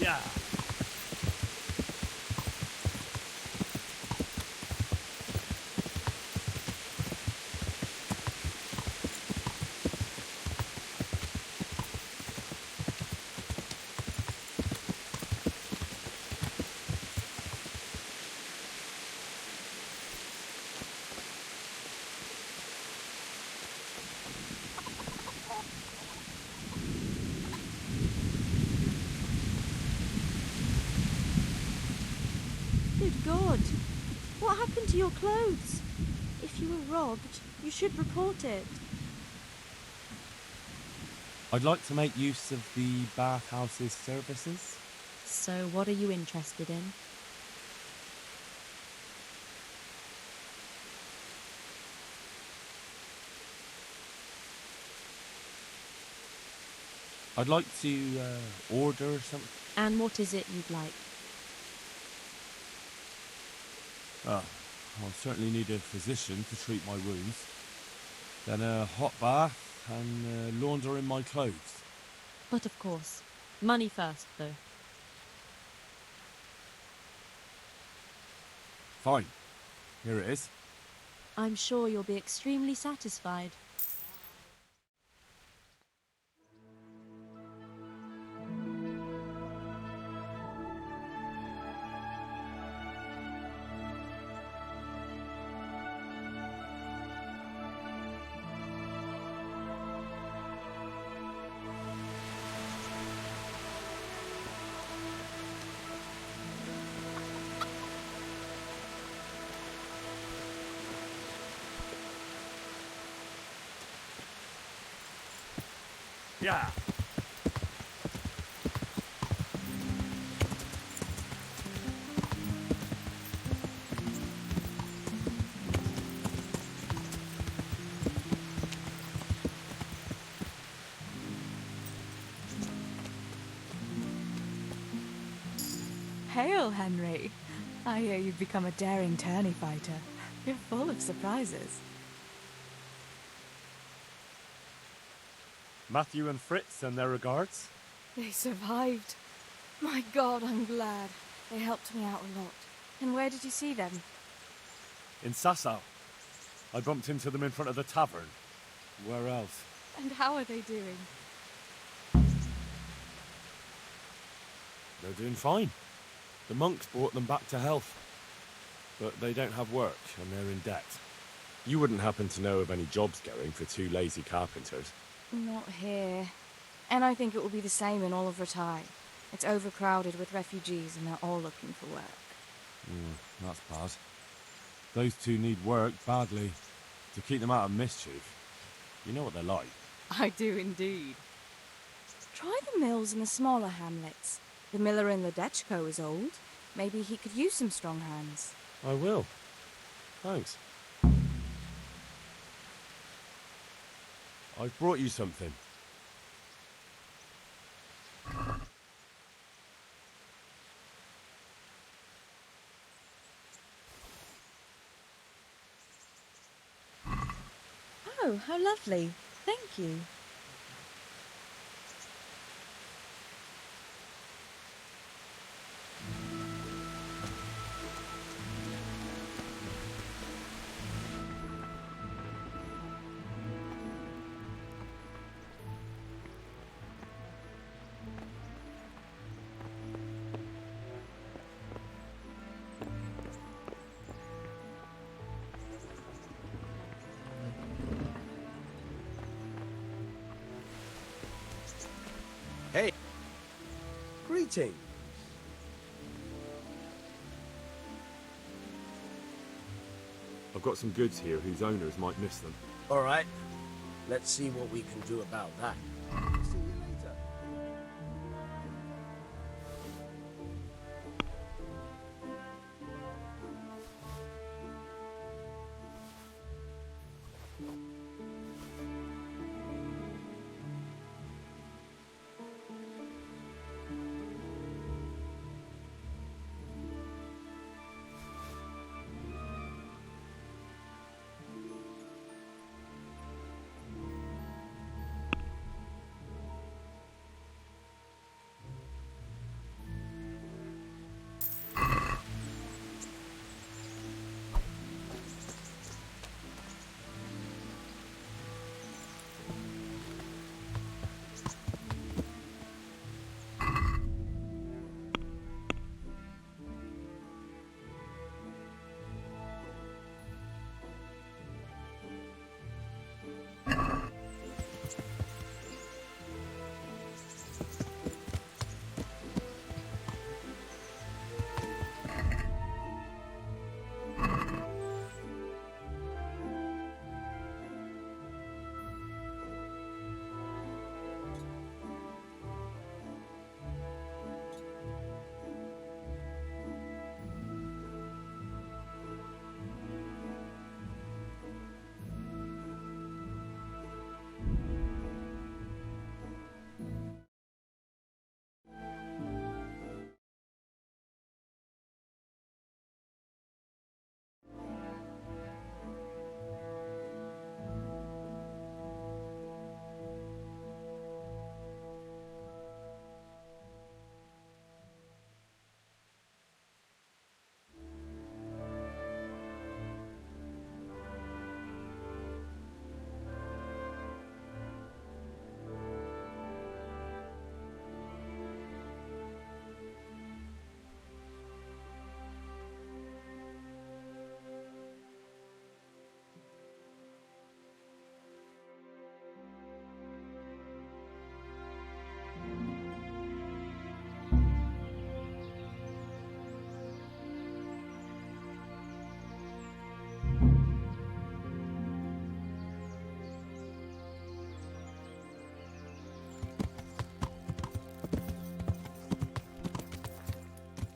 [SPEAKER 12] Yeah.
[SPEAKER 20] Good God! What happened to your clothes? If you were robbed, you should report it.
[SPEAKER 17] I'd like to make use of the bathhouse's services.
[SPEAKER 20] So what are you interested in?
[SPEAKER 17] I'd like to order something.
[SPEAKER 20] And what is it you'd like?
[SPEAKER 17] I'll certainly need a physician to treat my wounds. Then a hot bath and laundering my clothes.
[SPEAKER 20] But of course. Money first, though.
[SPEAKER 17] Fine. Here it is.
[SPEAKER 20] I'm sure you'll be extremely satisfied.
[SPEAKER 12] Yeah.
[SPEAKER 21] Hail, Henry. I hear you've become a daring tourney fighter. You're full of surprises.
[SPEAKER 16] Matthew and Fritz send their regards.
[SPEAKER 21] They survived. My God, I'm glad. They helped me out a lot. And where did you see them?
[SPEAKER 16] In Sasau. I bumped into them in front of the tavern. Where else?
[SPEAKER 21] And how are they doing?
[SPEAKER 16] They're doing fine. The monks brought them back to health. But they don't have work, and they're in debt. You wouldn't happen to know of any jobs going for two lazy carpenters?
[SPEAKER 21] Not here. And I think it will be the same in all of Ratai. It's overcrowded with refugees and they're all looking for work.
[SPEAKER 17] That's bad. Those two need work badly to keep them out of mischief. You know what they're like.
[SPEAKER 21] I do indeed. Try the mills in the smaller hamlets. The miller in Ledechko is old. Maybe he could use some strong hands.
[SPEAKER 16] I will. Thanks. I've brought you something.
[SPEAKER 21] Oh, how lovely. Thank you.
[SPEAKER 11] Hey. Greetings.
[SPEAKER 16] I've got some goods here whose owners might miss them.
[SPEAKER 11] All right. Let's see what we can do about that. See you later.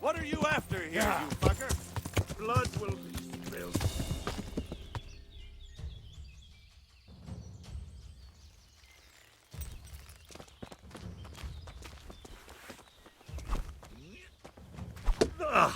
[SPEAKER 7] What are you after here, you fucker?
[SPEAKER 2] Blood will be spilled. Yeah.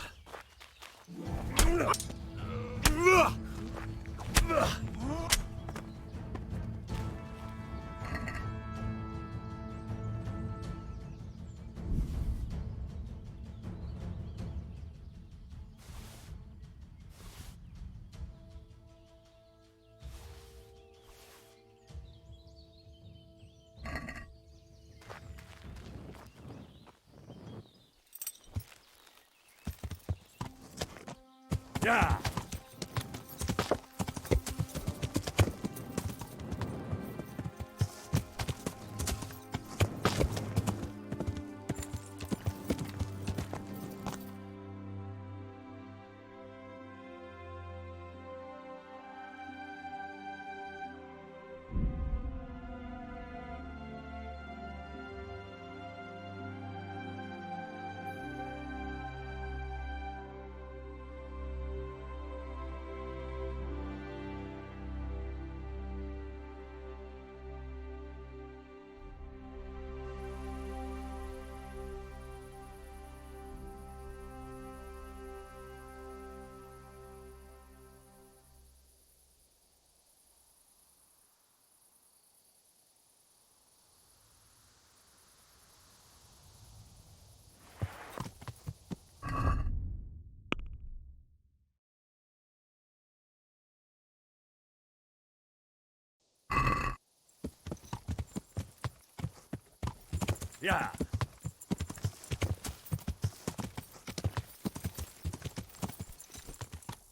[SPEAKER 2] Yeah.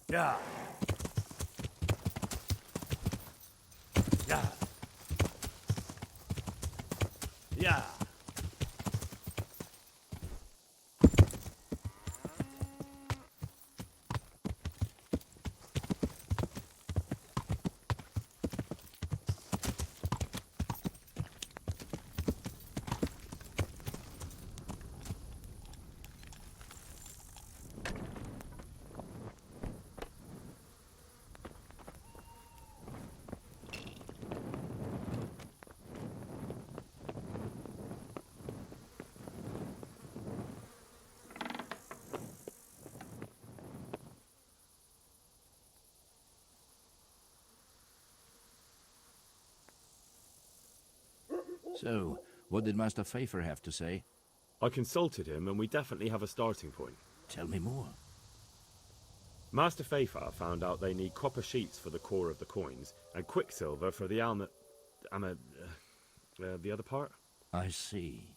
[SPEAKER 2] Yeah. Yeah. Yeah.
[SPEAKER 13] So, what did Master Pfeiffer have to say?
[SPEAKER 16] I consulted him, and we definitely have a starting point.
[SPEAKER 13] Tell me more.
[SPEAKER 16] Master Pfeiffer found out they need copper sheets for the core of the coins, and quicksilver for the the other part?
[SPEAKER 13] I see.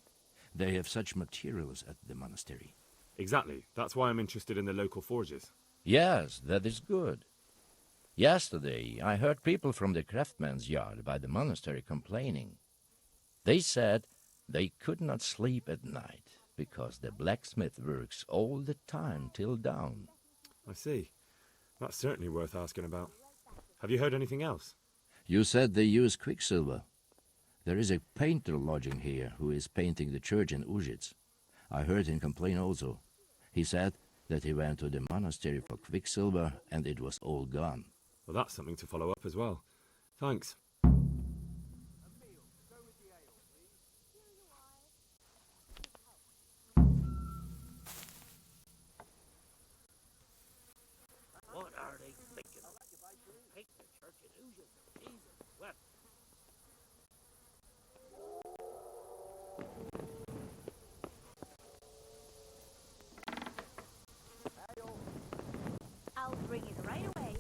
[SPEAKER 13] They have such materials at the monastery.
[SPEAKER 16] Exactly. That's why I'm interested in the local forges.
[SPEAKER 13] Yes, that is good. Yesterday, I heard people from the craftsman's yard by the monastery complaining. They said they could not sleep at night because the blacksmith works all the time till dawn.
[SPEAKER 16] I see. That's certainly worth asking about. Have you heard anything else?
[SPEAKER 13] You said they use quicksilver. There is a painter lodging here who is painting the church in Ujits. I heard him complain also. He said that he went to the monastery for quicksilver and it was all gone.
[SPEAKER 16] Well, that's something to follow up as well. Thanks.
[SPEAKER 11] What are they thinking? Paint the church in oozes. Jesus, what?
[SPEAKER 14] I'll bring it right away.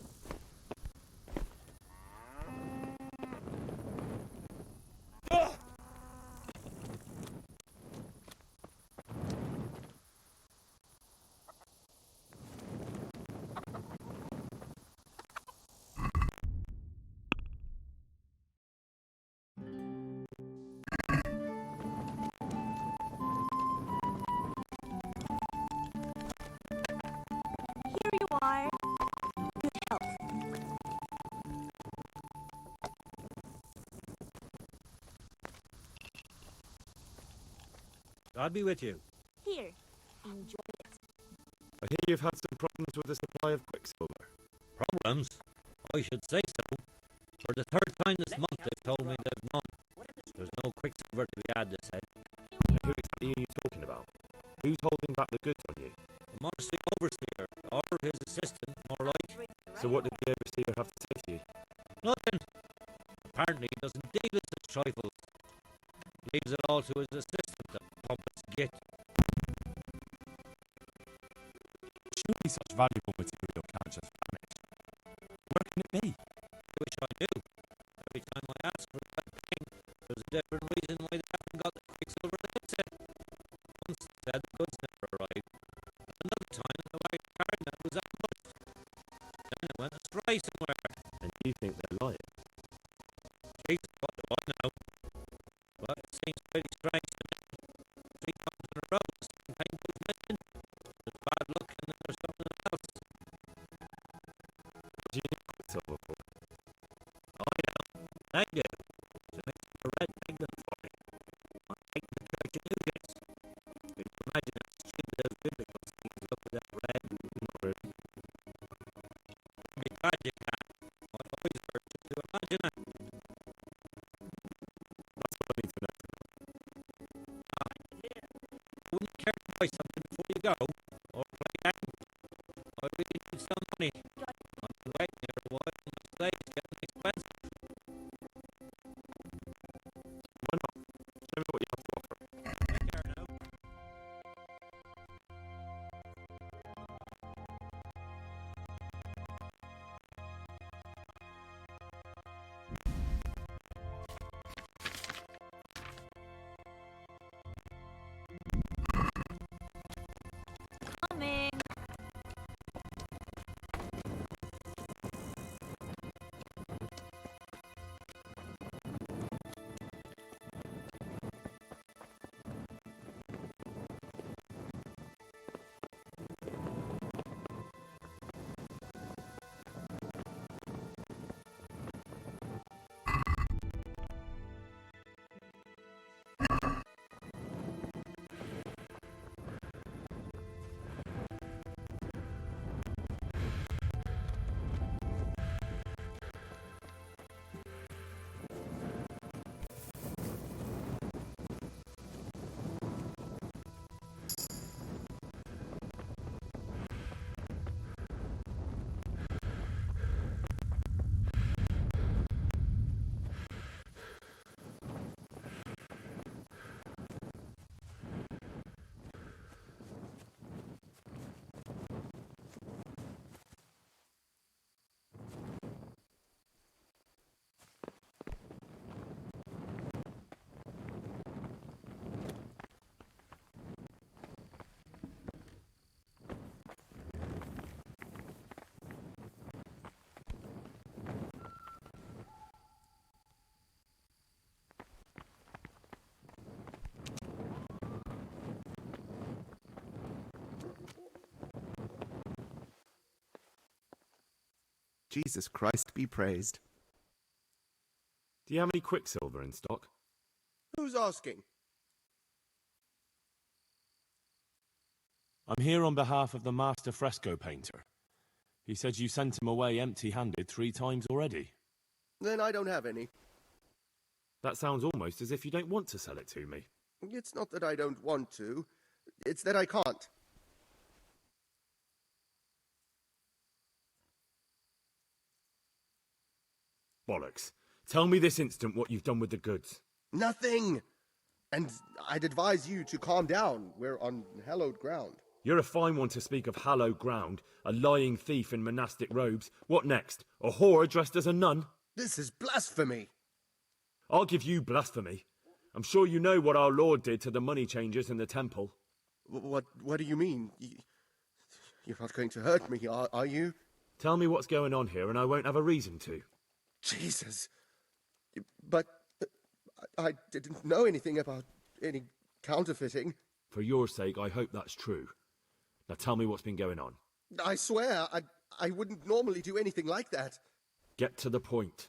[SPEAKER 20] Here you are. Good health.
[SPEAKER 10] God be with you.
[SPEAKER 20] Here, enjoy it.
[SPEAKER 16] I hear you've had some problems with the supply of quicksilver.
[SPEAKER 10] Problems? I should say so. For the third time this month they've told me there's none. There's no quicksilver to be had, they said.
[SPEAKER 16] Who exactly are you talking about? Who's holding back the goods on you?
[SPEAKER 10] The monastery overseer, or his assistant, more like.
[SPEAKER 16] So what did the overseer have to say to you?
[SPEAKER 10] Nothing. Apparently he doesn't deal with such trifles. Leaves it all to his assistant, the pompous git.
[SPEAKER 16] Surely such valuable material can't just vanish. Where can it be?
[SPEAKER 10] I wish I knew. Every time I ask for that thing, there's a different reason why they haven't got the quicksilver that it said. Once they said the goods never arrived. And another time the white cardinal was ambushed. Then it went astray somewhere.
[SPEAKER 16] And you think they're lying?
[SPEAKER 10] Jesus, what do I know? But it seems pretty strange to me. 3 times in a row, the same thing goes missing. There's bad luck and then there's something else.
[SPEAKER 16] What do you need quicksilver for?
[SPEAKER 10] I know. Thank you. To mix up a red kingdom for me. I'm taking the church in Nugets. Can you imagine how stupid those biblical things look without red?
[SPEAKER 16] Not really.
[SPEAKER 10] I'd be glad you can. My boys hurt just to imagine it.
[SPEAKER 16] That's what I need to know.
[SPEAKER 10] Wouldn't you care to buy something before you go? Or play a game? I really need some money. I've been waiting here a while and my slave's getting expensive.
[SPEAKER 16] Why not? Show me what you have to offer.
[SPEAKER 10] Take care now.
[SPEAKER 20] Coming.
[SPEAKER 4] Jesus Christ be praised.
[SPEAKER 16] Do you have any quicksilver in stock?
[SPEAKER 11] Who's asking?
[SPEAKER 16] I'm here on behalf of the master fresco painter. He said you sent him away empty-handed 3 times already.
[SPEAKER 11] Then I don't have any.
[SPEAKER 16] That sounds almost as if you don't want to sell it to me.
[SPEAKER 11] It's not that I don't want to. It's that I can't.
[SPEAKER 16] Bollocks. Tell me this instant what you've done with the goods.
[SPEAKER 11] Nothing! And I'd advise you to calm down. We're on hallowed ground.
[SPEAKER 16] You're a fine one to speak of hallowed ground, a lying thief in monastic robes. What next? A whore dressed as a nun?
[SPEAKER 11] This is blasphemy!
[SPEAKER 16] I'll give you blasphemy. I'm sure you know what our Lord did to the money changers in the temple.
[SPEAKER 11] What do you mean? You're not going to hurt me, are you?
[SPEAKER 16] Tell me what's going on here and I won't have a reason to.
[SPEAKER 11] Jesus. But I didn't know anything about any counterfeiting.
[SPEAKER 16] For your sake, I hope that's true. Now tell me what's been going on.
[SPEAKER 11] I swear, I wouldn't normally do anything like that.
[SPEAKER 16] Get to the point.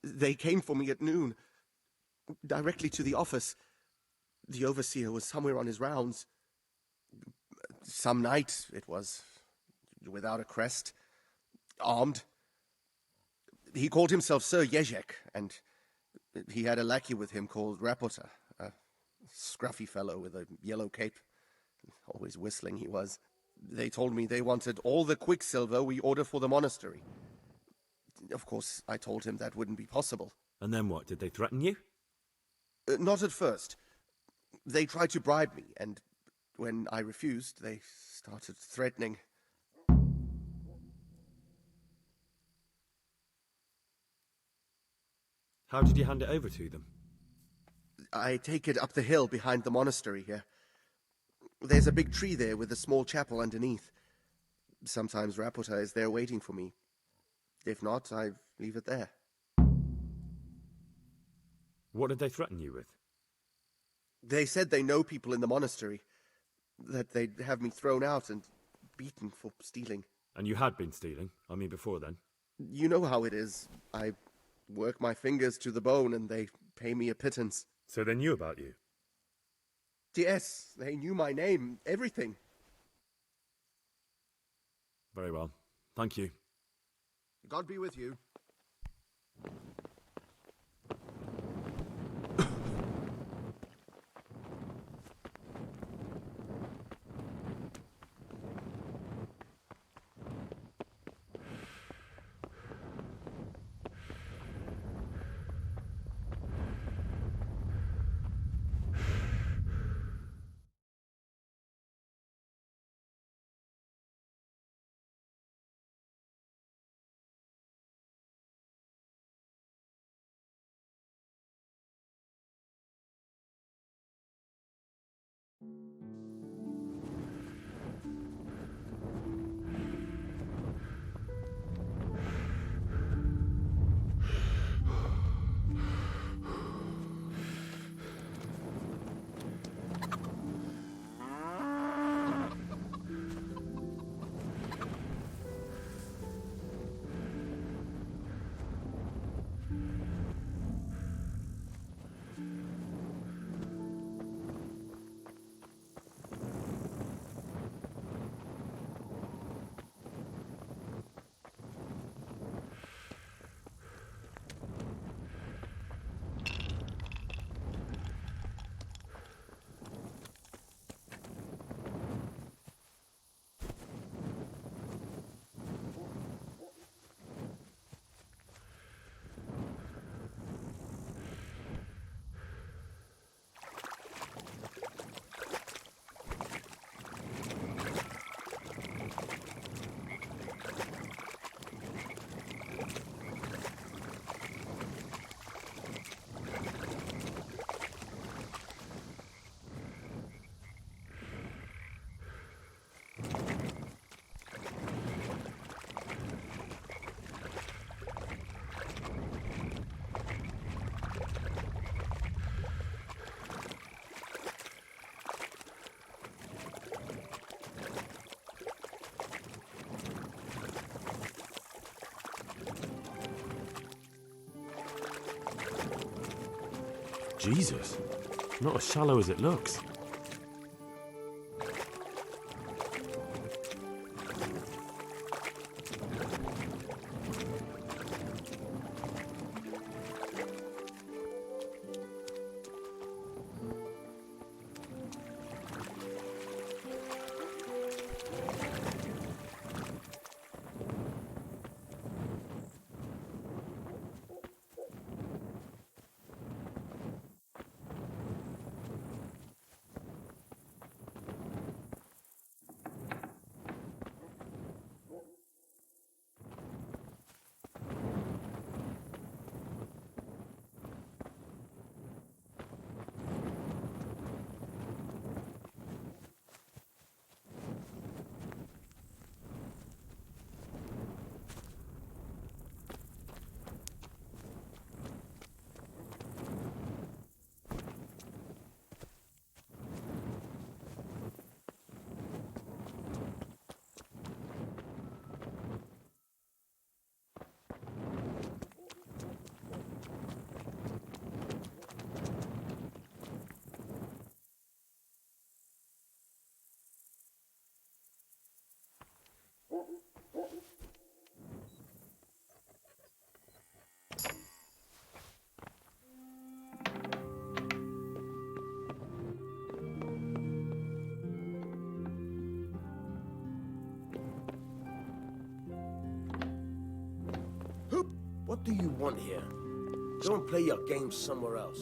[SPEAKER 11] They came for me at noon. Directly to the office. The overseer was somewhere on his rounds. Some night it was, without a crest, armed. He called himself Sir Jezek, and he had a lackey with him called Rapota, a scruffy fellow with a yellow cape. Always whistling he was. They told me they wanted all the quicksilver we order for the monastery. Of course, I told him that wouldn't be possible.
[SPEAKER 2] And then what? Did they threaten you?
[SPEAKER 11] Not at first. They tried to bribe me, and when I refused, they started threatening.
[SPEAKER 2] How did you hand it over to them?
[SPEAKER 11] I take it up the hill behind the monastery here. There's a big tree there with a small chapel underneath. Sometimes Rapota is there waiting for me. If not, I leave it there.
[SPEAKER 2] What did they threaten you with?
[SPEAKER 11] They said they know people in the monastery, that they'd have me thrown out and beaten for stealing.
[SPEAKER 2] And you had been stealing? I mean, before then?
[SPEAKER 11] You know how it is. I work my fingers to the bone and they pay me a pittance.
[SPEAKER 2] So they knew about you?
[SPEAKER 11] Yes, they knew my name, everything.
[SPEAKER 2] Very well. Thank you.
[SPEAKER 11] God be with you.
[SPEAKER 2] Jesus. Not as shallow as it looks.
[SPEAKER 11] What do you want here? Go and play your games somewhere else.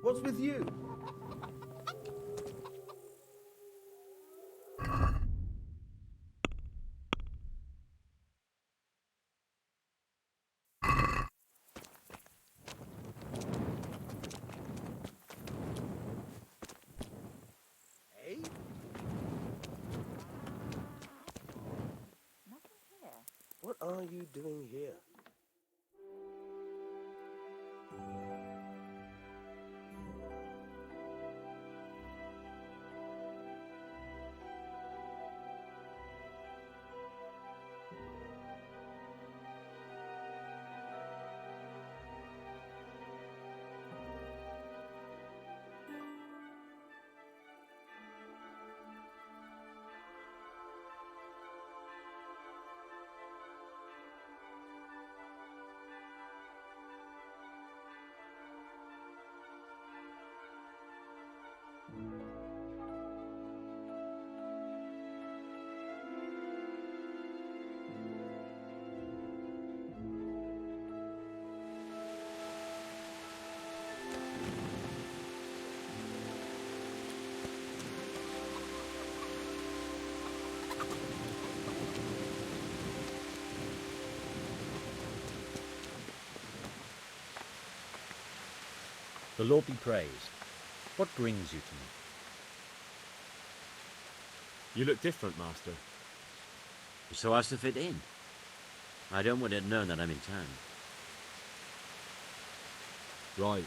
[SPEAKER 11] What's with you? Hey? What are you doing here?
[SPEAKER 1] The Lord be praised. What brings you to me?
[SPEAKER 16] You look different, Master.
[SPEAKER 1] So as to fit in. I don't want it known that I'm in town.
[SPEAKER 16] Right.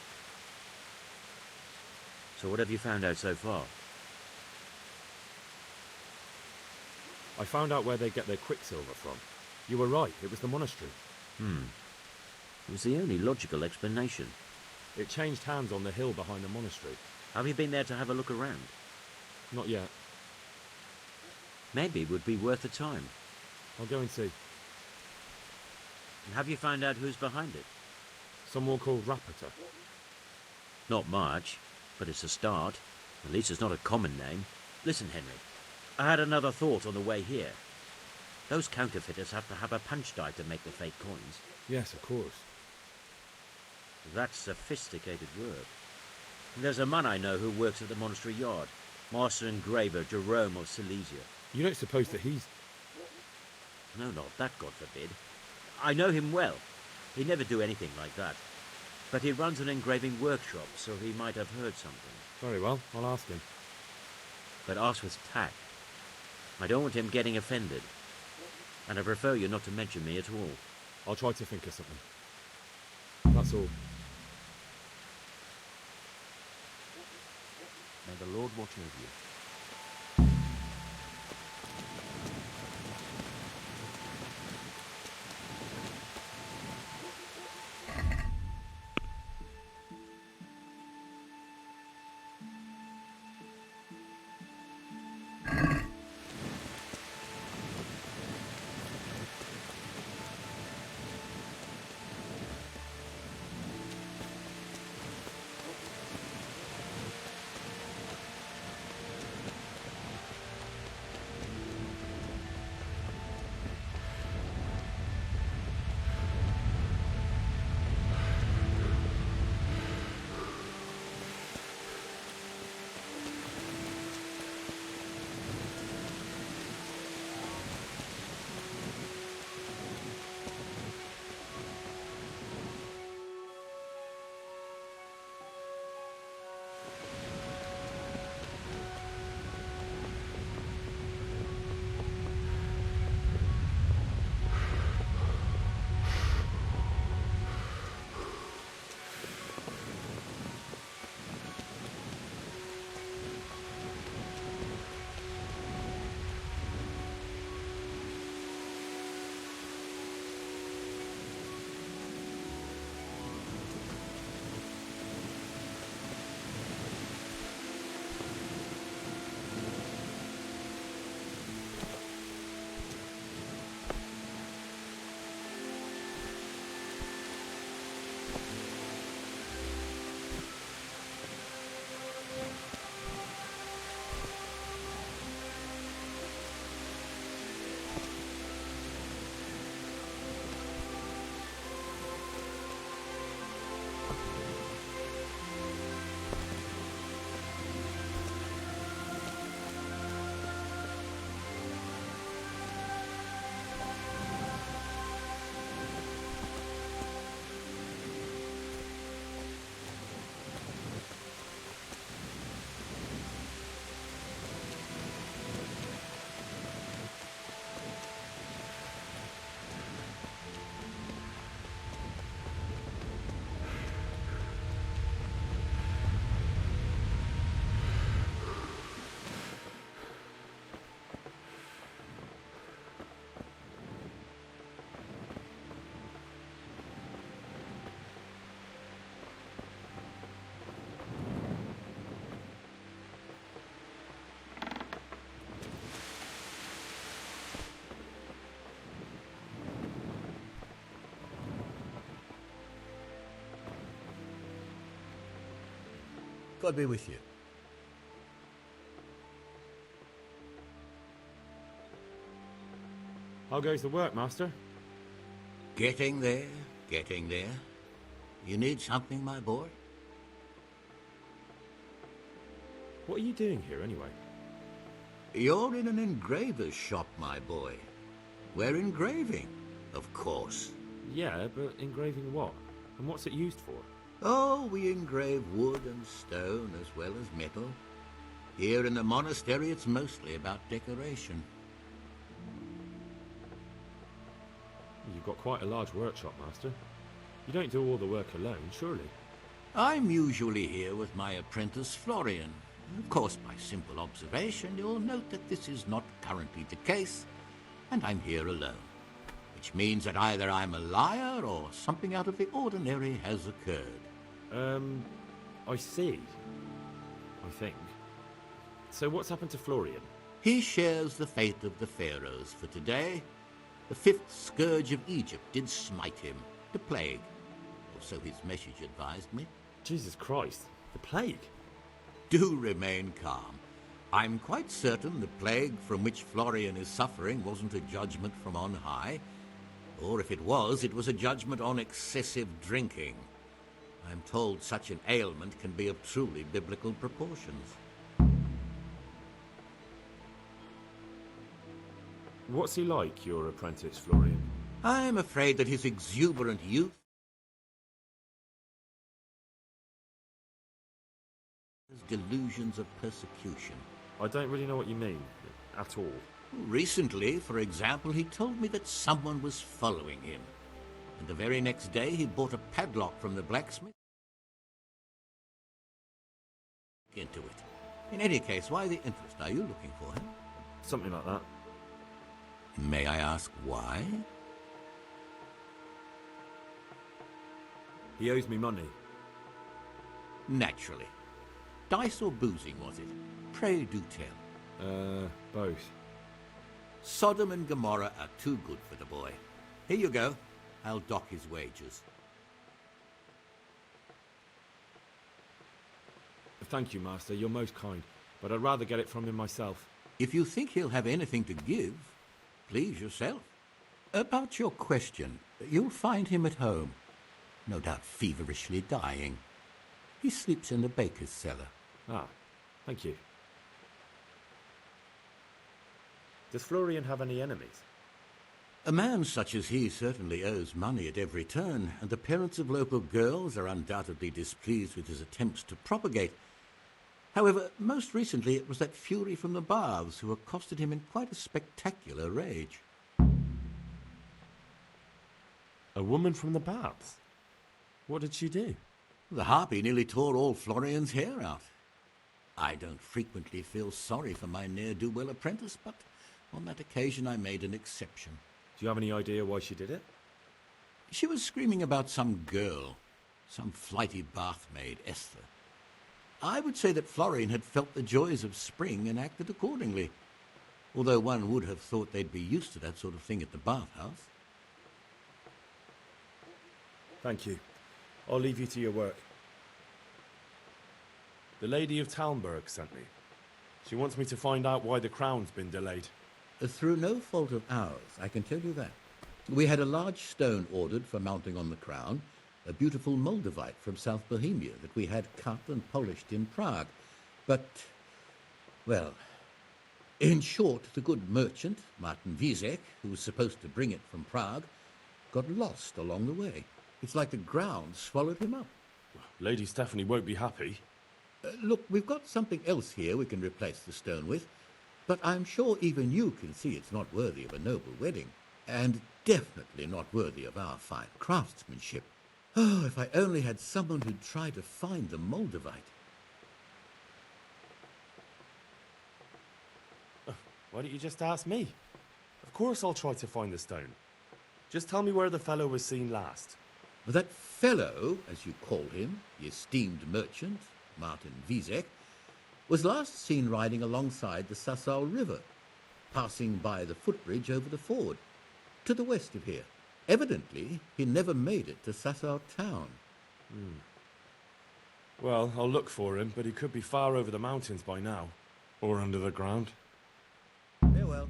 [SPEAKER 1] So what have you found out so far?
[SPEAKER 16] I found out where they get their quicksilver from. You were right, it was the monastery.
[SPEAKER 1] It was the only logical explanation.
[SPEAKER 16] It changed hands on the hill behind the monastery.
[SPEAKER 1] Have you been there to have a look around?
[SPEAKER 16] Not yet.
[SPEAKER 1] Maybe it would be worth the time.
[SPEAKER 16] I'll go and see.
[SPEAKER 1] And have you found out who's behind it?
[SPEAKER 16] Someone called Rapita.
[SPEAKER 1] Not much, but it's a start. At least it's not a common name. Listen, Henry. I had another thought on the way here. Those counterfeiters have to have a punch die to make the fake coins.
[SPEAKER 16] Yes, of course.
[SPEAKER 1] That's sophisticated work. There's a man I know who works at the monastery yard. Master engraver Jerome of Silesia.
[SPEAKER 16] You don't suppose that he's...
[SPEAKER 1] No, not that, God forbid. I know him well. He'd never do anything like that. But he runs an engraving workshop, so he might have heard something.
[SPEAKER 16] Very well, I'll ask him.
[SPEAKER 1] But ask with tact. I don't want him getting offended. And I prefer you not to mention me at all.
[SPEAKER 16] I'll try to think of something. That's all.
[SPEAKER 1] May the Lord watch over you.
[SPEAKER 9] God be with you.
[SPEAKER 16] How goes the work, Master?
[SPEAKER 22] Getting there, getting there. You need something, my boy?
[SPEAKER 16] What are you doing here, anyway?
[SPEAKER 22] You're in an engraver's shop, my boy. We're engraving, of course.
[SPEAKER 16] Yeah, but engraving what? And what's it used for?
[SPEAKER 22] Oh, we engrave wood and stone as well as metal. Here in the monastery, it's mostly about decoration.
[SPEAKER 16] You've got quite a large workshop, Master. You don't do all the work alone, surely?
[SPEAKER 22] I'm usually here with my apprentice, Florian. Of course, by simple observation, you'll note that this is not currently the case, and I'm here alone. Which means that either I'm a liar or something out of the ordinary has occurred.
[SPEAKER 16] I see. I think. So what's happened to Florian?
[SPEAKER 22] He shares the fate of the pharaohs for today. The fifth scourge of Egypt did smite him, the plague. Or so his message advised me.
[SPEAKER 16] Jesus Christ, the plague?
[SPEAKER 22] Do remain calm. I'm quite certain the plague from which Florian is suffering wasn't a judgment from on high. Or if it was a judgment on excessive drinking. I'm told such an ailment can be of truly biblical proportions.
[SPEAKER 16] What's he like, your apprentice, Florian?
[SPEAKER 22] I'm afraid that his exuberant youth has delusions of persecution.
[SPEAKER 16] I don't really know what you mean, at all.
[SPEAKER 22] Recently, for example, he told me that someone was following him. And the very next day he bought a padlock from the blacksmith. Into it. In any case, why the interest? Are you looking for him?
[SPEAKER 16] Something like that.
[SPEAKER 22] May I ask why?
[SPEAKER 16] He owes me money.
[SPEAKER 22] Naturally. Dice or boozing, was it? Pray do tell.
[SPEAKER 16] Both.
[SPEAKER 22] Sodom and Gomorrah are too good for the boy. Here you go. I'll dock his wages.
[SPEAKER 16] Thank you, Master. You're most kind. But I'd rather get it from him myself.
[SPEAKER 22] If you think he'll have anything to give, please yourself. About your question, you'll find him at home. No doubt feverishly dying. He sleeps in the baker's cellar.
[SPEAKER 16] Ah, thank you. Does Florian have any enemies?
[SPEAKER 22] A man such as he certainly owes money at every turn, and the parents of local girls are undoubtedly displeased with his attempts to propagate. However, most recently it was that fury from the baths who accosted him in quite a spectacular rage.
[SPEAKER 16] A woman from the baths? What did she do?
[SPEAKER 22] The harpy nearly tore all Florian's hair out. I don't frequently feel sorry for my ne'er-do-well apprentice, but on that occasion I made an exception.
[SPEAKER 16] Do you have any idea why she did it?
[SPEAKER 22] She was screaming about some girl, some flighty bath-maid, Esther. I would say that Florian had felt the joys of spring and acted accordingly, although one would have thought they'd be used to that sort of thing at the bathhouse.
[SPEAKER 16] Thank you. I'll leave you to your work. The Lady of Talmberg sent me. She wants me to find out why the crown's been delayed.
[SPEAKER 22] Through no fault of ours, I can tell you that. We had a large stone ordered for mounting on the crown, a beautiful Moldavite from South Bohemia that we had cut and polished in Prague. But, well, in short, the good merchant, Martin Wiesek, who was supposed to bring it from Prague, got lost along the way. It's like the ground swallowed him up.
[SPEAKER 16] Lady Stephanie won't be happy.
[SPEAKER 22] Look, we've got something else here we can replace the stone with, but I'm sure even you can see it's not worthy of a noble wedding, and definitely not worthy of our fine craftsmanship. Oh, if I only had someone who'd try to find the Moldavite.
[SPEAKER 16] Why don't you just ask me? Of course I'll try to find the stone. Just tell me where the fellow was seen last.
[SPEAKER 22] That fellow, as you call him, the esteemed merchant, Martin Wiesek, was last seen riding alongside the Sassau River, passing by the footbridge over the ford, to the west of here. Evidently, he never made it to Sassau town.
[SPEAKER 16] Well, I'll look for him, but he could be far over the mountains by now. Or under the ground.
[SPEAKER 19] Farewell.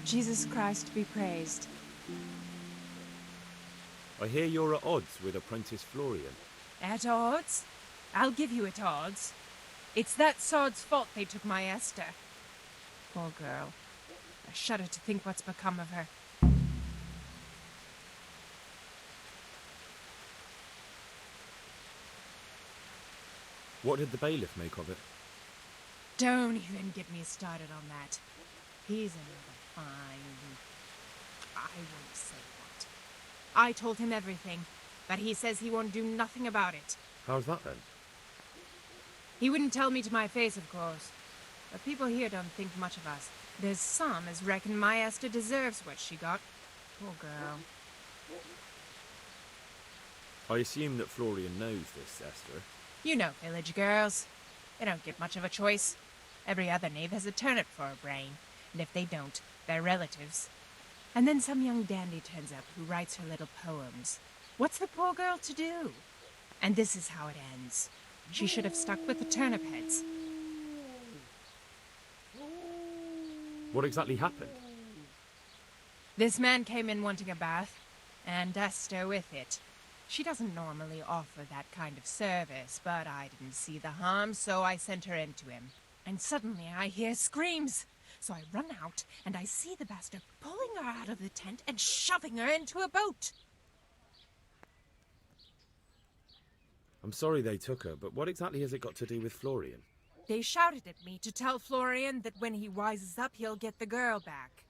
[SPEAKER 21] Jesus Christ be praised.
[SPEAKER 16] I hear you're at odds with Apprentice Florian.
[SPEAKER 21] At odds? I'll give you at odds. It's that sod's fault they took my Esther. Poor girl. I shudder to think what's become of her.
[SPEAKER 16] What did the bailiff make of it?
[SPEAKER 21] Don't even get me started on that. He's another fine... I won't say what. I told him everything, but he says he won't do nothing about it.
[SPEAKER 16] How's that then?
[SPEAKER 21] He wouldn't tell me to my face, of course. But people here don't think much of us. There's some as reckon my Esther deserves what she got. Poor girl.
[SPEAKER 16] I assume that Florian knows this, Esther.
[SPEAKER 21] You know village girls. They don't get much of a choice. Every other knave has a turnip for a brain, and if they don't, they're relatives. And then some young dandy turns up who writes her little poems. What's the poor girl to do? And this is how it ends. She should have stuck with the turnip heads.
[SPEAKER 16] What exactly happened?
[SPEAKER 21] This man came in wanting a bath, and Esther with it. She doesn't normally offer that kind of service, but I didn't see the harm, so I sent her in to him. And suddenly I hear screams. So I run out, and I see the bastard pulling her out of the tent and shoving her into a boat.
[SPEAKER 16] I'm sorry they took her, but what exactly has it got to do with Florian?
[SPEAKER 21] They shouted at me to tell Florian that when he wises up, he'll get the girl back.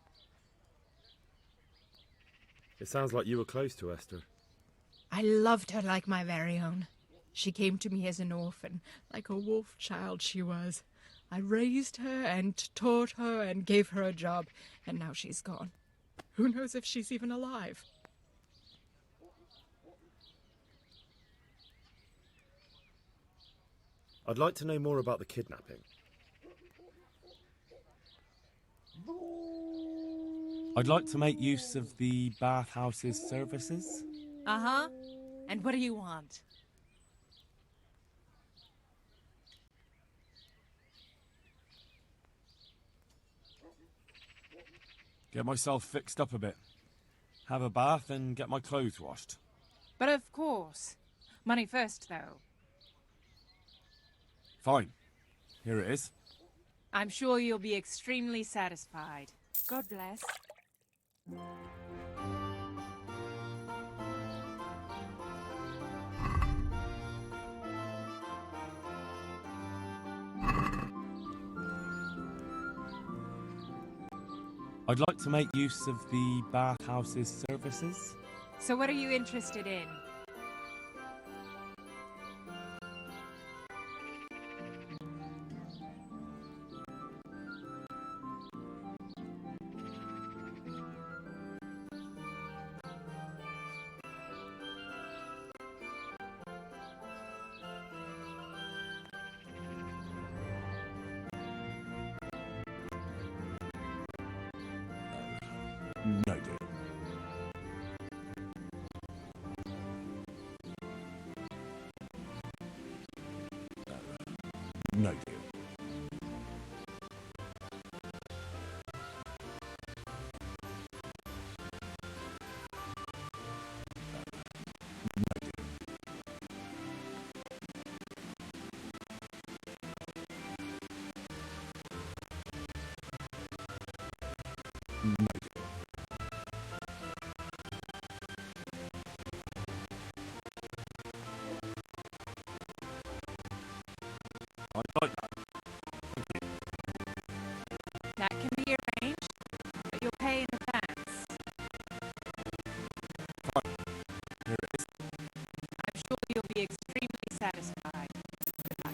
[SPEAKER 16] It sounds like you were close to Esther.
[SPEAKER 21] I loved her like my very own. She came to me as an orphan, like a wolf child she was. I raised her and taught her and gave her a job, and now she's gone. Who knows if she's even alive?
[SPEAKER 16] I'd like to know more about the kidnapping. I'd like to make use of the bathhouse's services.
[SPEAKER 21] Uh-huh. And what do you want?
[SPEAKER 16] Get myself fixed up a bit. Have a bath and get my clothes washed.
[SPEAKER 21] But of course. Money first, though.
[SPEAKER 16] Fine. Here it is.
[SPEAKER 21] I'm sure you'll be extremely satisfied. God bless.
[SPEAKER 16] I'd like to make use of the bathhouse's services.
[SPEAKER 21] So what are you interested in?
[SPEAKER 16] No deal. No deal. I'd like that.
[SPEAKER 21] That can be arranged, but you'll pay in advance.
[SPEAKER 16] Fine. Here it is.
[SPEAKER 21] I'm sure you'll be extremely satisfied. Good luck.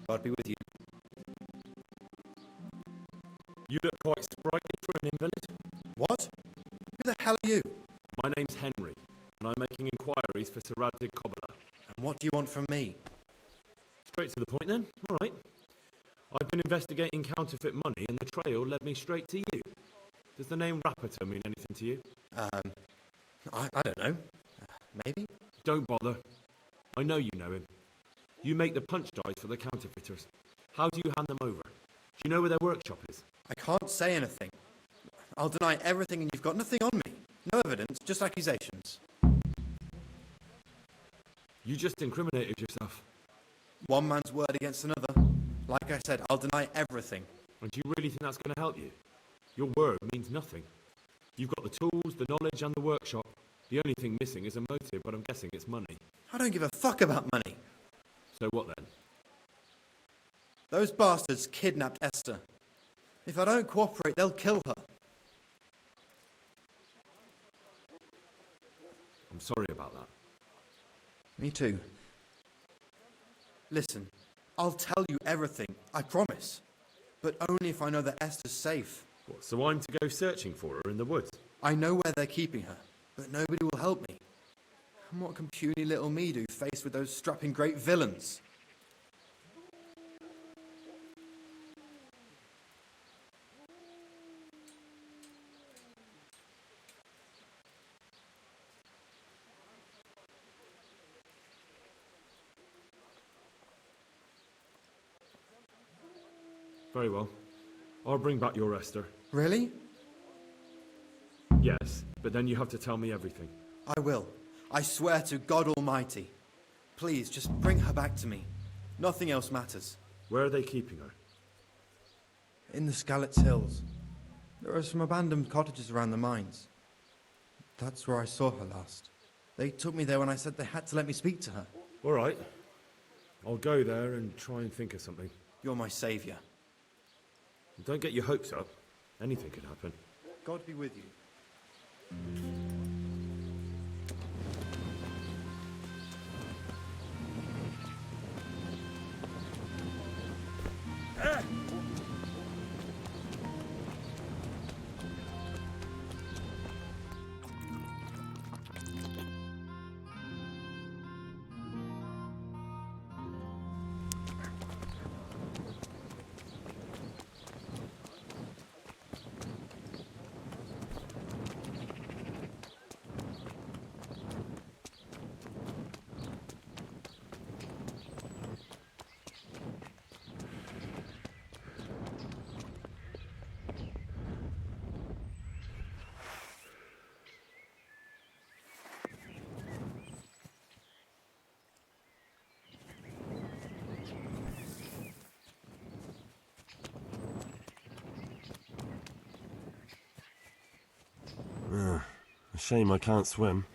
[SPEAKER 3] God be with you.
[SPEAKER 16] You look quite sprightly for an invalid.
[SPEAKER 3] What? Who the hell are you?
[SPEAKER 16] My name's Henry, and I'm making inquiries for Sir Raddig Cobbler.
[SPEAKER 3] And what do you want from me?
[SPEAKER 16] Straight to the point then. All right. I've been investigating counterfeit money, and the trail led me straight to you. Does the name Rappator mean anything to you?
[SPEAKER 3] I don't know. Maybe?
[SPEAKER 16] Don't bother. I know you know him. You make the punch dice for the counterfeiters. How do you hand them over? Do you know where their workshop is?
[SPEAKER 3] I can't say anything. I'll deny everything and you've got nothing on me. No evidence, just accusations.
[SPEAKER 16] You just incriminated yourself.
[SPEAKER 3] One man's word against another. Like I said, I'll deny everything.
[SPEAKER 16] And do you really think that's going to help you? Your word means nothing. You've got the tools, the knowledge and the workshop. The only thing missing is a motive, but I'm guessing it's money.
[SPEAKER 3] I don't give a fuck about money.
[SPEAKER 16] So what then?
[SPEAKER 3] Those bastards kidnapped Esther. If I don't cooperate, they'll kill her.
[SPEAKER 16] I'm sorry about that.
[SPEAKER 3] Me too. Listen, I'll tell you everything, I promise. But only if I know that Esther's safe.
[SPEAKER 16] What, so I'm to go searching for her in the woods?
[SPEAKER 3] I know where they're keeping her, but nobody will help me. And what can puny little me do faced with those strapping great villains?
[SPEAKER 16] Very well. I'll bring back your Esther.
[SPEAKER 3] Really?
[SPEAKER 16] Yes,
[SPEAKER 2] But then you have to tell me everything.
[SPEAKER 3] I will. I swear to God Almighty. Please, just bring her back to me. Nothing else matters.
[SPEAKER 2] Where are they keeping her?
[SPEAKER 3] In the Skalitz Hills. There are some abandoned cottages around the mines. That's where I saw her last. They took me there when I said they had to let me speak to her.
[SPEAKER 2] All right. I'll go there and try and think of something.
[SPEAKER 3] You're my saviour.
[SPEAKER 2] Don't get your hopes up. Anything could happen.
[SPEAKER 3] God be with you.
[SPEAKER 17] A shame I can't swim.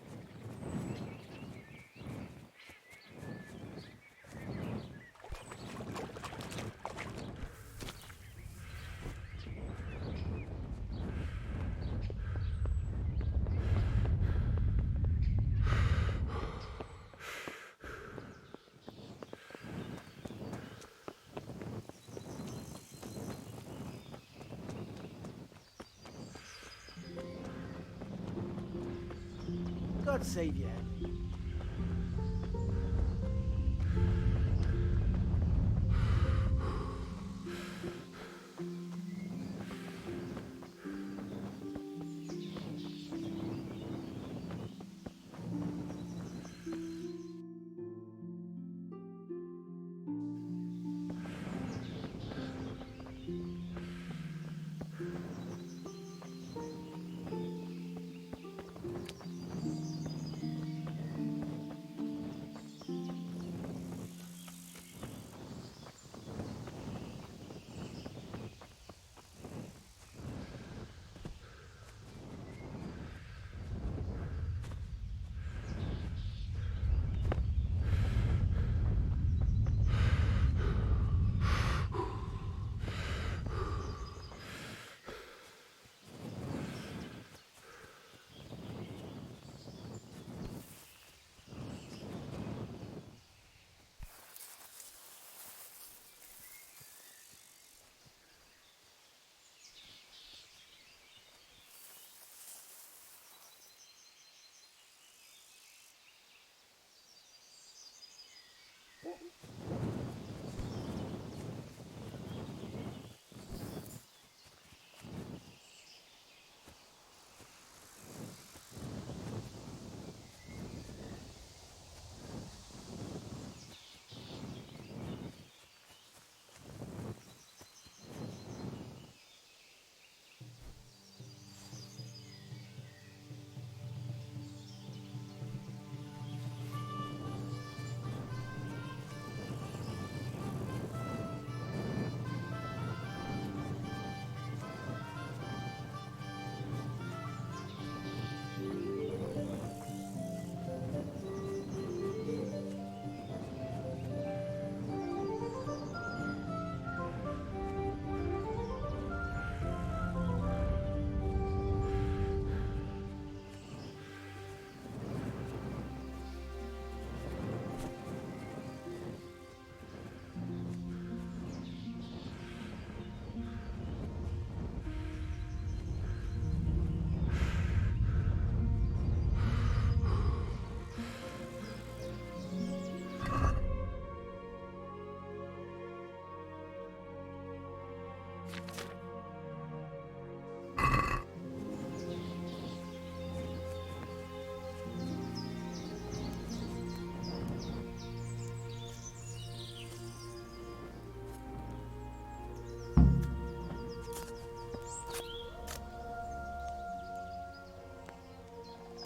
[SPEAKER 5] God save you.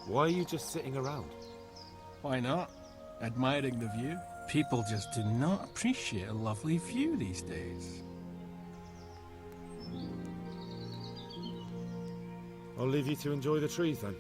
[SPEAKER 16] Why are you just sitting around?
[SPEAKER 6] Why not? Admiring the view. People just do not appreciate a lovely view these days.
[SPEAKER 2] I'll leave you to enjoy the trees then.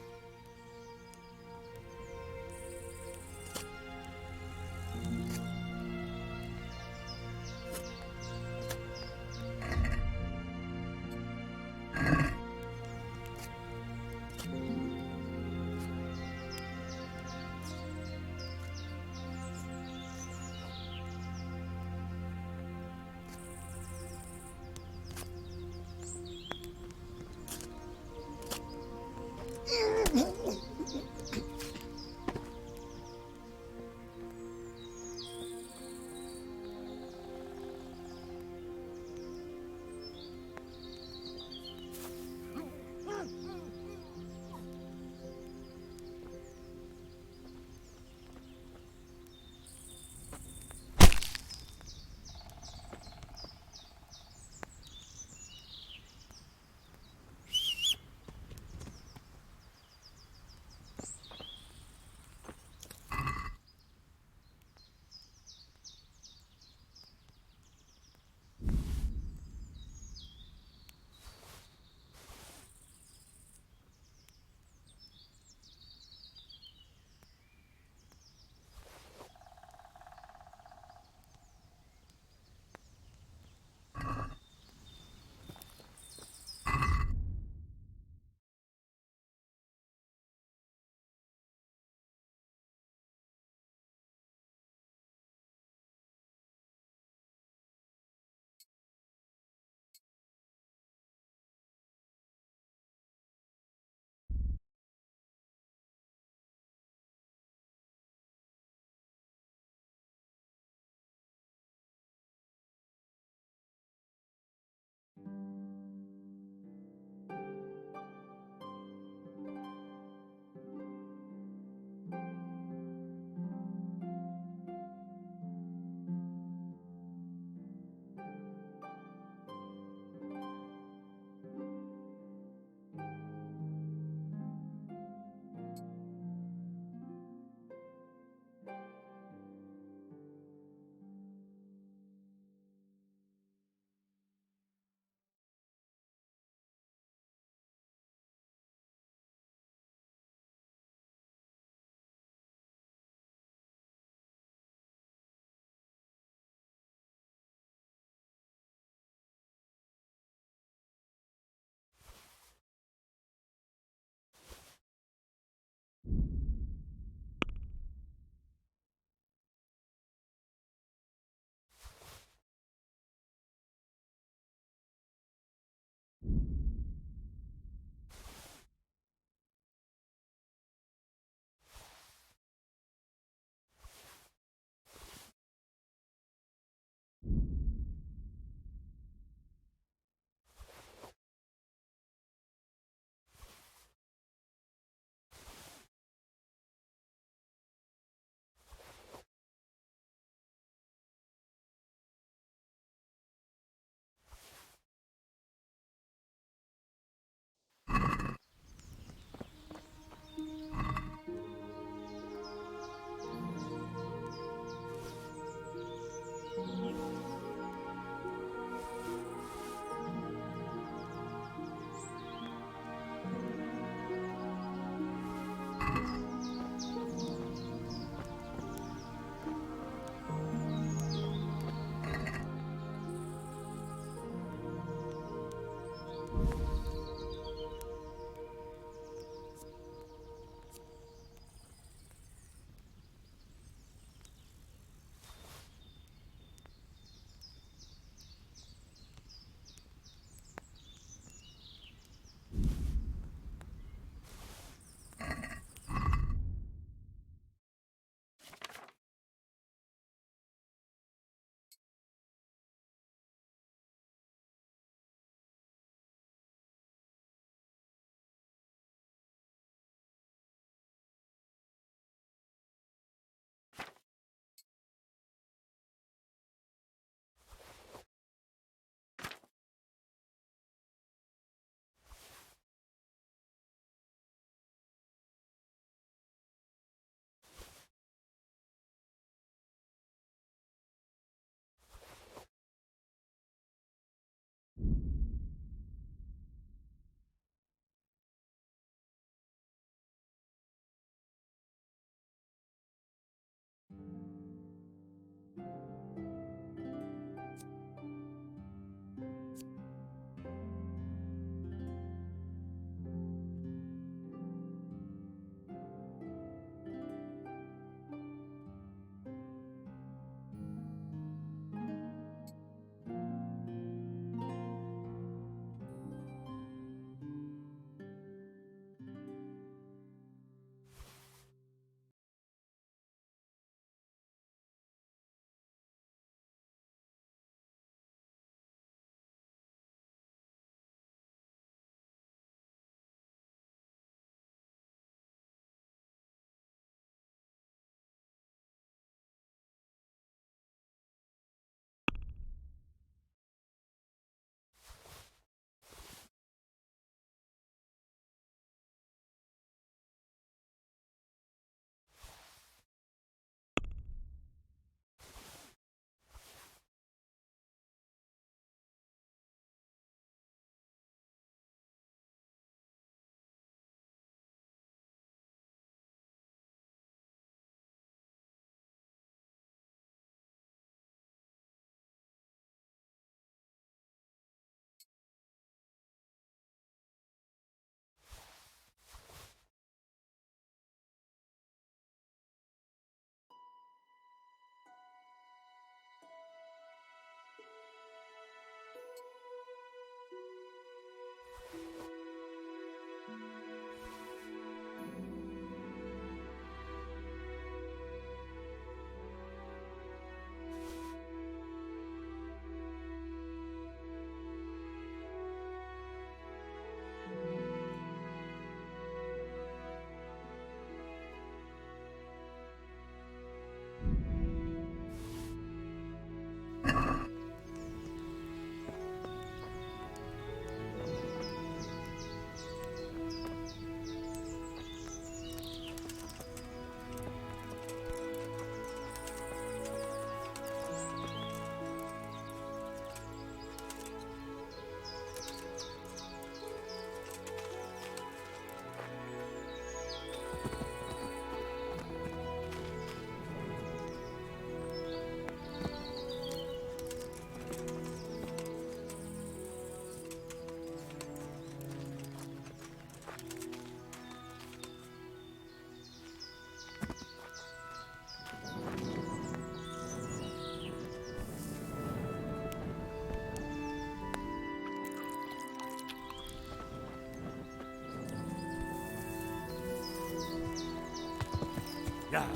[SPEAKER 16] Yeah.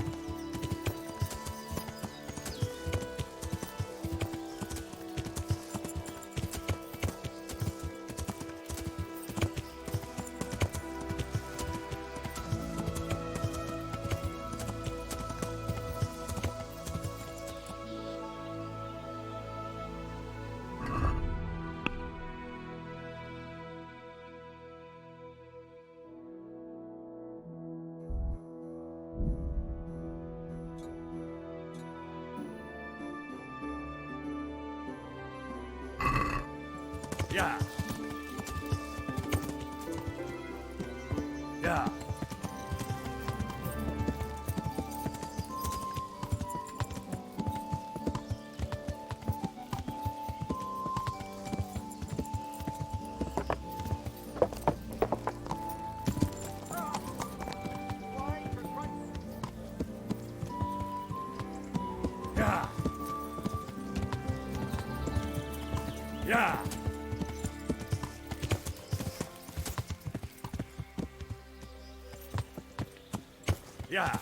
[SPEAKER 16] Yeah. Yeah. Yeah. Yeah.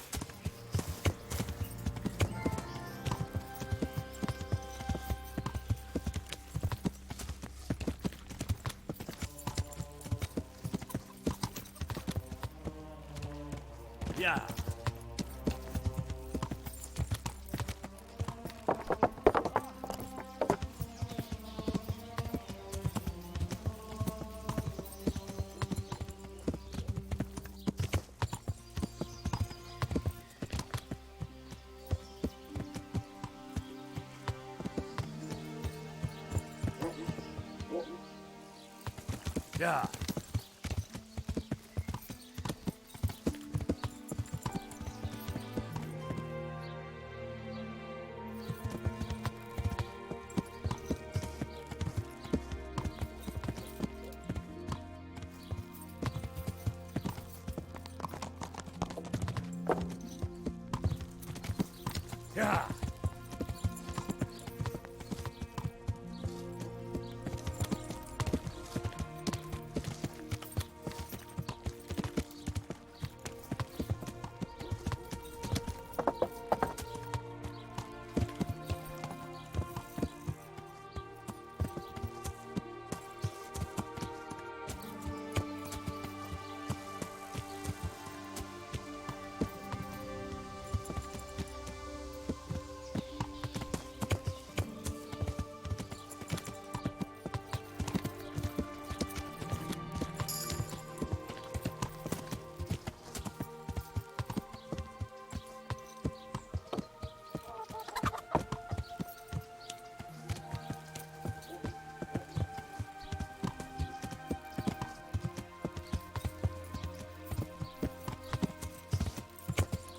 [SPEAKER 16] Yeah. Yeah. Yeah. Yeah.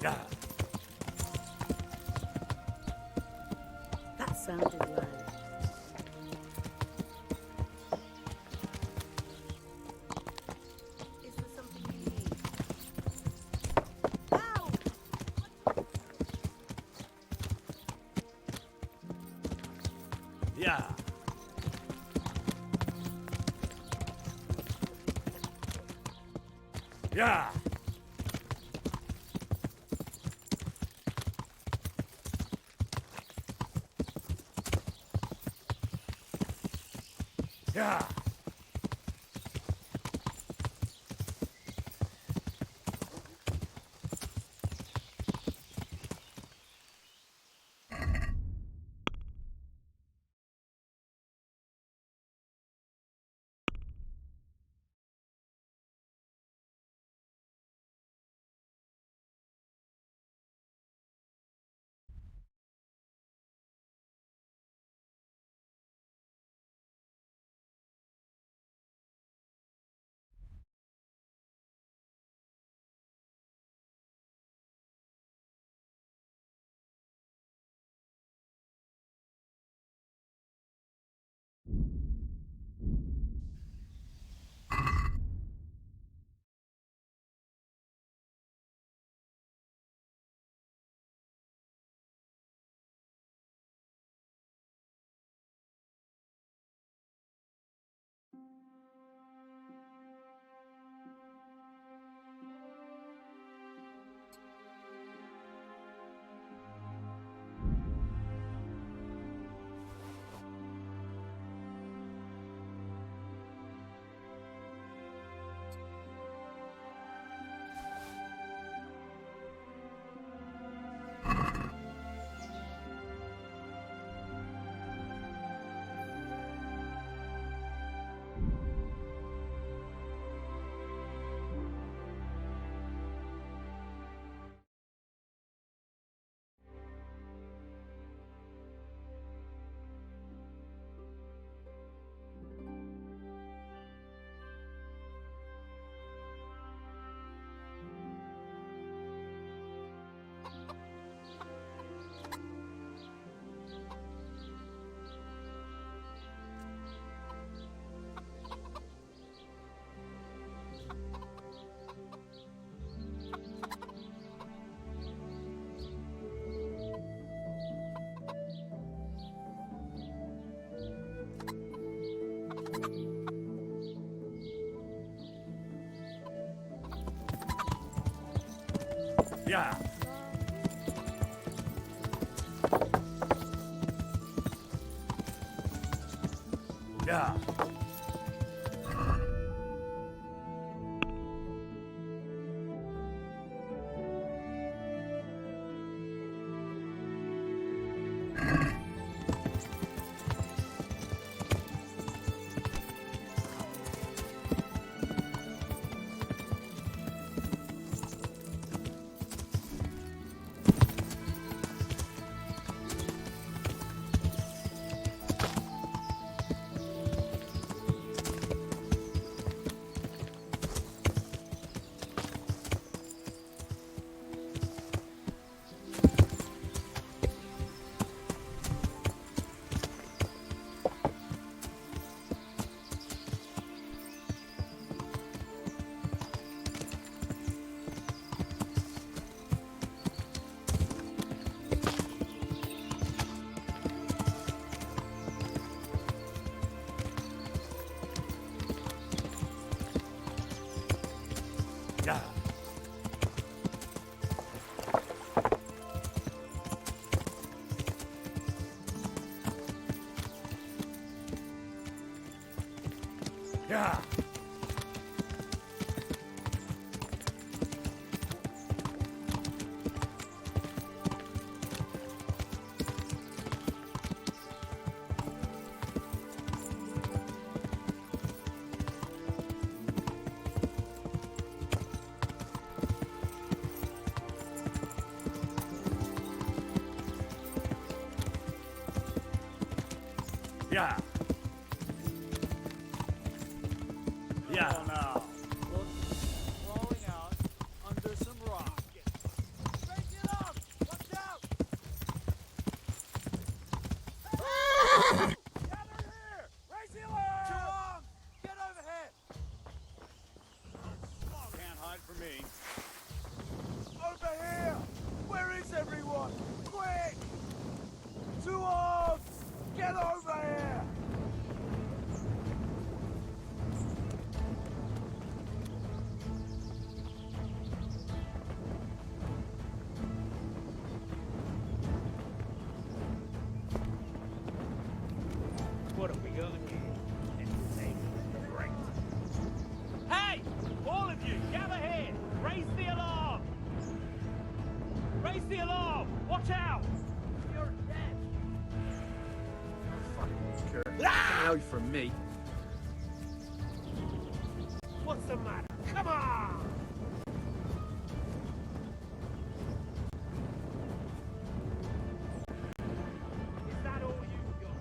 [SPEAKER 16] Yeah.
[SPEAKER 8] That sounded low. Is there something you need? Ow!
[SPEAKER 16] Yeah. Yeah. Yeah.
[SPEAKER 2] Yeah. Yeah. Yeah. Yeah. Yeah. Yeah.
[SPEAKER 7] Come on now. Look, crawling out under some rock. Raise it up! Watch out! Gather here! Raise the alarm! Two arms! Get over here! Can't hide from me. Over here! Where is everyone? Quick! Two arms! Get over here!
[SPEAKER 12] What have we got here? Great. Hey! All of you, gather here! Raise the alarm! Raise the alarm! Watch out! You're dead!
[SPEAKER 19] Get away from me.
[SPEAKER 12] What's the matter? Come on! Is that all you've got?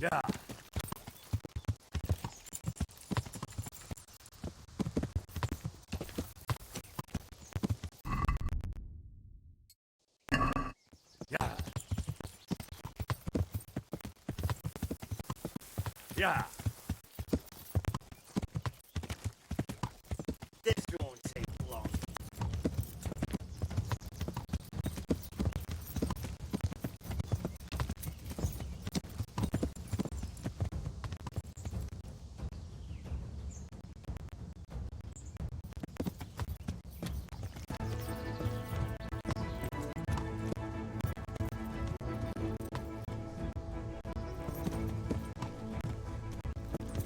[SPEAKER 2] Yeah. Yeah. Yeah.
[SPEAKER 10] This won't take long.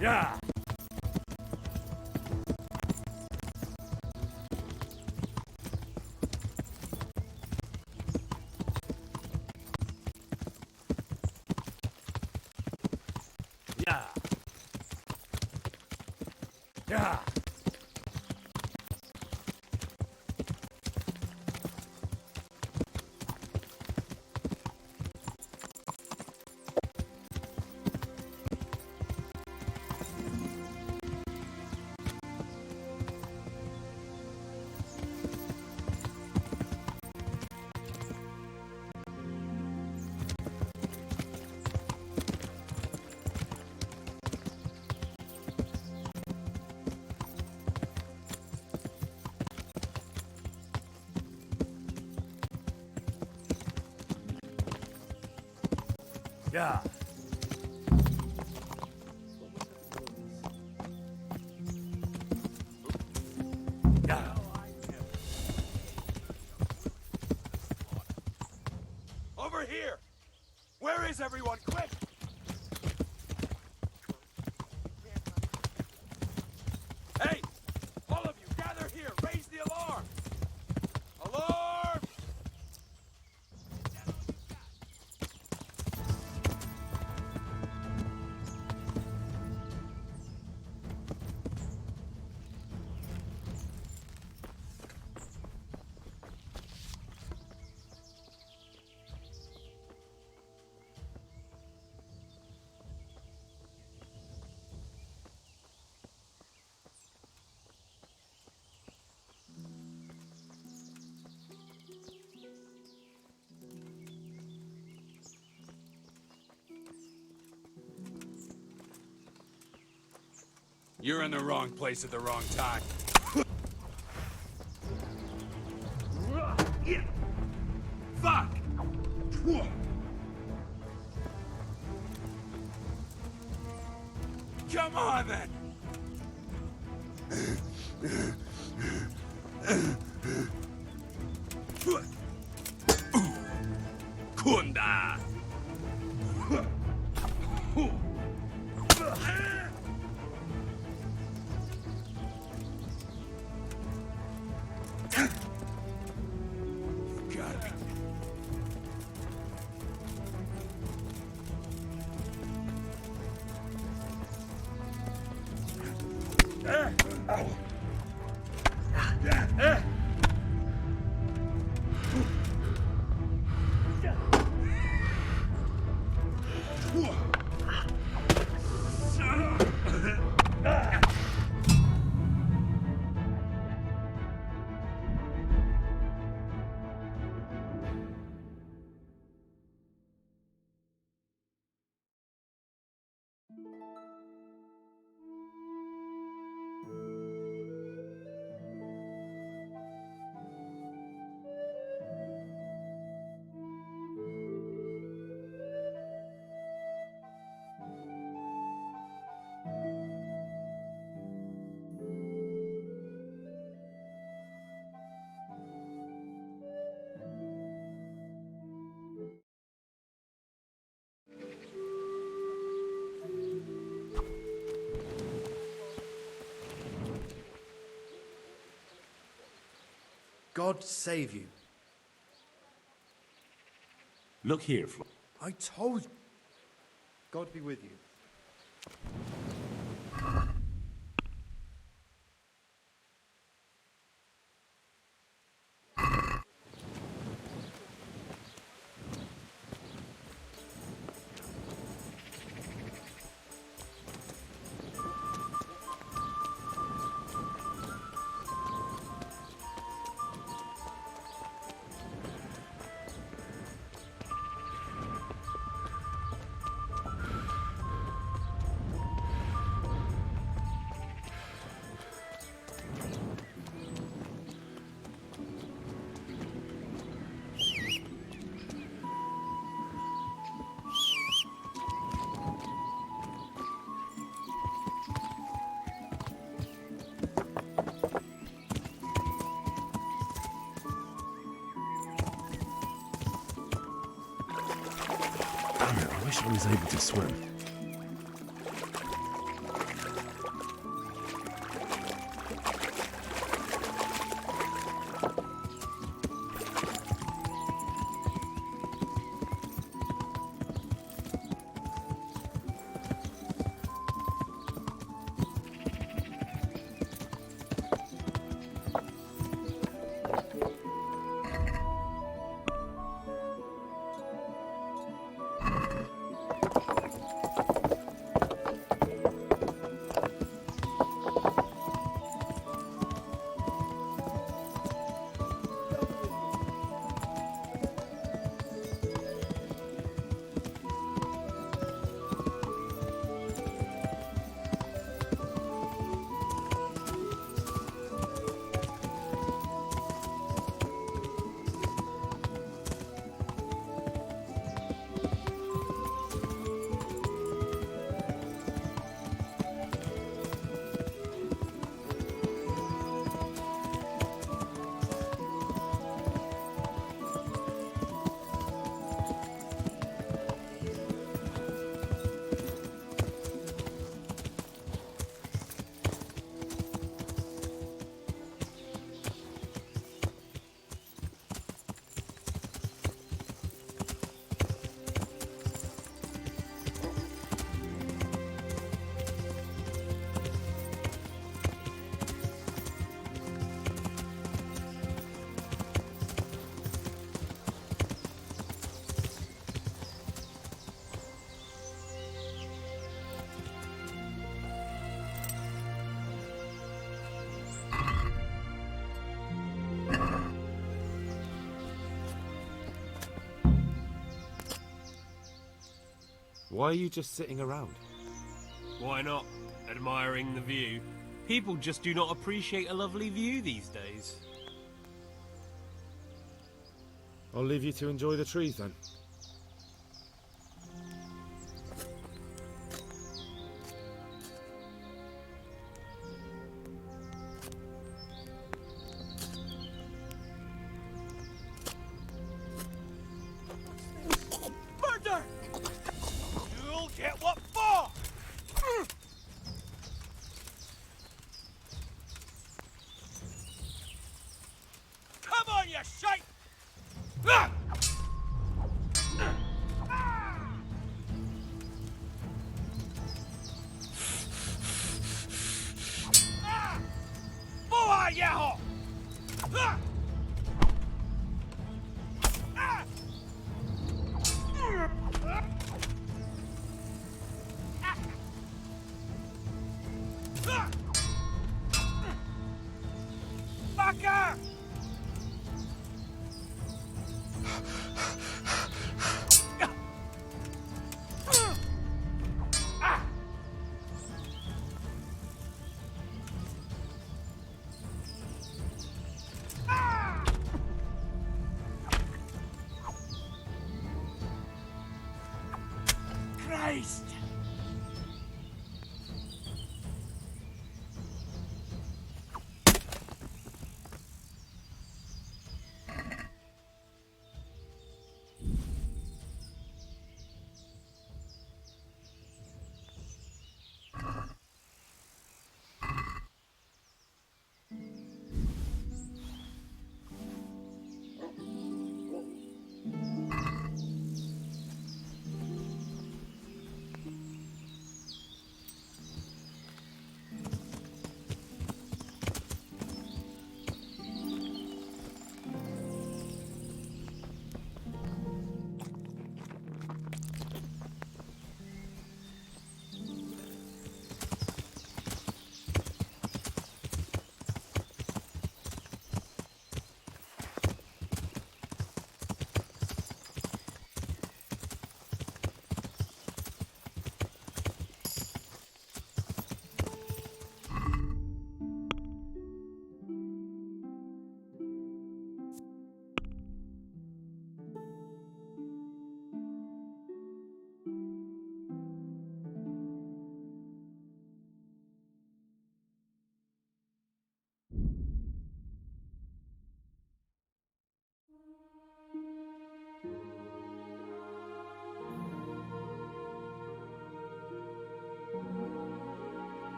[SPEAKER 2] Yeah. Yeah. Yeah. Yeah. Yeah.
[SPEAKER 7] Over here! Where is everyone? Quick! Hey! All of you, gather here! Raise the alarm! Alarm! You're in the wrong place at the wrong time. Fuck! Come on, then! Kunda! Got it.
[SPEAKER 3] God save you.
[SPEAKER 17] Look here, Flo.
[SPEAKER 3] I told you. God be with you.
[SPEAKER 16] Damn it, I wish I was able to swim. Why are you just sitting around?
[SPEAKER 6] Why not? Admiring the view. People just do not appreciate a lovely view these days.
[SPEAKER 2] I'll leave you to enjoy the trees then.
[SPEAKER 12] Murder! You'll get what for! Come on, you shite! Boa, yaho! Fucker! Christ!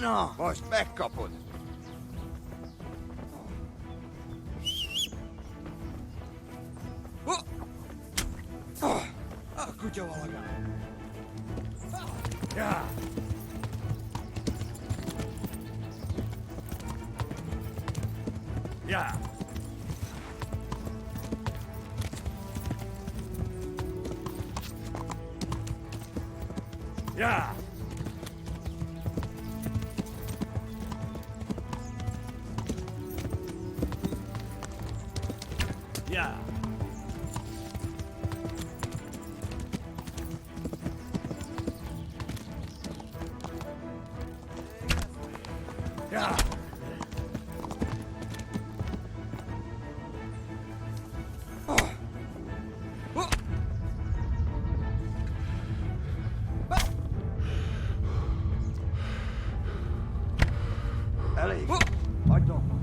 [SPEAKER 5] Tjena!
[SPEAKER 11] Most megkapod.
[SPEAKER 5] A kutya valagá! Ja! Ja! Ja! Ja! Ja!
[SPEAKER 11] Elég.
[SPEAKER 5] Hagyom!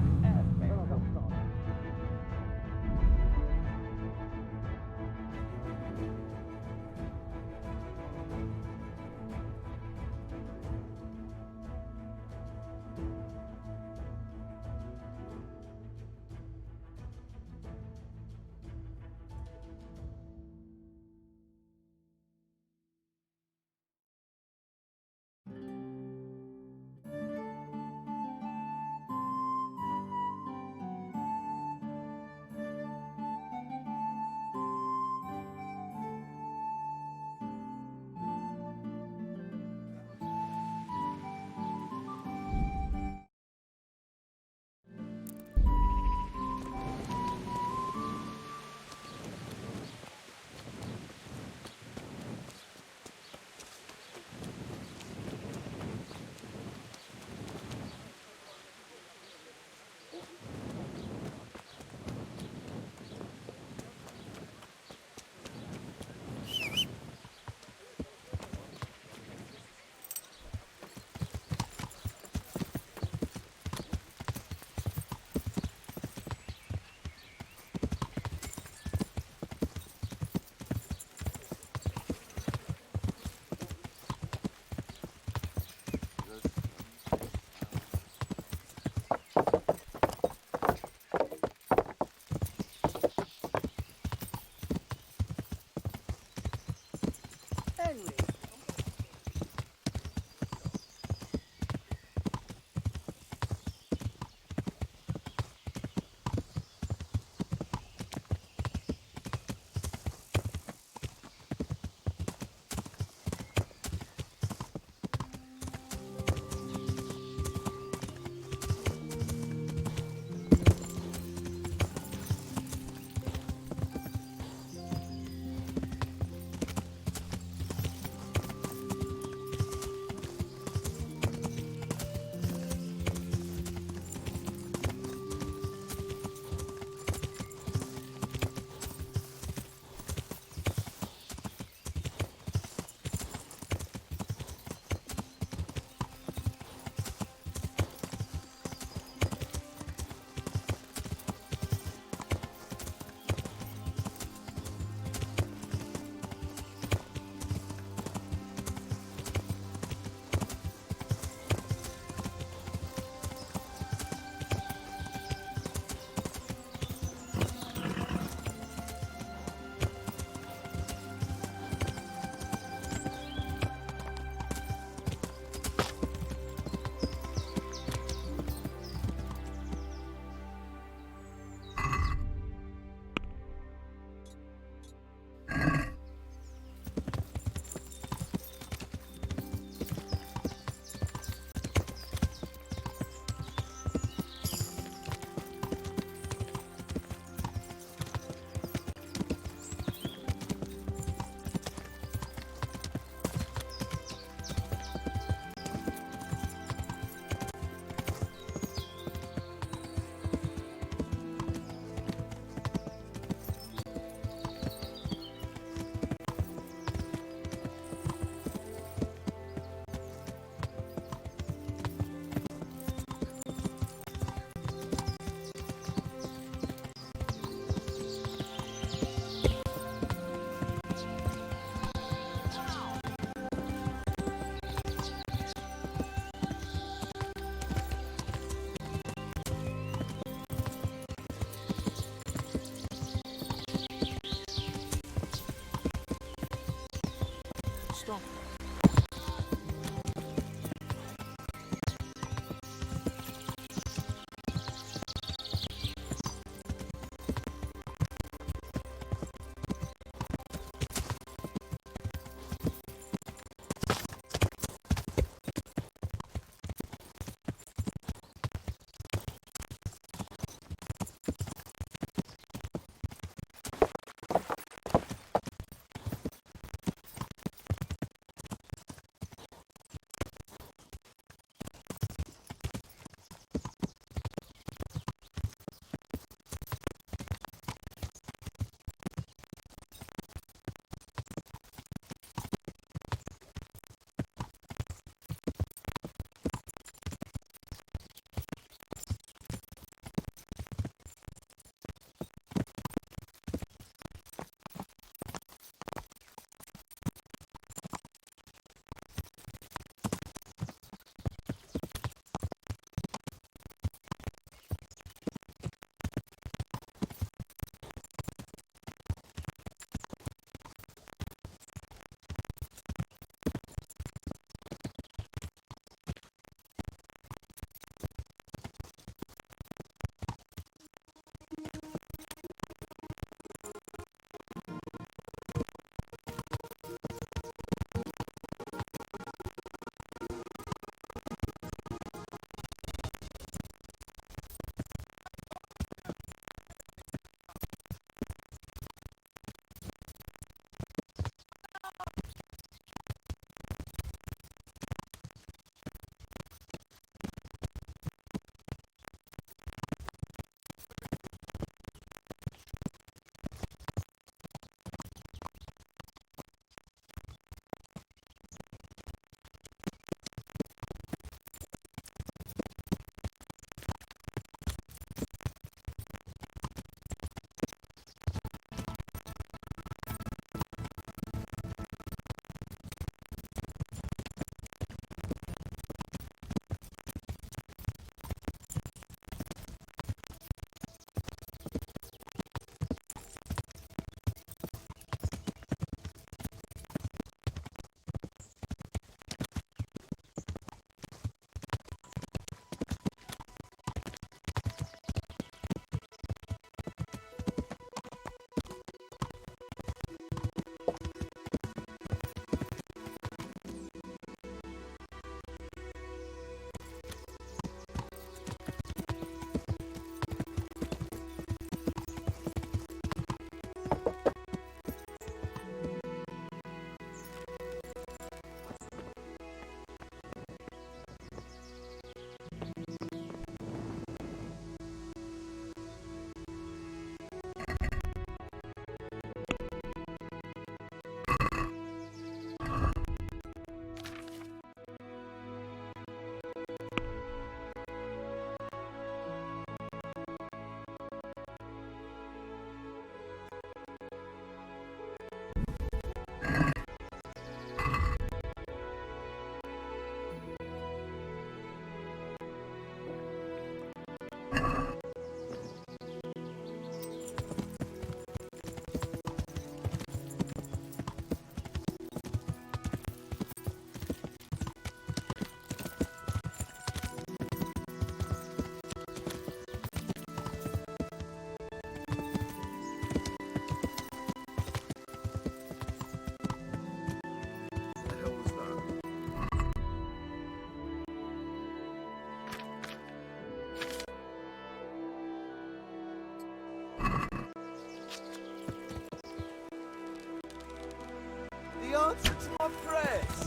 [SPEAKER 7] answer to my prayers.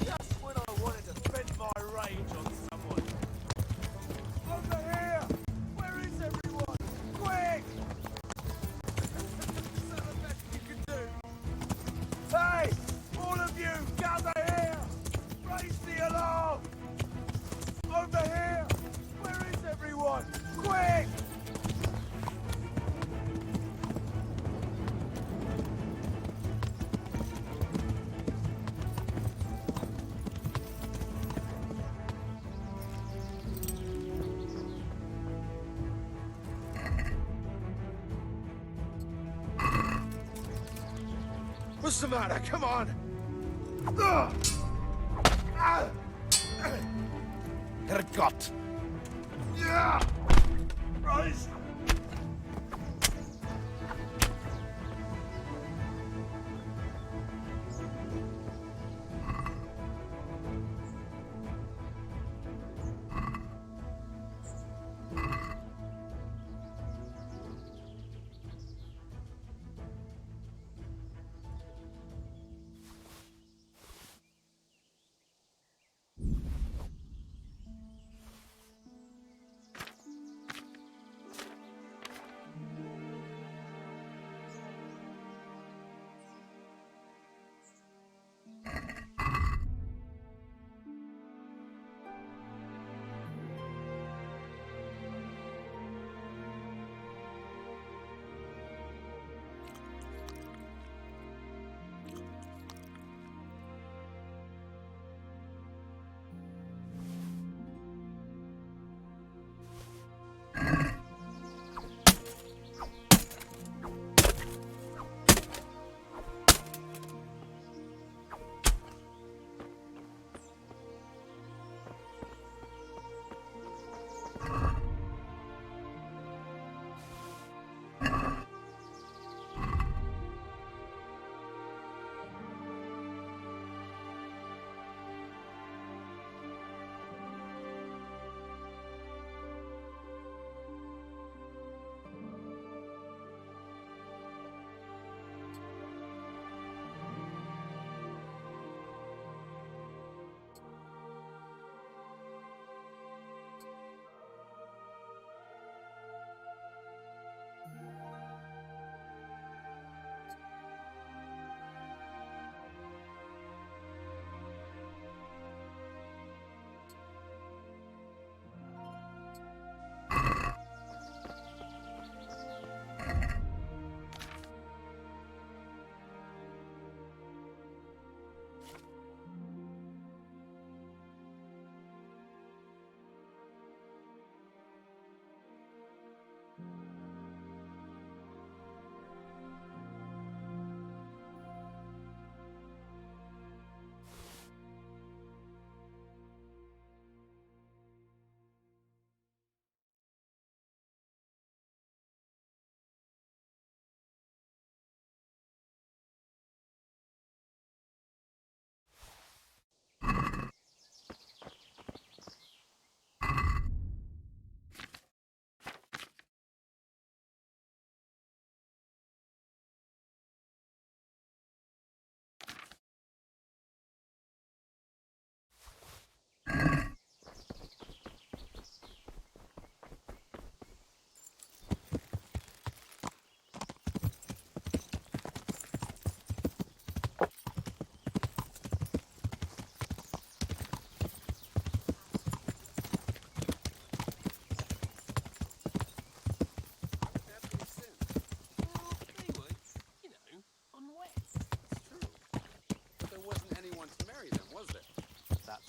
[SPEAKER 7] Just when I wanted to vent my rage on someone. Over here! Where is everyone? Quick! Is that the best you can do? Hey! All of you, gather here! Raise the alarm! Over here! Where is everyone? Quick!
[SPEAKER 11] What's the matter? Come on!
[SPEAKER 7] Herrgott!
[SPEAKER 11] Yeah!
[SPEAKER 7] Rise!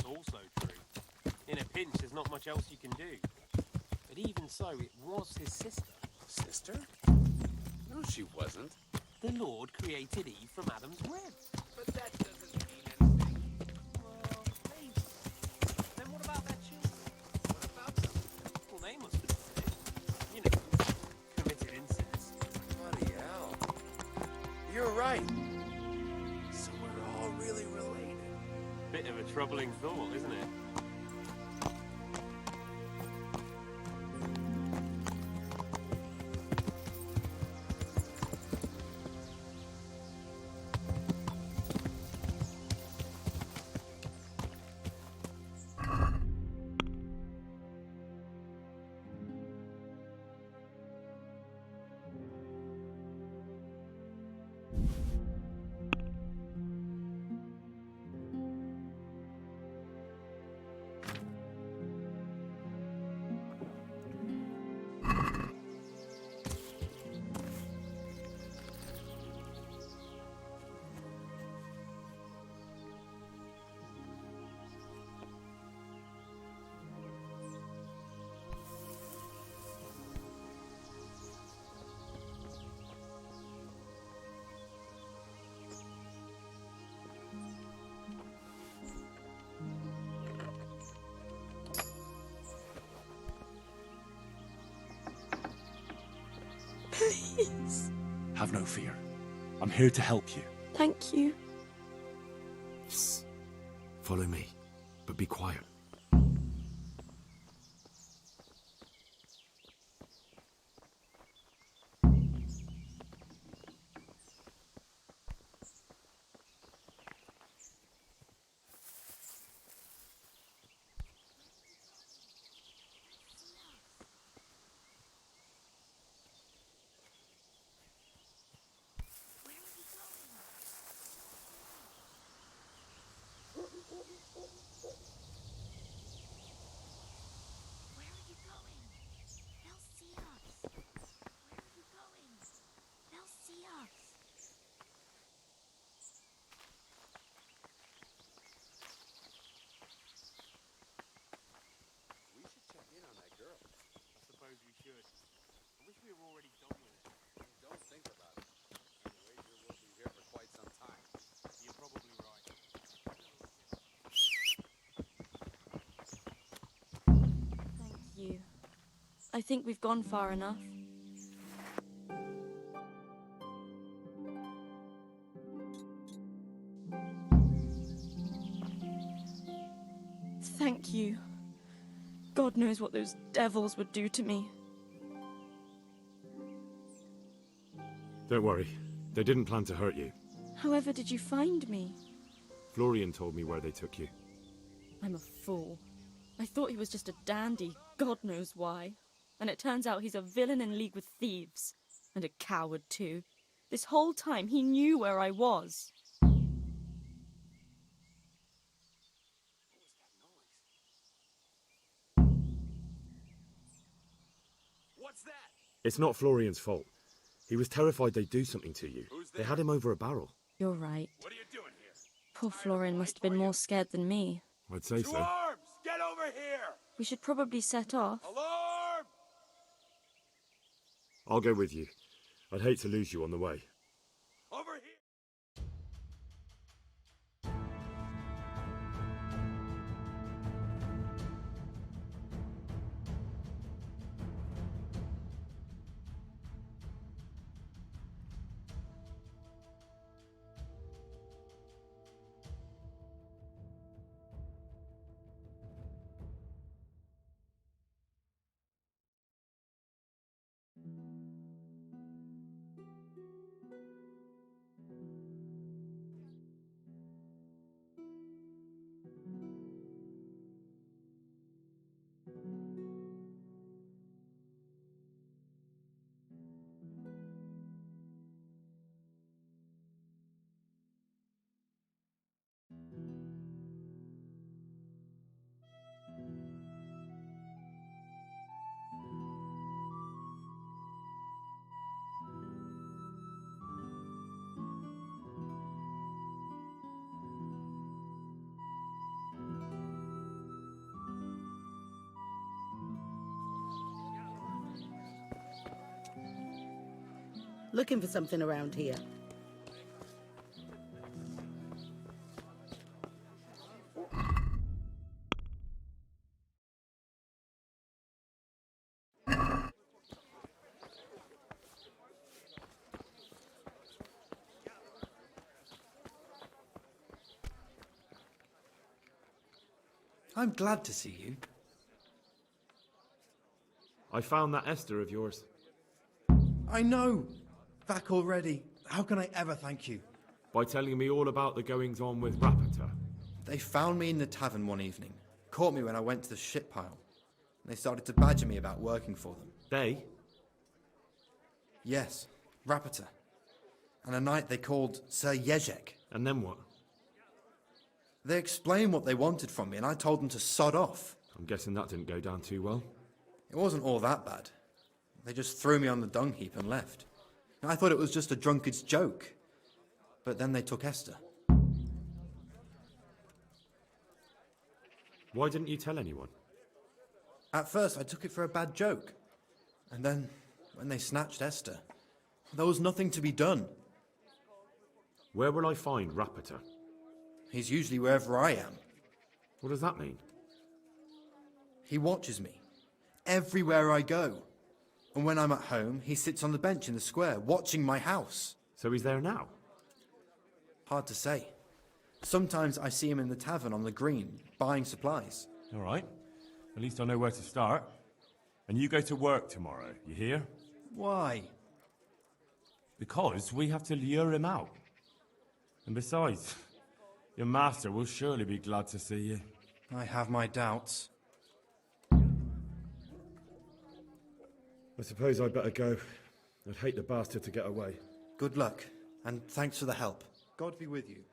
[SPEAKER 9] Also true. In a pinch, there's not much else you can do. But even so, it was his sister.
[SPEAKER 18] Sister? No, she wasn't.
[SPEAKER 9] The Lord created Eve from Adam's rib.
[SPEAKER 18] But that doesn't mean anything.
[SPEAKER 9] Well, maybe. Then what about their children?
[SPEAKER 18] What about them?
[SPEAKER 9] Well, they must have done it. You know, committed incest.
[SPEAKER 18] Bloody hell. You're right. So we're all really related.
[SPEAKER 9] Bit of a troubling thought, isn't it?
[SPEAKER 17] Have no fear. I'm here to help you.
[SPEAKER 20] Thank you.
[SPEAKER 16] Follow me, but be quiet.
[SPEAKER 9] We should check in on that girl. I suppose we should. I wish we were already done with it.
[SPEAKER 13] Don't think about it. Anyway, we'll be here for quite some time.
[SPEAKER 9] You're probably right.
[SPEAKER 20] Thank you. I think we've gone far enough. Thank you. God knows what those devils would do to me.
[SPEAKER 16] Don't worry. They didn't plan to hurt you.
[SPEAKER 20] However did you find me?
[SPEAKER 16] Florian told me where they took you.
[SPEAKER 20] I'm a fool. I thought he was just a dandy, God knows why. And it turns out he's a villain in league with thieves. And a coward too. This whole time he knew where I was.
[SPEAKER 7] What's that?
[SPEAKER 16] It's not Florian's fault. He was terrified they'd do something to you. They had him over a barrel.
[SPEAKER 20] You're right.
[SPEAKER 7] What are you doing here?
[SPEAKER 20] Poor Florian must have been more scared than me.
[SPEAKER 16] I'd say so.
[SPEAKER 7] Arms! Get over here!
[SPEAKER 20] We should probably set off.
[SPEAKER 7] Alarm!
[SPEAKER 16] I'll go with you. I'd hate to lose you on the way.
[SPEAKER 7] Over here!
[SPEAKER 15] Looking for something around here.
[SPEAKER 3] I'm glad to see you.
[SPEAKER 16] I found that Esther of yours.
[SPEAKER 3] I know! Back already. How can I ever thank you?
[SPEAKER 16] By telling me all about the goings-on with Rapita.
[SPEAKER 3] They found me in the tavern one evening, caught me when I went to the shit pile. They started to badger me about working for them.
[SPEAKER 16] They?
[SPEAKER 3] Yes, Rapita. And a knight they called Sir Jezek.
[SPEAKER 16] And then what?
[SPEAKER 3] They explained what they wanted from me, and I told them to sod off.
[SPEAKER 16] I'm guessing that didn't go down too well.
[SPEAKER 3] It wasn't all that bad. They just threw me on the dung heap and left. I thought it was just a drunkard's joke. But then they took Esther.
[SPEAKER 16] Why didn't you tell anyone?
[SPEAKER 3] At first, I took it for a bad joke. And then, when they snatched Esther, there was nothing to be done.
[SPEAKER 16] Where will I find Rapita?
[SPEAKER 3] He's usually wherever I am.
[SPEAKER 16] What does that mean?
[SPEAKER 3] He watches me. Everywhere I go. And when I'm at home, he sits on the bench in the square, watching my house.
[SPEAKER 16] So he's there now?
[SPEAKER 3] Hard to say. Sometimes I see him in the tavern on the green, buying supplies.
[SPEAKER 16] All right. At least I know where to start. And you go to work tomorrow, you hear?
[SPEAKER 3] Why?
[SPEAKER 16] Because we have to lure him out. And besides, your master will surely be glad to see you.
[SPEAKER 3] I have my doubts.
[SPEAKER 2] I suppose I'd better go. I'd hate the bastard to get away.
[SPEAKER 3] Good luck, and thanks for the help. God be with you.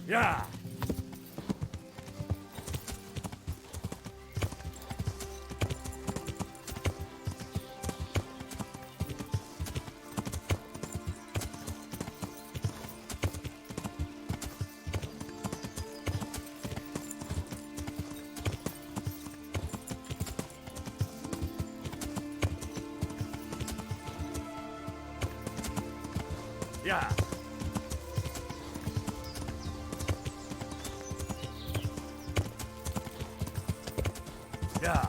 [SPEAKER 2] Yeah! Yeah! Yeah!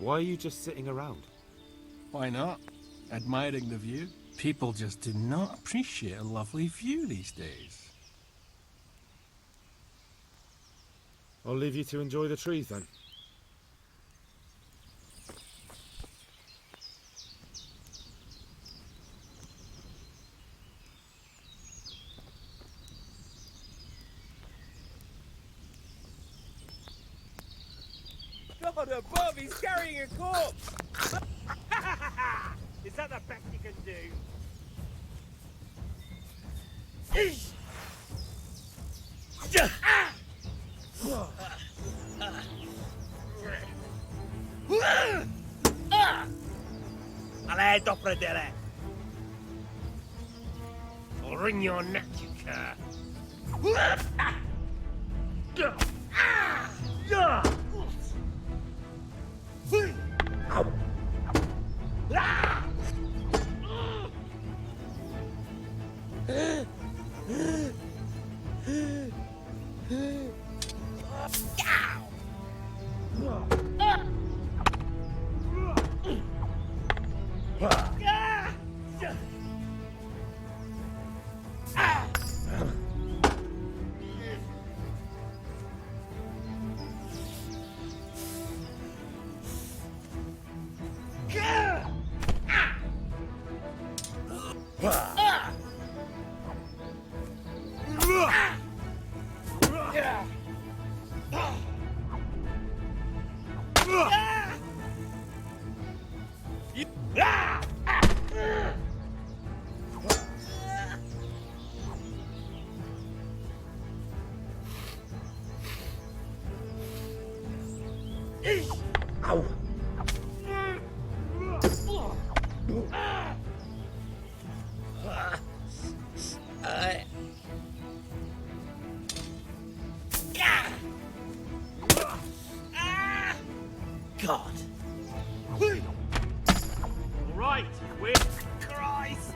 [SPEAKER 16] Why are you just sitting around?
[SPEAKER 6] Why not? Admiring the view. People just do not appreciate a lovely view these days.
[SPEAKER 16] I'll leave you to enjoy the trees then.
[SPEAKER 12] God above, he's carrying a corpse! Is that the best you can do?
[SPEAKER 9] A lei dopo delle. I'll wring your neck, you cur. Ow.
[SPEAKER 12] God. All right, you win. Christ.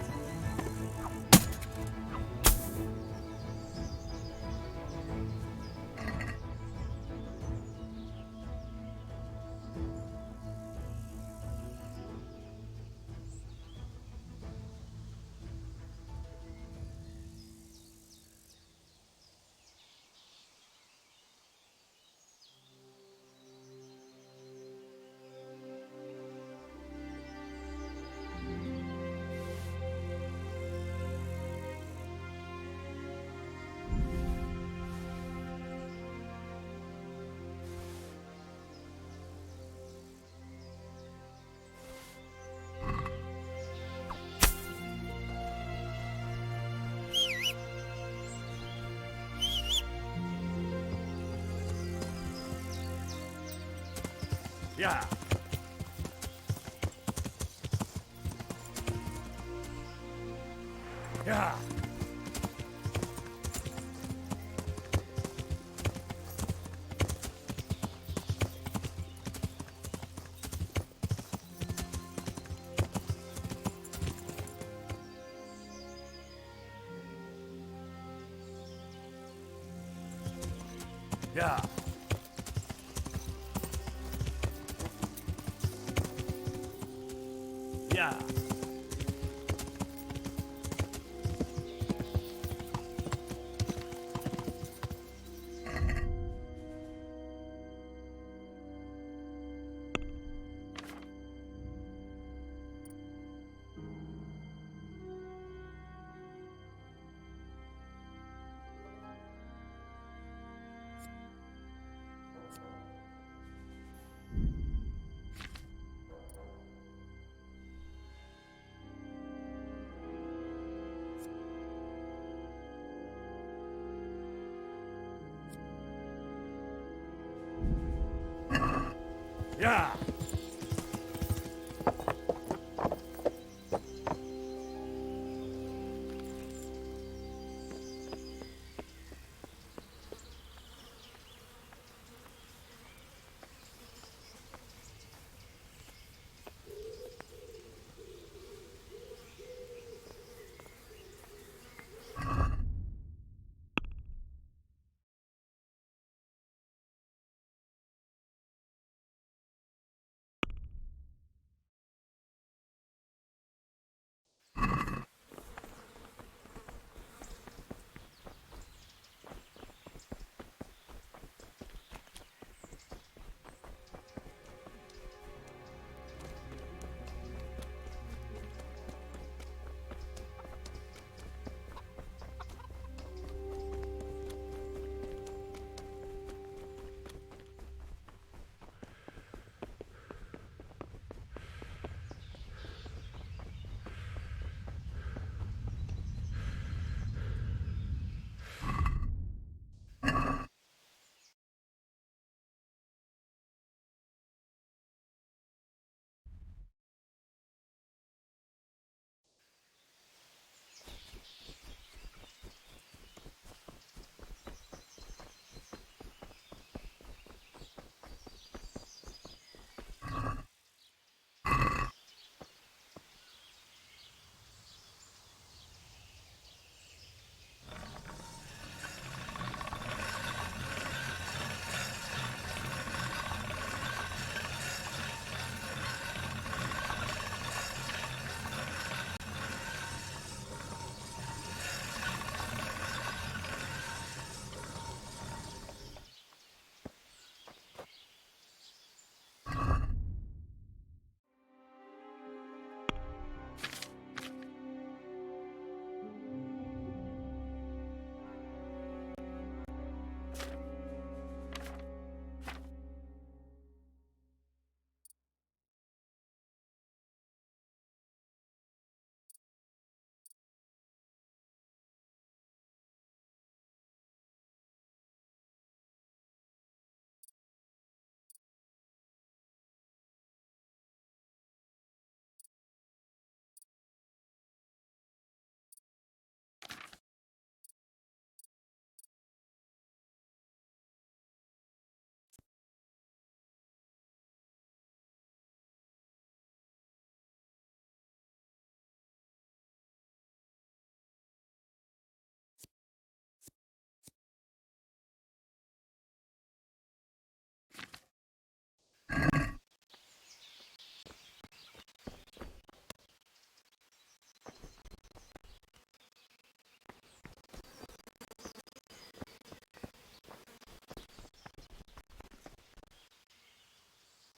[SPEAKER 10] Yeah. Yeah. Yeah. Yeah. Yeah.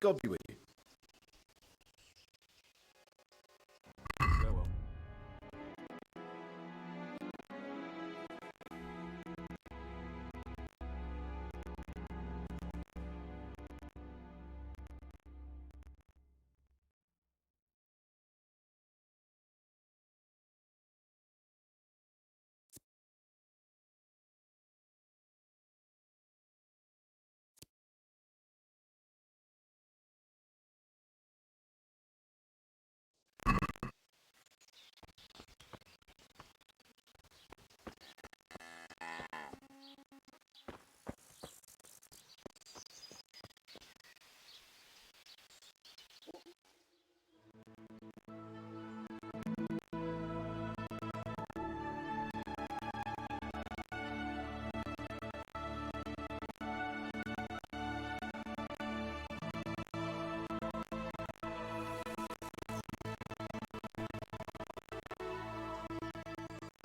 [SPEAKER 17] God be with you.
[SPEAKER 16] Farewell.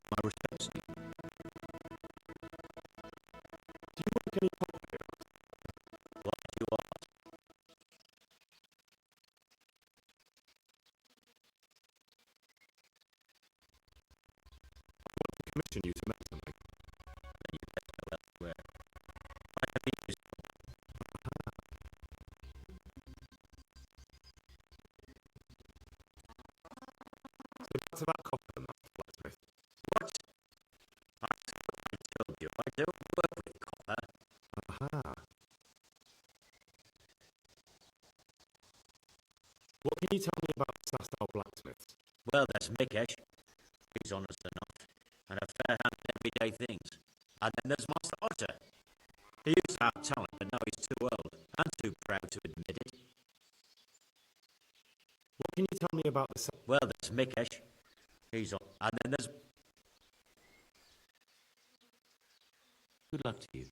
[SPEAKER 1] My respects.
[SPEAKER 16] Do you work any cockpit?
[SPEAKER 1] What do you ask?
[SPEAKER 16] I want to commission you to make something.
[SPEAKER 1] Then you better go elsewhere. I have been used.
[SPEAKER 16] So that's about copper and that's blacksmith.
[SPEAKER 1] What? I told you I don't work with copper.
[SPEAKER 16] Aha. What can you tell me about the Sastal blacksmiths?
[SPEAKER 1] Well, there's Mikesh. He's honest enough, and a fair hand in everyday things. And then there's Master Otter. He used to have talent, but now he's too old and too proud to admit it.
[SPEAKER 16] What can you tell me about the...
[SPEAKER 1] Well, there's Mikesh. He's on. And then there's... Good luck to you.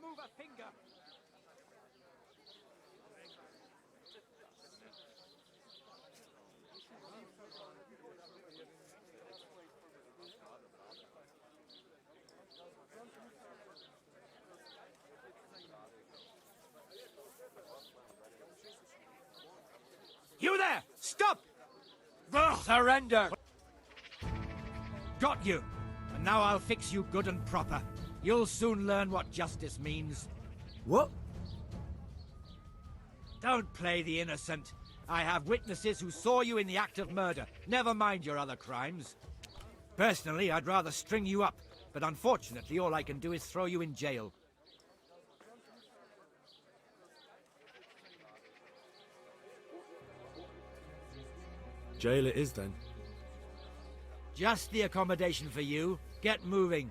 [SPEAKER 12] move a finger. You there! Stop! Surrender! Got you! And now I'll fix you good and proper. You'll soon learn what justice means.
[SPEAKER 19] What?
[SPEAKER 12] Don't play the innocent. I have witnesses who saw you in the act of murder. Never mind your other crimes. Personally, I'd rather string you up, but unfortunately all I can do is throw you in jail.
[SPEAKER 2] Jail it is then.
[SPEAKER 12] Just the accommodation for you. Get moving.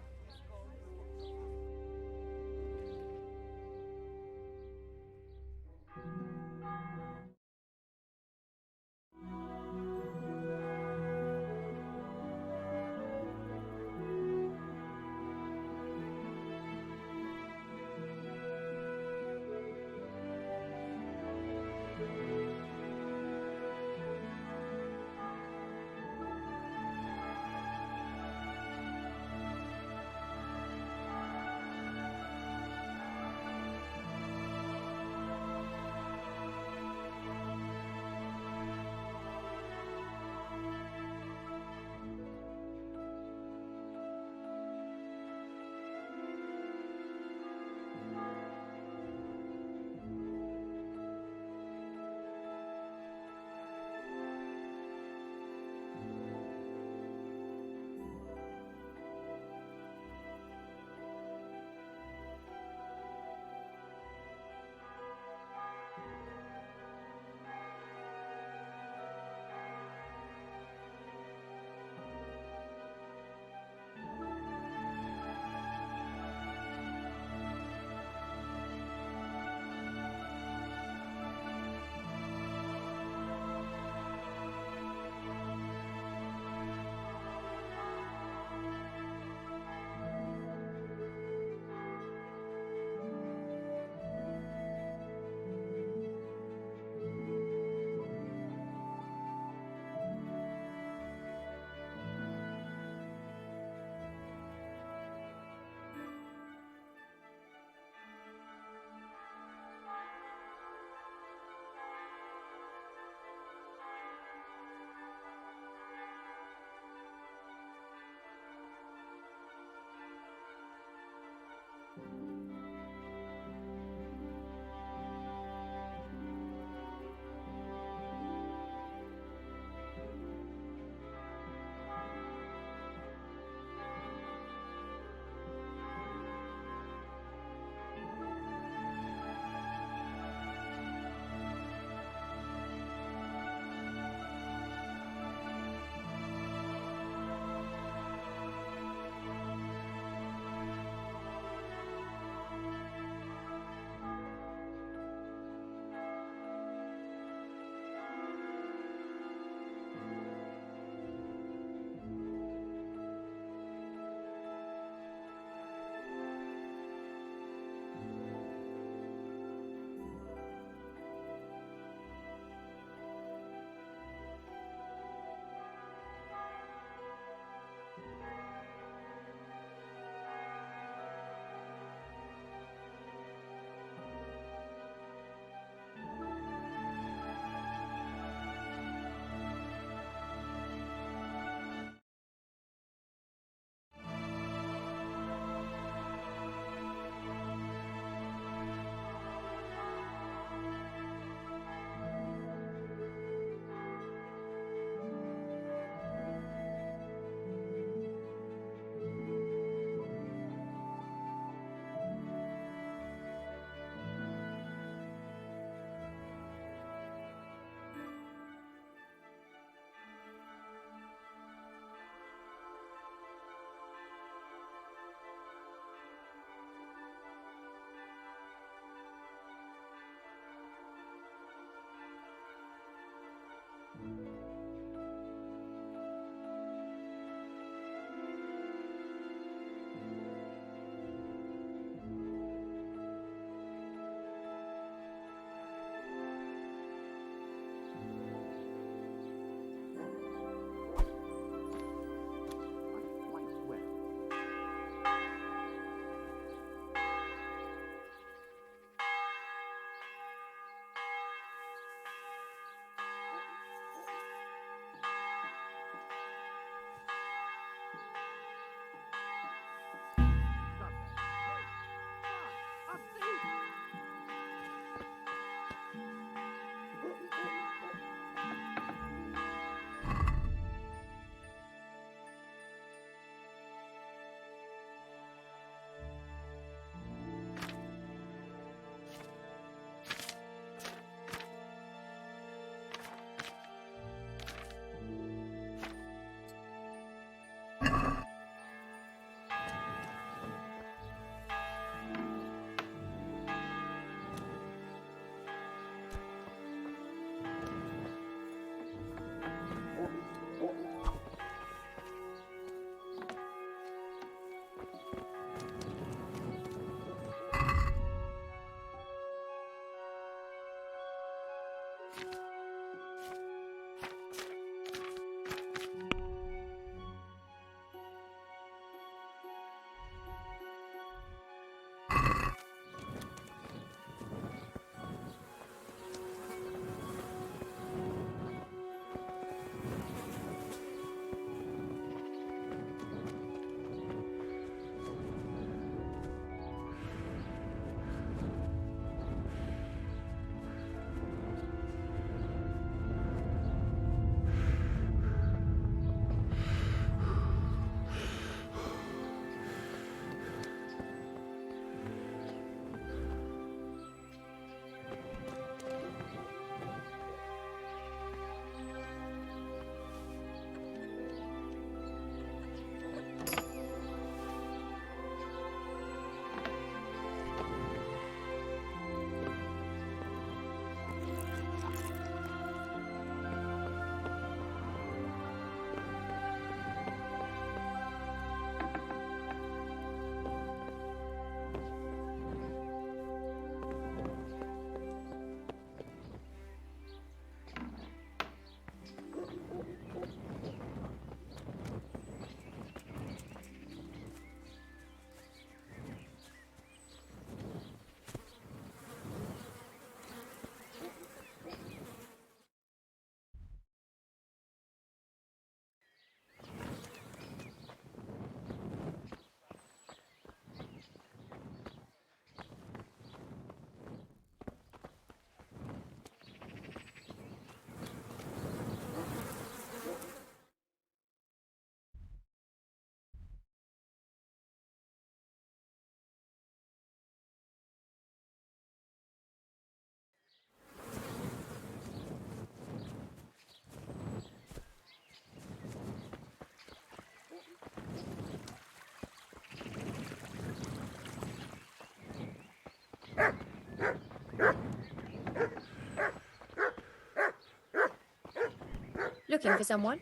[SPEAKER 4] Looking for someone?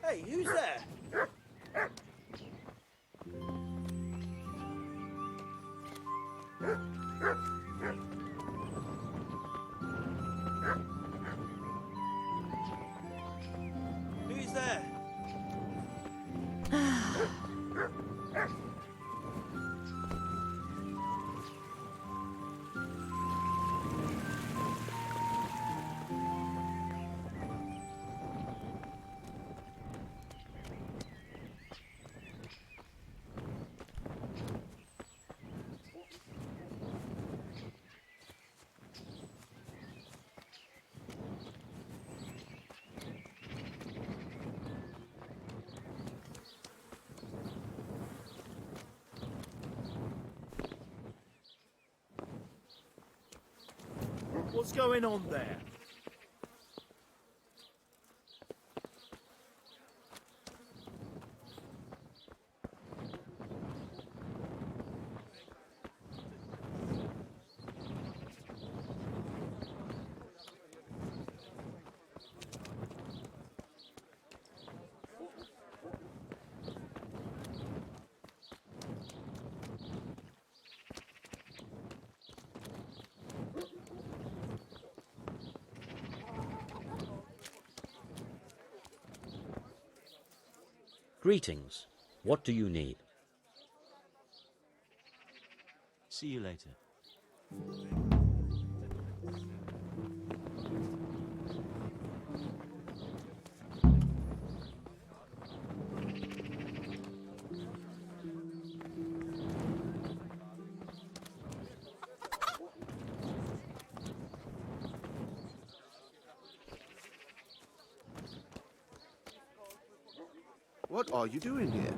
[SPEAKER 11] Hey, who's there? Who's there?
[SPEAKER 12] What's going on there?
[SPEAKER 1] Greetings. What do you need?
[SPEAKER 14] See you later.
[SPEAKER 18] What are you doing here?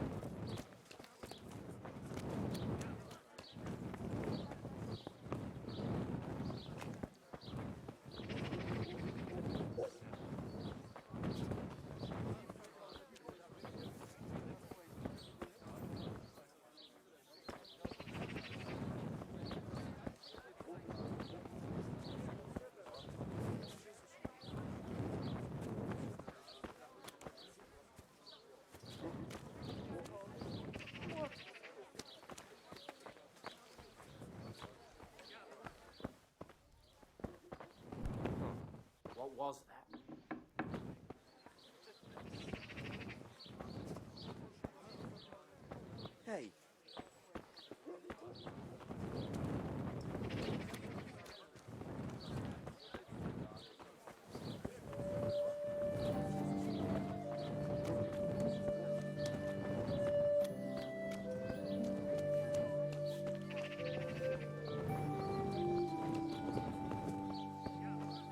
[SPEAKER 9] What was that?
[SPEAKER 11] Hey.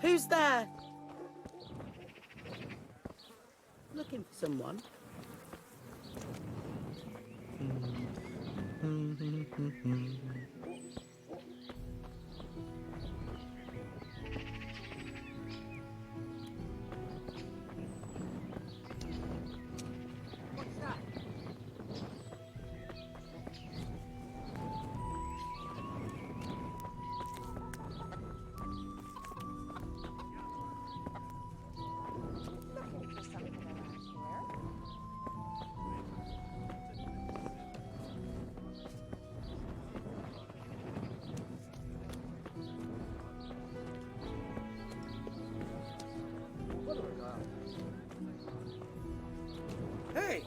[SPEAKER 15] Who's there? Looking for someone?
[SPEAKER 11] Hey!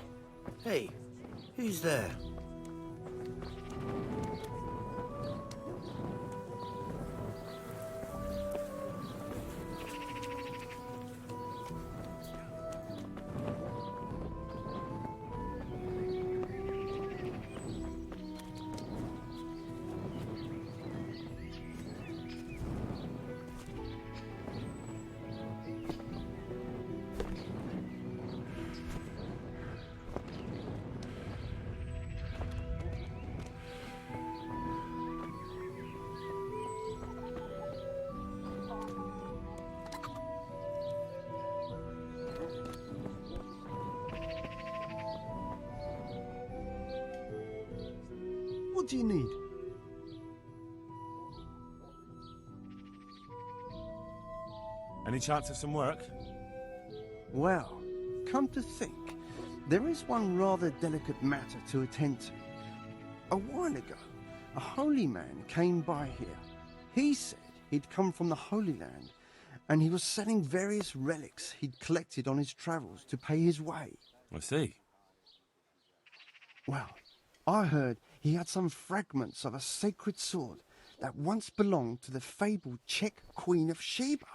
[SPEAKER 11] Hey, who's there?
[SPEAKER 5] What do you need?
[SPEAKER 16] Any chance of some work?
[SPEAKER 5] Well, come to think, there is one rather delicate matter to attend to. A while ago, a holy man came by here. He said he'd come from the Holy Land, and he was selling various relics he'd collected on his travels to pay his way.
[SPEAKER 16] I see.
[SPEAKER 5] Well, I heard he had some fragments of a sacred sword that once belonged to the fabled Czech Queen of Sheba.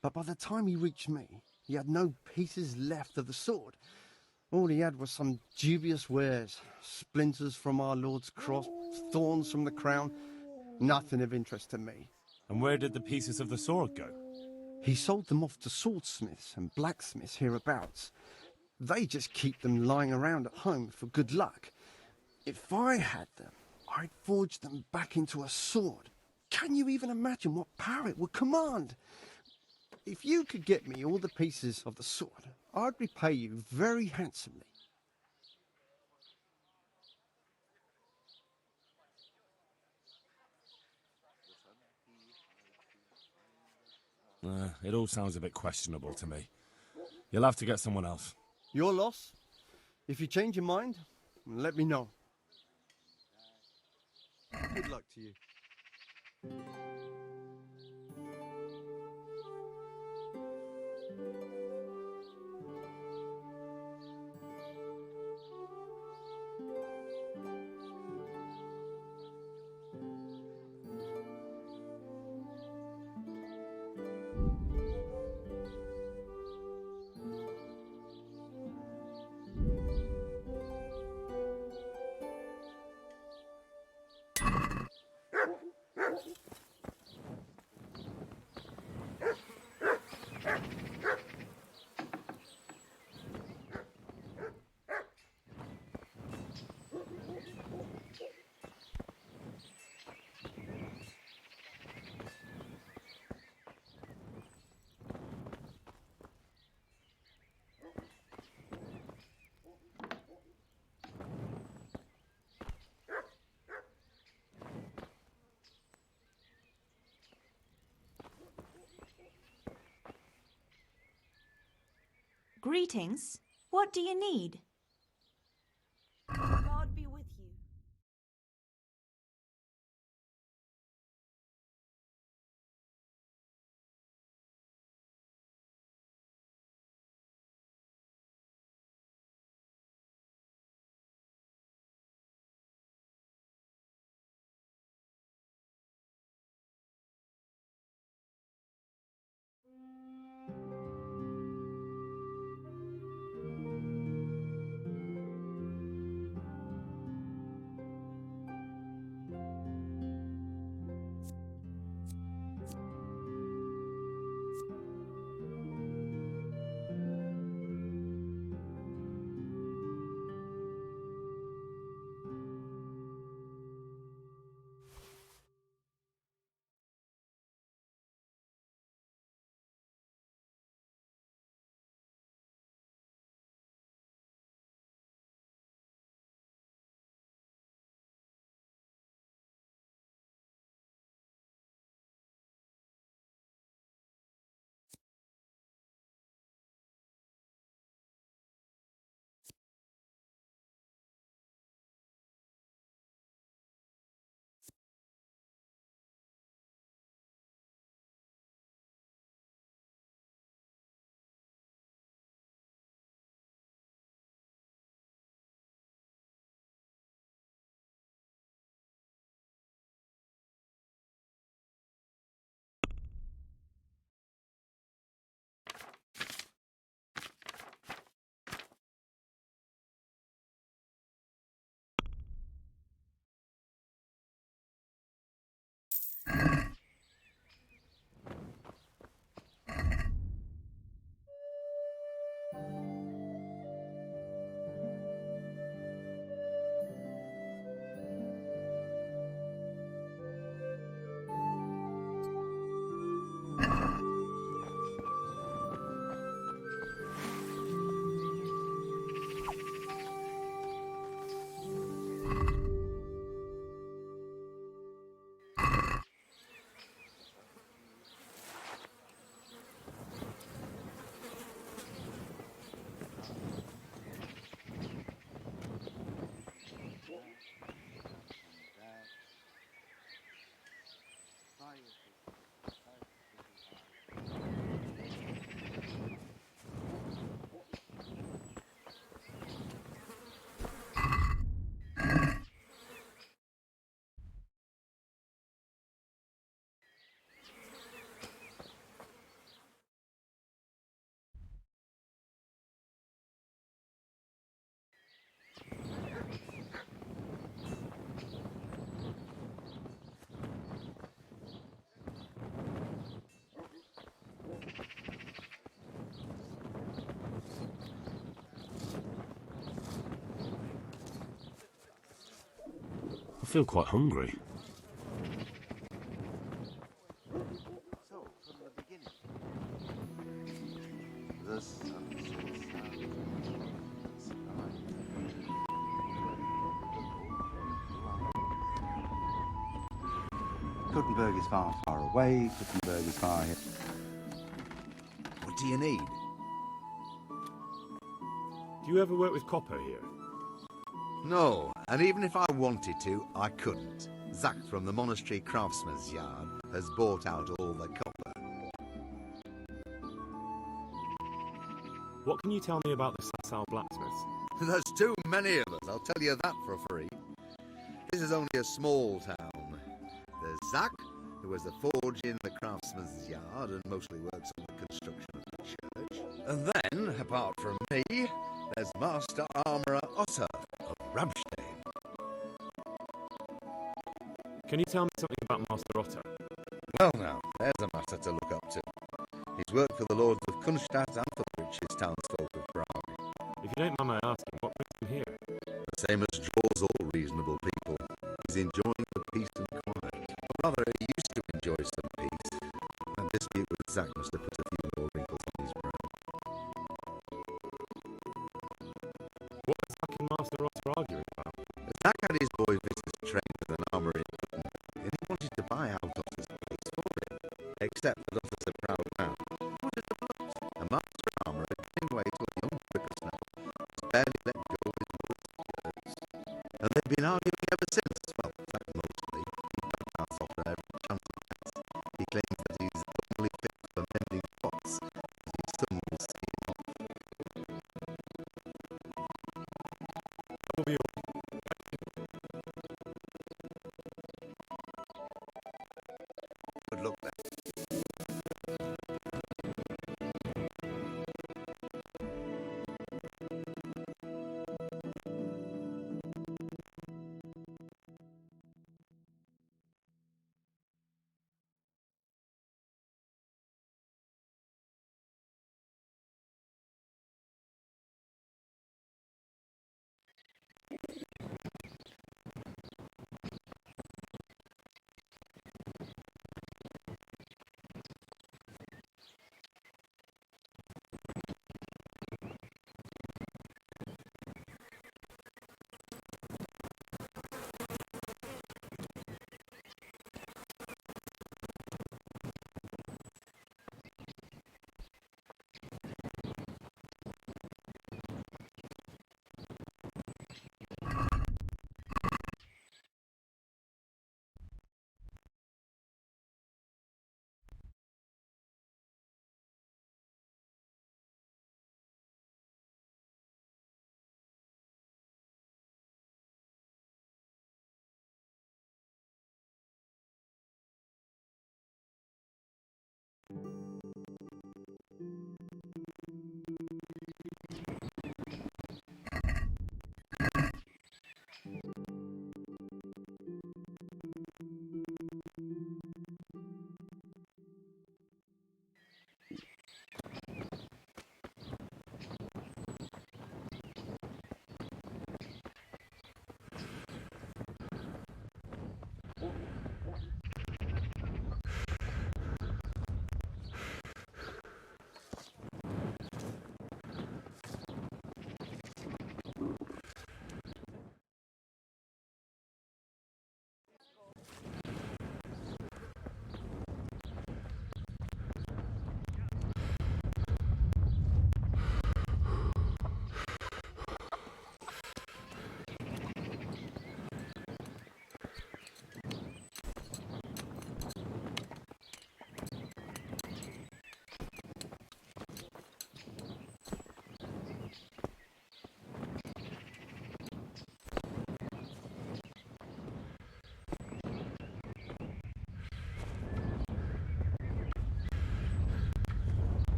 [SPEAKER 5] But by the time he reached me, he had no pieces left of the sword. All he had was some dubious wares, splinters from our Lord's cross, thorns from the crown, nothing of interest to me.
[SPEAKER 16] And where did the pieces of the sword go?
[SPEAKER 5] He sold them off to swordsmiths and blacksmiths hereabouts. They just keep them lying around at home for good luck. If I had them, I'd forge them back into a sword. Can you even imagine what power it would command? If you could get me all the pieces of the sword, I'd repay you very handsomely.
[SPEAKER 16] It all sounds a bit questionable to me. You'll have to get someone else.
[SPEAKER 5] Your loss. If you change your mind, let me know. Good luck to you.
[SPEAKER 4] Greetings. What do you need? God be with you.
[SPEAKER 16] feel quite hungry.
[SPEAKER 5] So, from the beginning. The sun sets out in the sky. Kuttenberg is far, far away. Kuttenberg is far here.
[SPEAKER 21] What do you need?
[SPEAKER 16] Do you ever work with copper here?
[SPEAKER 21] No, and even if I wanted to, I couldn't. Zach from the monastery craftsman's yard has bought out all the copper.
[SPEAKER 16] What can you tell me about the Sassau blacksmiths?
[SPEAKER 21] There's too many of us, I'll tell you that for free. This is only a small town. There's Zach, who has a forge in the craftsman's yard and mostly works on the construction of the church. And then, apart from me, there's Master Armourer Otter of Ramstein.
[SPEAKER 16] Can you tell me something about Master Otter?
[SPEAKER 21] Well now, there's a matter to look up to. He's worked for the lords of Kunstadt and for the richest townsfolk of Prague.
[SPEAKER 16] If you don't mind my asking, what brings him here?
[SPEAKER 21] The same as draws all reasonable people. He's enjoying the peace and quiet. Or rather, he used to enjoy some peace. That dispute with Zach must have put a few more wrinkles on his brow.
[SPEAKER 16] What was Zach and Master Otter arguing about?
[SPEAKER 21] Zach had his boy Vitus trained with an armour in Britain, and he wanted to buy out Otter's place for him. Except that Otter's a proud man. What is the point? A master armourer giving way to a young whippersnapper who's barely let go of his wolf's skirts. And they've been arguing ever since. Well, in fact, mostly. He can't offer every chance he has. He claims that he's only fit for mending pots, as his son will see him off.
[SPEAKER 16] That will be all.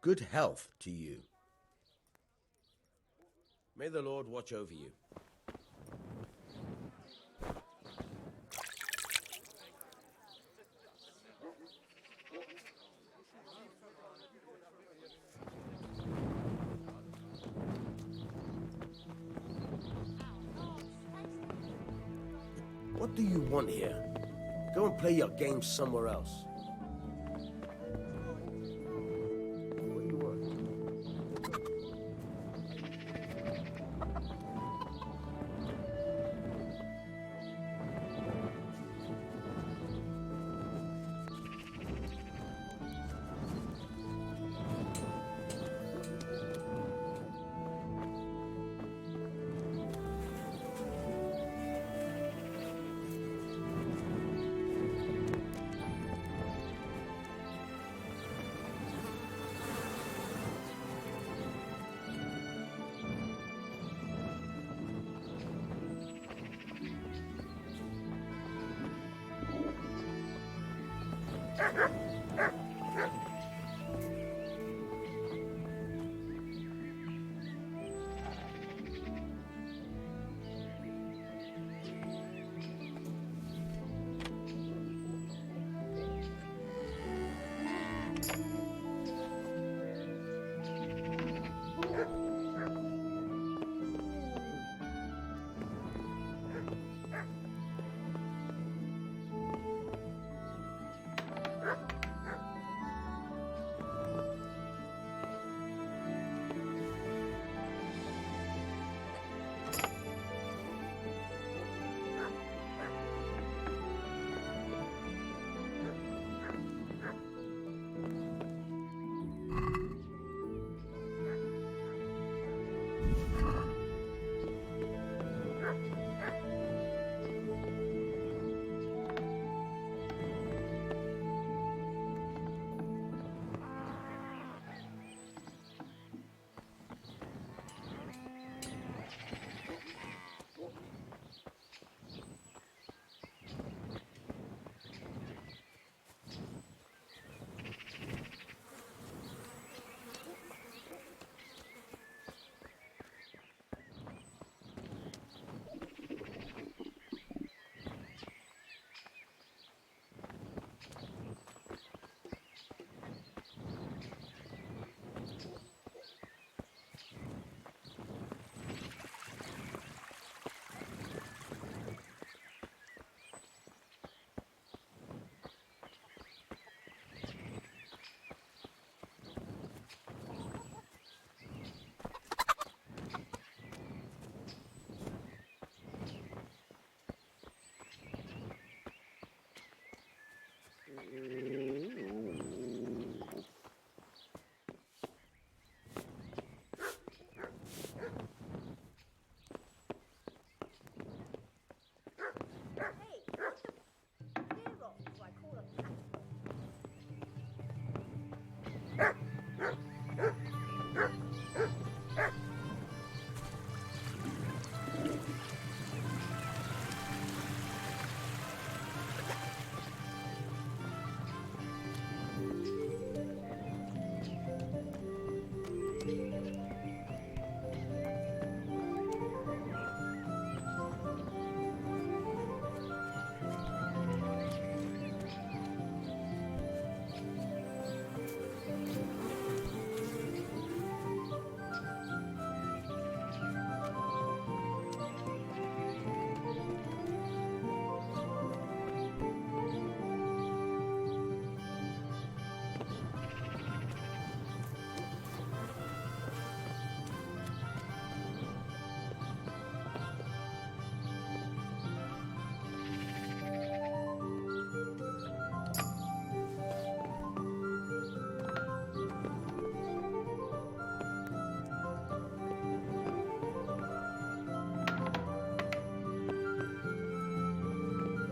[SPEAKER 11] Good health to you. May the Lord watch over you. What do you want here? Go and play your game somewhere else. What do you want?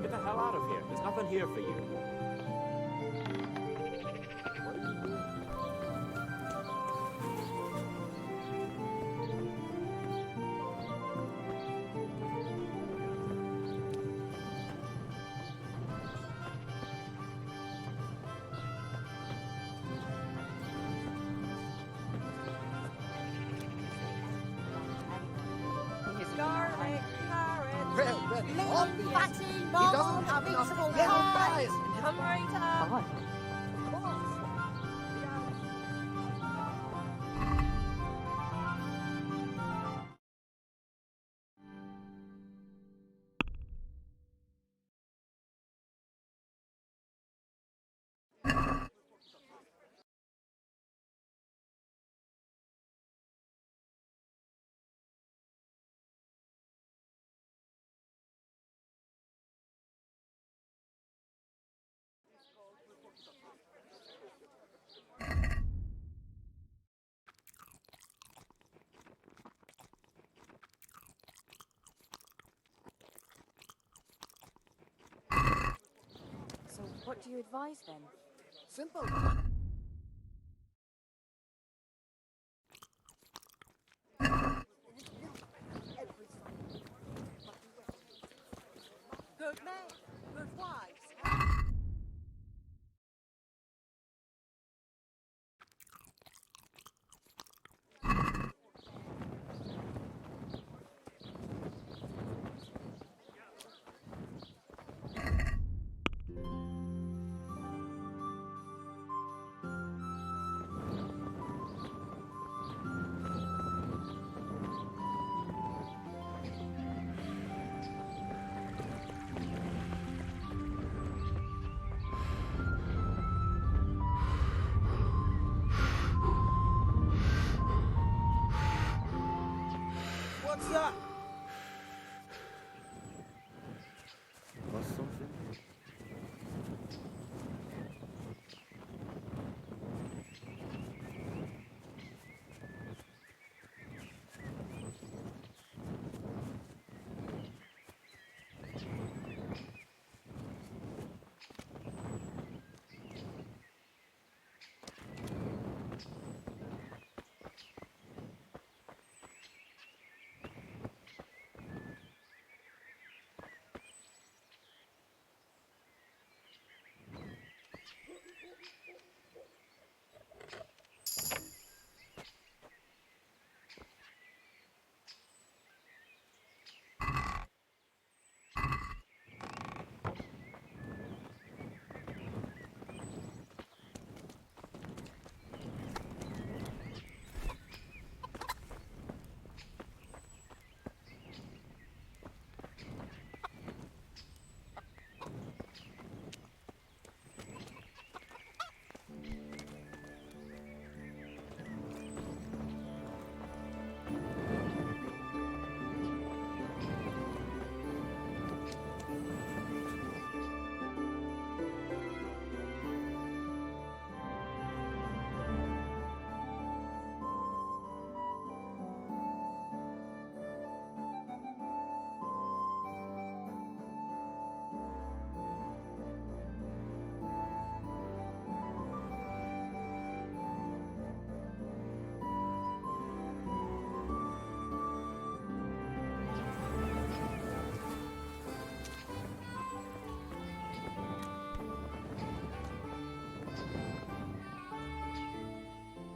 [SPEAKER 12] Get the hell out of here. There's nothing here for you.
[SPEAKER 8] lean, fatty,
[SPEAKER 21] He
[SPEAKER 8] long,
[SPEAKER 21] doesn't have enough
[SPEAKER 8] reasonable
[SPEAKER 21] little
[SPEAKER 8] height.
[SPEAKER 21] thighs.
[SPEAKER 8] Come, Rita.
[SPEAKER 4] So what do you advise then?
[SPEAKER 8] Simple. Good men, good wives.
[SPEAKER 21] What's that?
[SPEAKER 2] Lost something?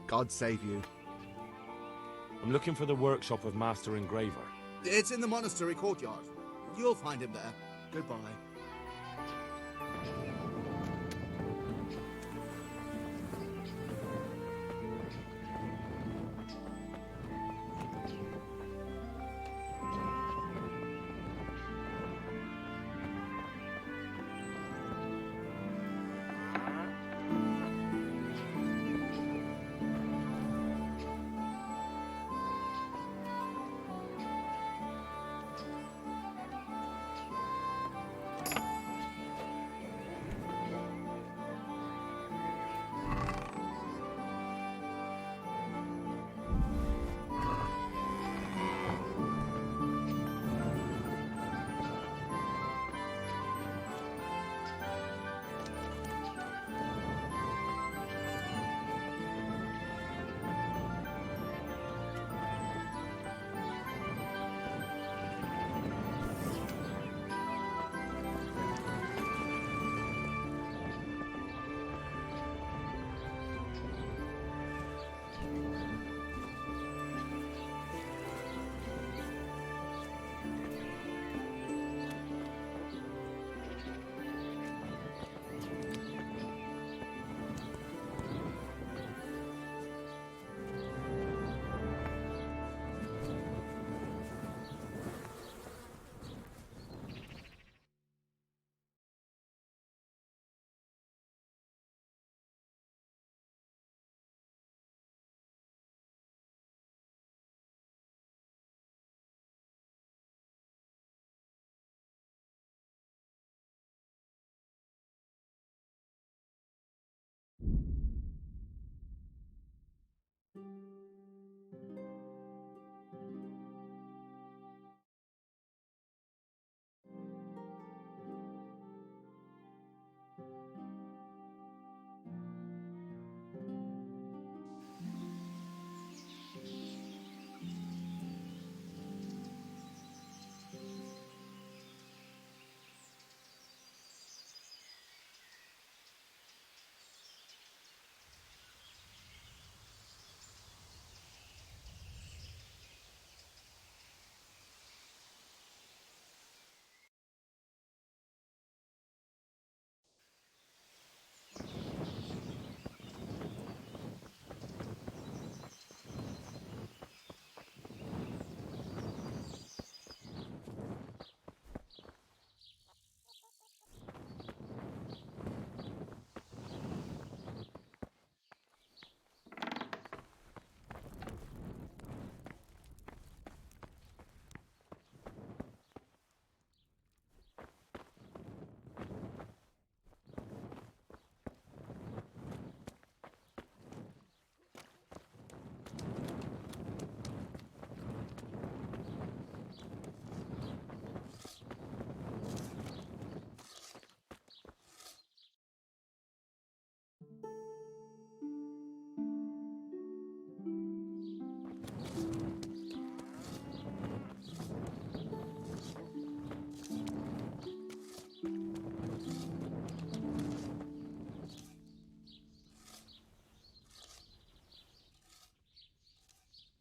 [SPEAKER 21] God save you.
[SPEAKER 16] I'm looking for the workshop of Master Engraver.
[SPEAKER 21] It's in the monastery courtyard. You'll find him there. Goodbye.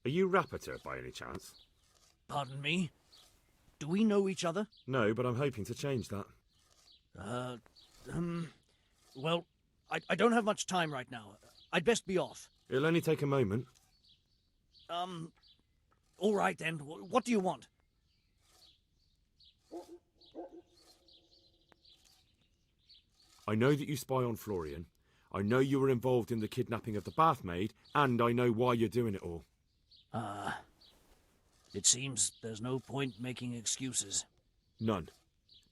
[SPEAKER 16] Are you Rapiter by any chance?
[SPEAKER 13] Pardon me? Do we know each other?
[SPEAKER 16] No, but I'm hoping to change that.
[SPEAKER 13] Well, I don't have much time right now. I'd best be off.
[SPEAKER 16] It'll only take a moment.
[SPEAKER 13] All right then. What do you want?
[SPEAKER 16] I know that you spy on Florian. I know you were involved in the kidnapping of the bathmaid, and I know why you're doing it all.
[SPEAKER 13] It seems there's no point making excuses.
[SPEAKER 16] None.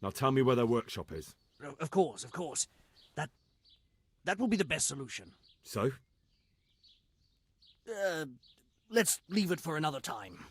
[SPEAKER 16] Now tell me where their workshop is.
[SPEAKER 13] Of course, of course. That will be the best solution.
[SPEAKER 16] So?
[SPEAKER 13] Let's leave it for another time.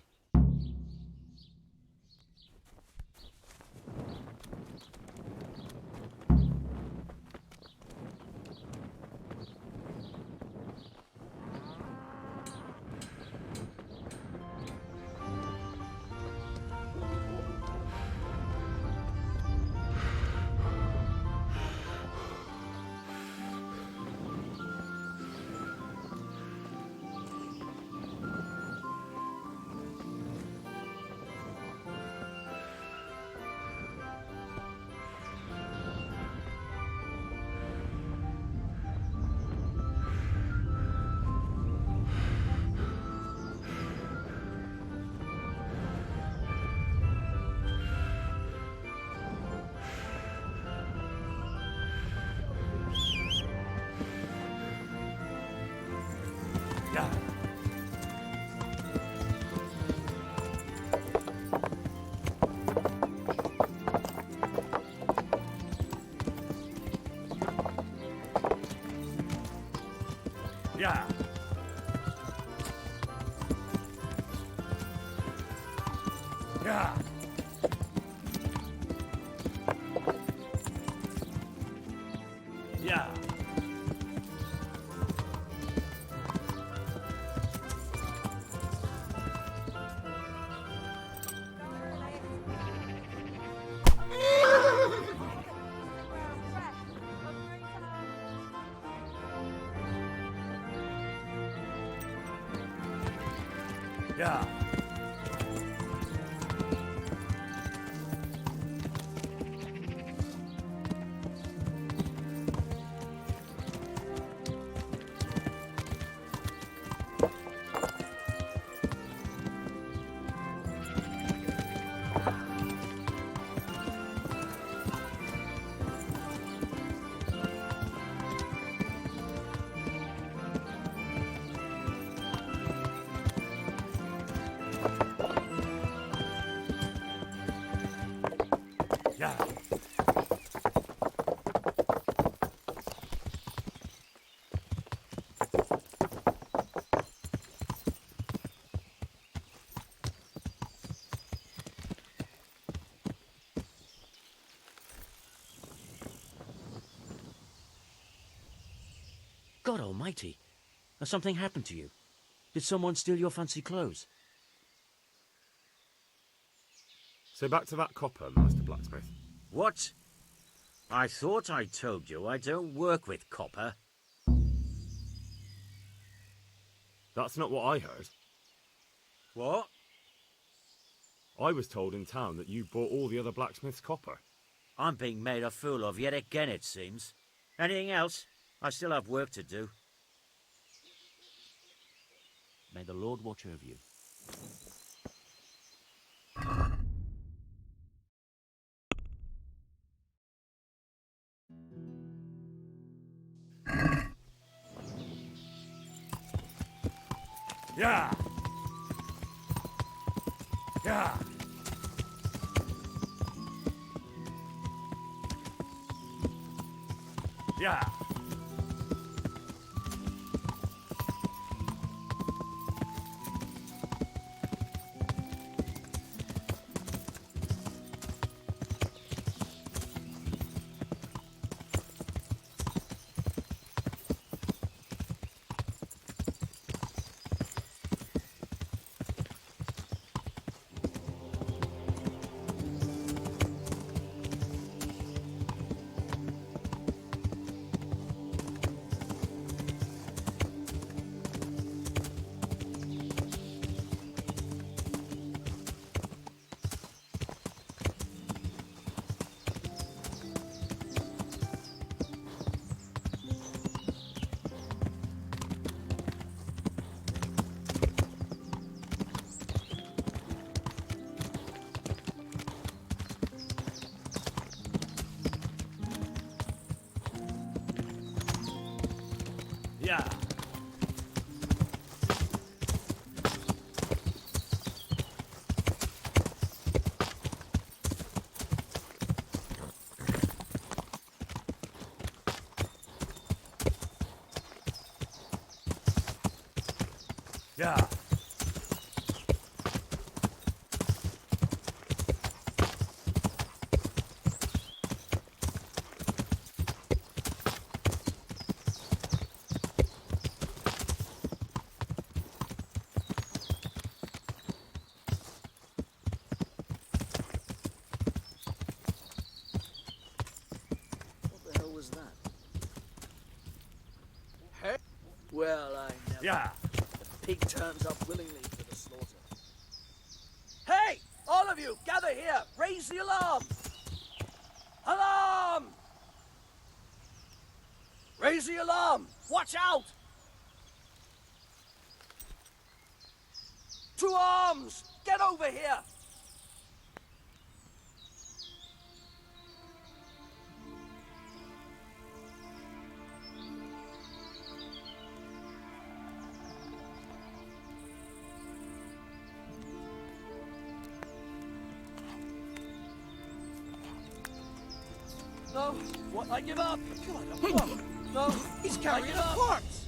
[SPEAKER 16] Yeah. Yeah. Yeah. Yeah.
[SPEAKER 1] God almighty! Has something happened to you? Did someone steal your fancy clothes?
[SPEAKER 16] So back to that copper, Master Blacksmith.
[SPEAKER 1] What? I thought I told you I don't work with copper.
[SPEAKER 16] That's not what I heard.
[SPEAKER 1] What?
[SPEAKER 16] I was told in town that you bought all the other blacksmith's copper.
[SPEAKER 1] I'm being made a fool of yet again, it seems. Anything else? I still have work to do.
[SPEAKER 14] May the Lord watch over you.
[SPEAKER 16] Yeah. Yeah. Yeah.
[SPEAKER 12] Yeah.
[SPEAKER 13] What the hell was that? Hey? Well, I never.
[SPEAKER 12] Yeah.
[SPEAKER 13] The pig turns up willingly for the slaughter. Hey! All of you, gather here! Raise the alarm! Alarm! Raise the alarm! Watch out! To arms! Get over here! No, what? I give up. No, he's carrying a corpse.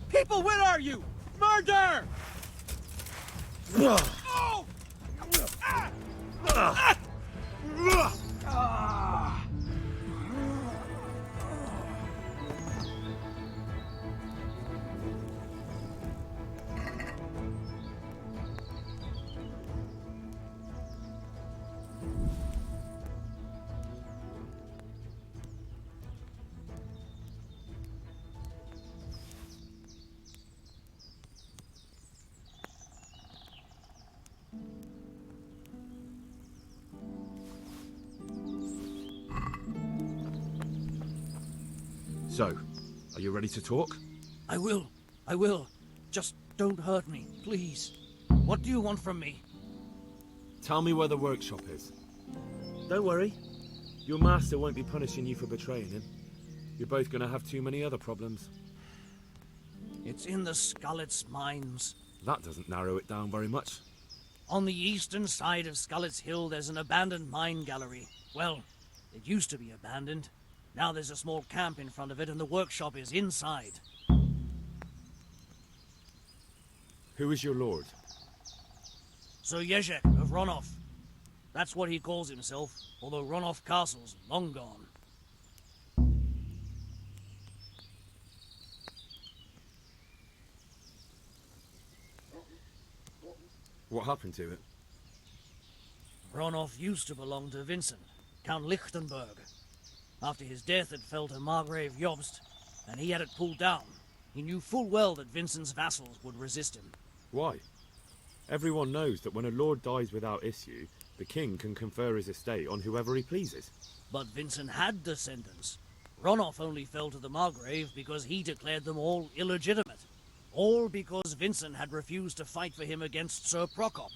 [SPEAKER 12] People, where are you? Murder! Oh!
[SPEAKER 16] So, are you ready to talk?
[SPEAKER 13] I will. Just don't hurt me, please. What do you want from me?
[SPEAKER 16] Tell me where the workshop is.
[SPEAKER 2] Don't worry. Your master won't be punishing you for betraying him. You're both going to have too many other problems.
[SPEAKER 13] It's in the Skullet's mines.
[SPEAKER 16] That doesn't narrow it down very much.
[SPEAKER 13] On the eastern side of Skullet's Hill, there's an abandoned mine gallery. Well, it used to be abandoned. Now there's a small camp in front of it, and the workshop is inside.
[SPEAKER 16] Who is your lord?
[SPEAKER 13] Sir Jezek of Ronov. That's what he calls himself, although Ronov Castle's long gone.
[SPEAKER 16] What happened to it?
[SPEAKER 13] Ronov used to belong to Vincent, Count Lichtenberg. After his death, it fell to Margrave Jobst, and he had it pulled down. He knew full well that Vincent's vassals would resist him.
[SPEAKER 16] Why? Everyone knows that when a lord dies without issue, the king can confer his estate on whoever he pleases.
[SPEAKER 13] But Vincent had descendants. Ronov only fell to the Margrave because he declared them all illegitimate. All because Vincent had refused to fight for him against Sir Prokop.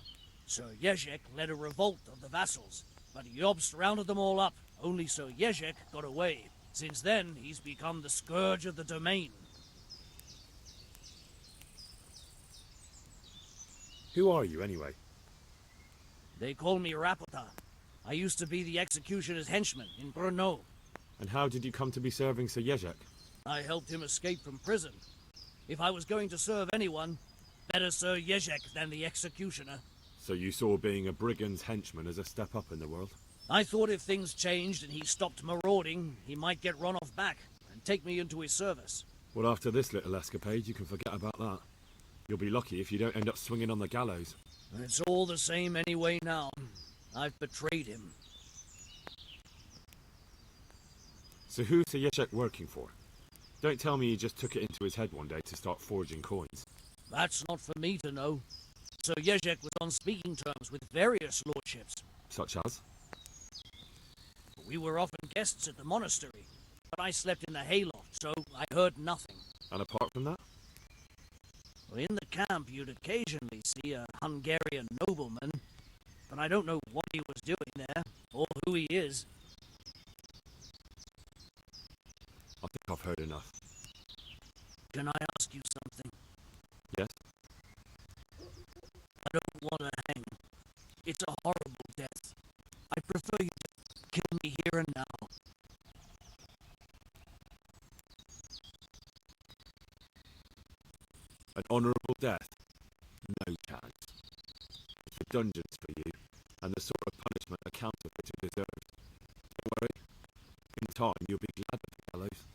[SPEAKER 13] Sir Jezek led a revolt of the vassals, but Jobst rounded them all up. Only Sir Jezek got away. Since then, he's become the scourge of the domain.
[SPEAKER 16] Who are you, anyway?
[SPEAKER 13] They call me Rapota. I used to be the executioner's henchman in Brno.
[SPEAKER 16] And how did you come to be serving Sir Jezek?
[SPEAKER 13] I helped him escape from prison. If I was going to serve anyone, better Sir Jezek than the executioner.
[SPEAKER 16] So you saw being a brigand's henchman as a step up in the world?
[SPEAKER 13] I thought if things changed and he stopped marauding, he might get Ronov back and take me into his service.
[SPEAKER 16] Well, after this little escapade, you can forget about that. You'll be lucky if you don't end up swinging on the gallows.
[SPEAKER 13] It's all the same anyway now. I've betrayed him.
[SPEAKER 16] So who's Sir Jezek working for? Don't tell me he just took it into his head one day to start forging coins.
[SPEAKER 13] That's not for me to know. Sir Jezek was on speaking terms with various lordships.
[SPEAKER 16] Such as?
[SPEAKER 13] We were often guests at the monastery, but I slept in the hayloft, so I heard nothing.
[SPEAKER 16] And apart from that?
[SPEAKER 13] Well, in the camp, you'd occasionally see a Hungarian nobleman, but I don't know what he was doing there, or who he is.
[SPEAKER 16] I think I've heard enough.
[SPEAKER 13] Can I ask you something?
[SPEAKER 16] Yes?
[SPEAKER 13] I don't want to hang. It's a horrible death. I prefer you to kill me here and now.
[SPEAKER 16] An honourable death?
[SPEAKER 17] hands. The dungeon's for you, and the sort of punishment a counterfeiter deserves. Don't worry. In time, you'll be glad of the gallows.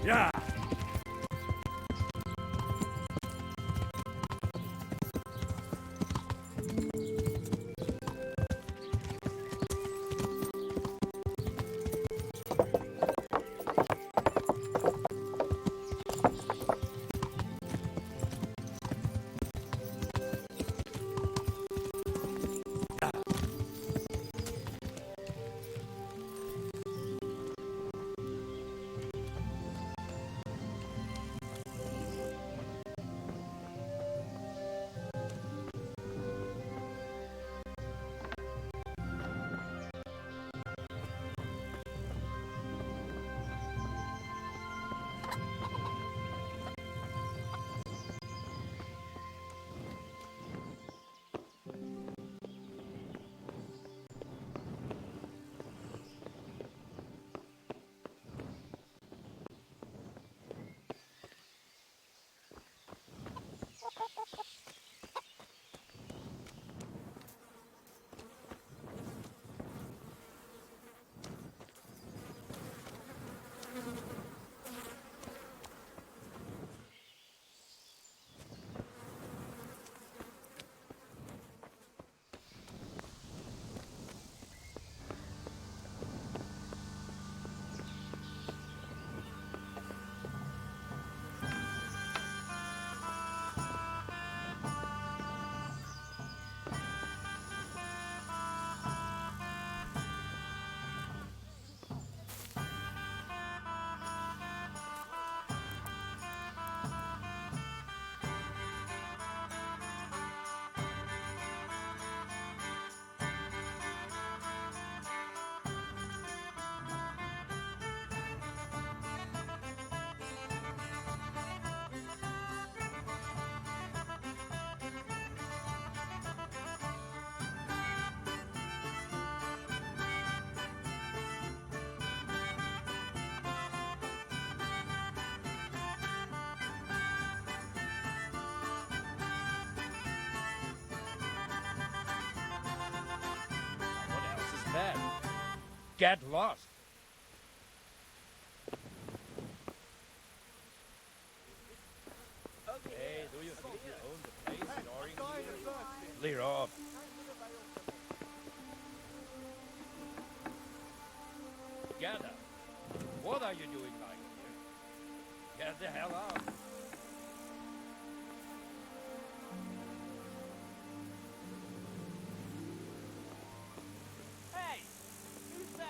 [SPEAKER 2] Yeah!
[SPEAKER 12] said. Get lost. Hey, do you think you own the place snoring here? Clear off. Gather. What are you doing lying here? Get the hell out. Hey! Who's there?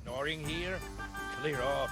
[SPEAKER 12] Snoring here? Clear off.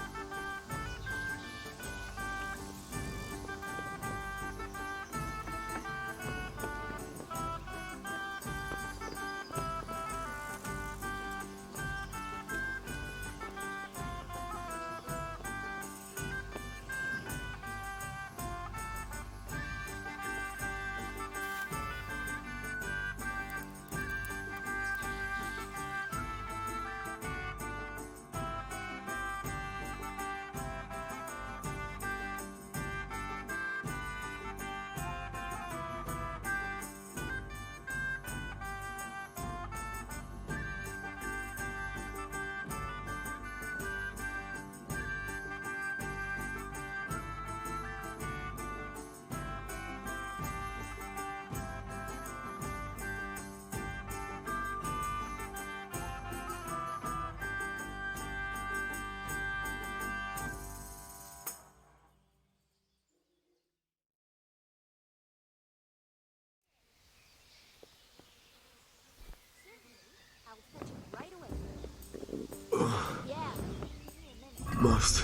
[SPEAKER 16] must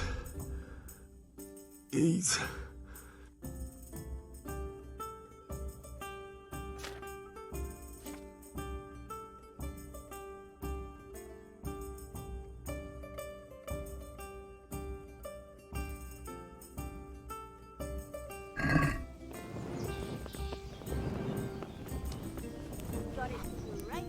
[SPEAKER 16] eat.
[SPEAKER 8] Got it right.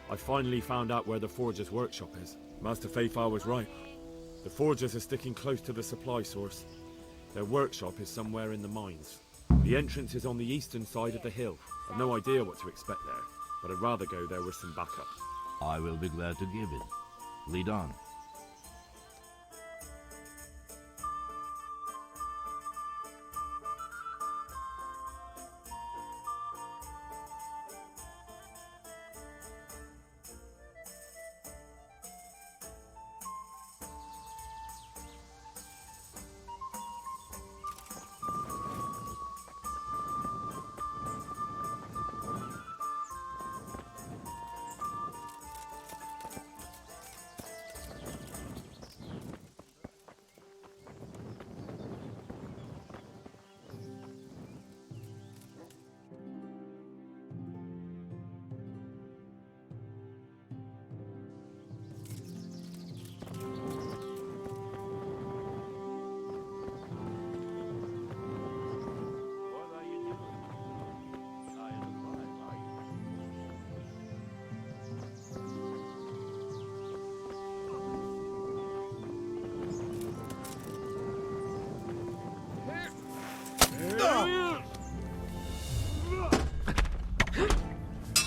[SPEAKER 16] I finally found out where the Forger's workshop is. Master Faithful was right. The Forgers are sticking close to the supply source. Their workshop is somewhere in the mines. The entrance is on the eastern side of the hill. I've no idea what to expect there, but I'd rather go there with some backup.
[SPEAKER 20] I will be glad to give it. Lead on.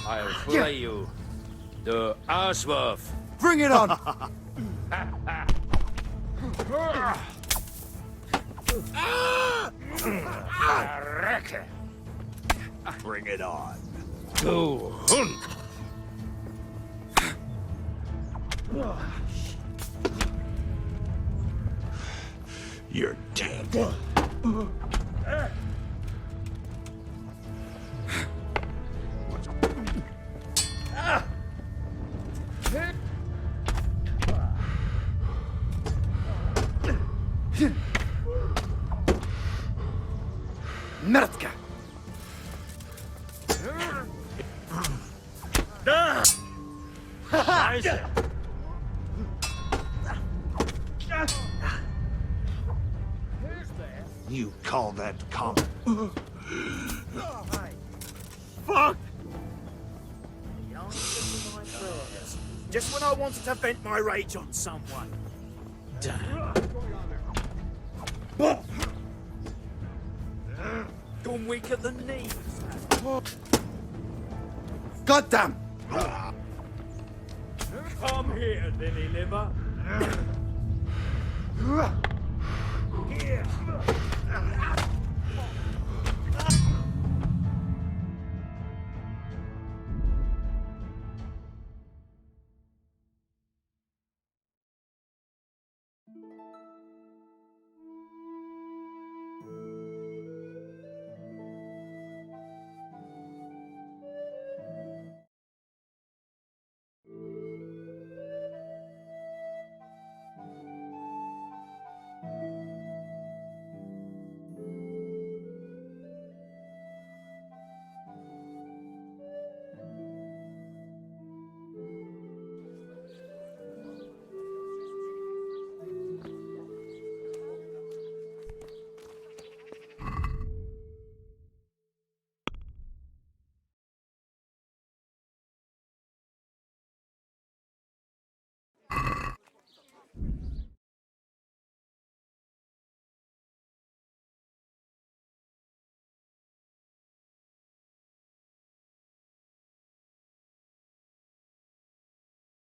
[SPEAKER 11] I'll flay you. The Arsworth.
[SPEAKER 3] Bring it on!
[SPEAKER 11] Bring it on. Go hunt. You're dead.
[SPEAKER 3] Mrtka!
[SPEAKER 11] You call that common?
[SPEAKER 12] Fuck! The answer to my prayers. Just when I wanted to vent my rage on someone. Damn. Gone weak at the knees.
[SPEAKER 3] Goddamn!
[SPEAKER 12] Come here, lily liver. Here.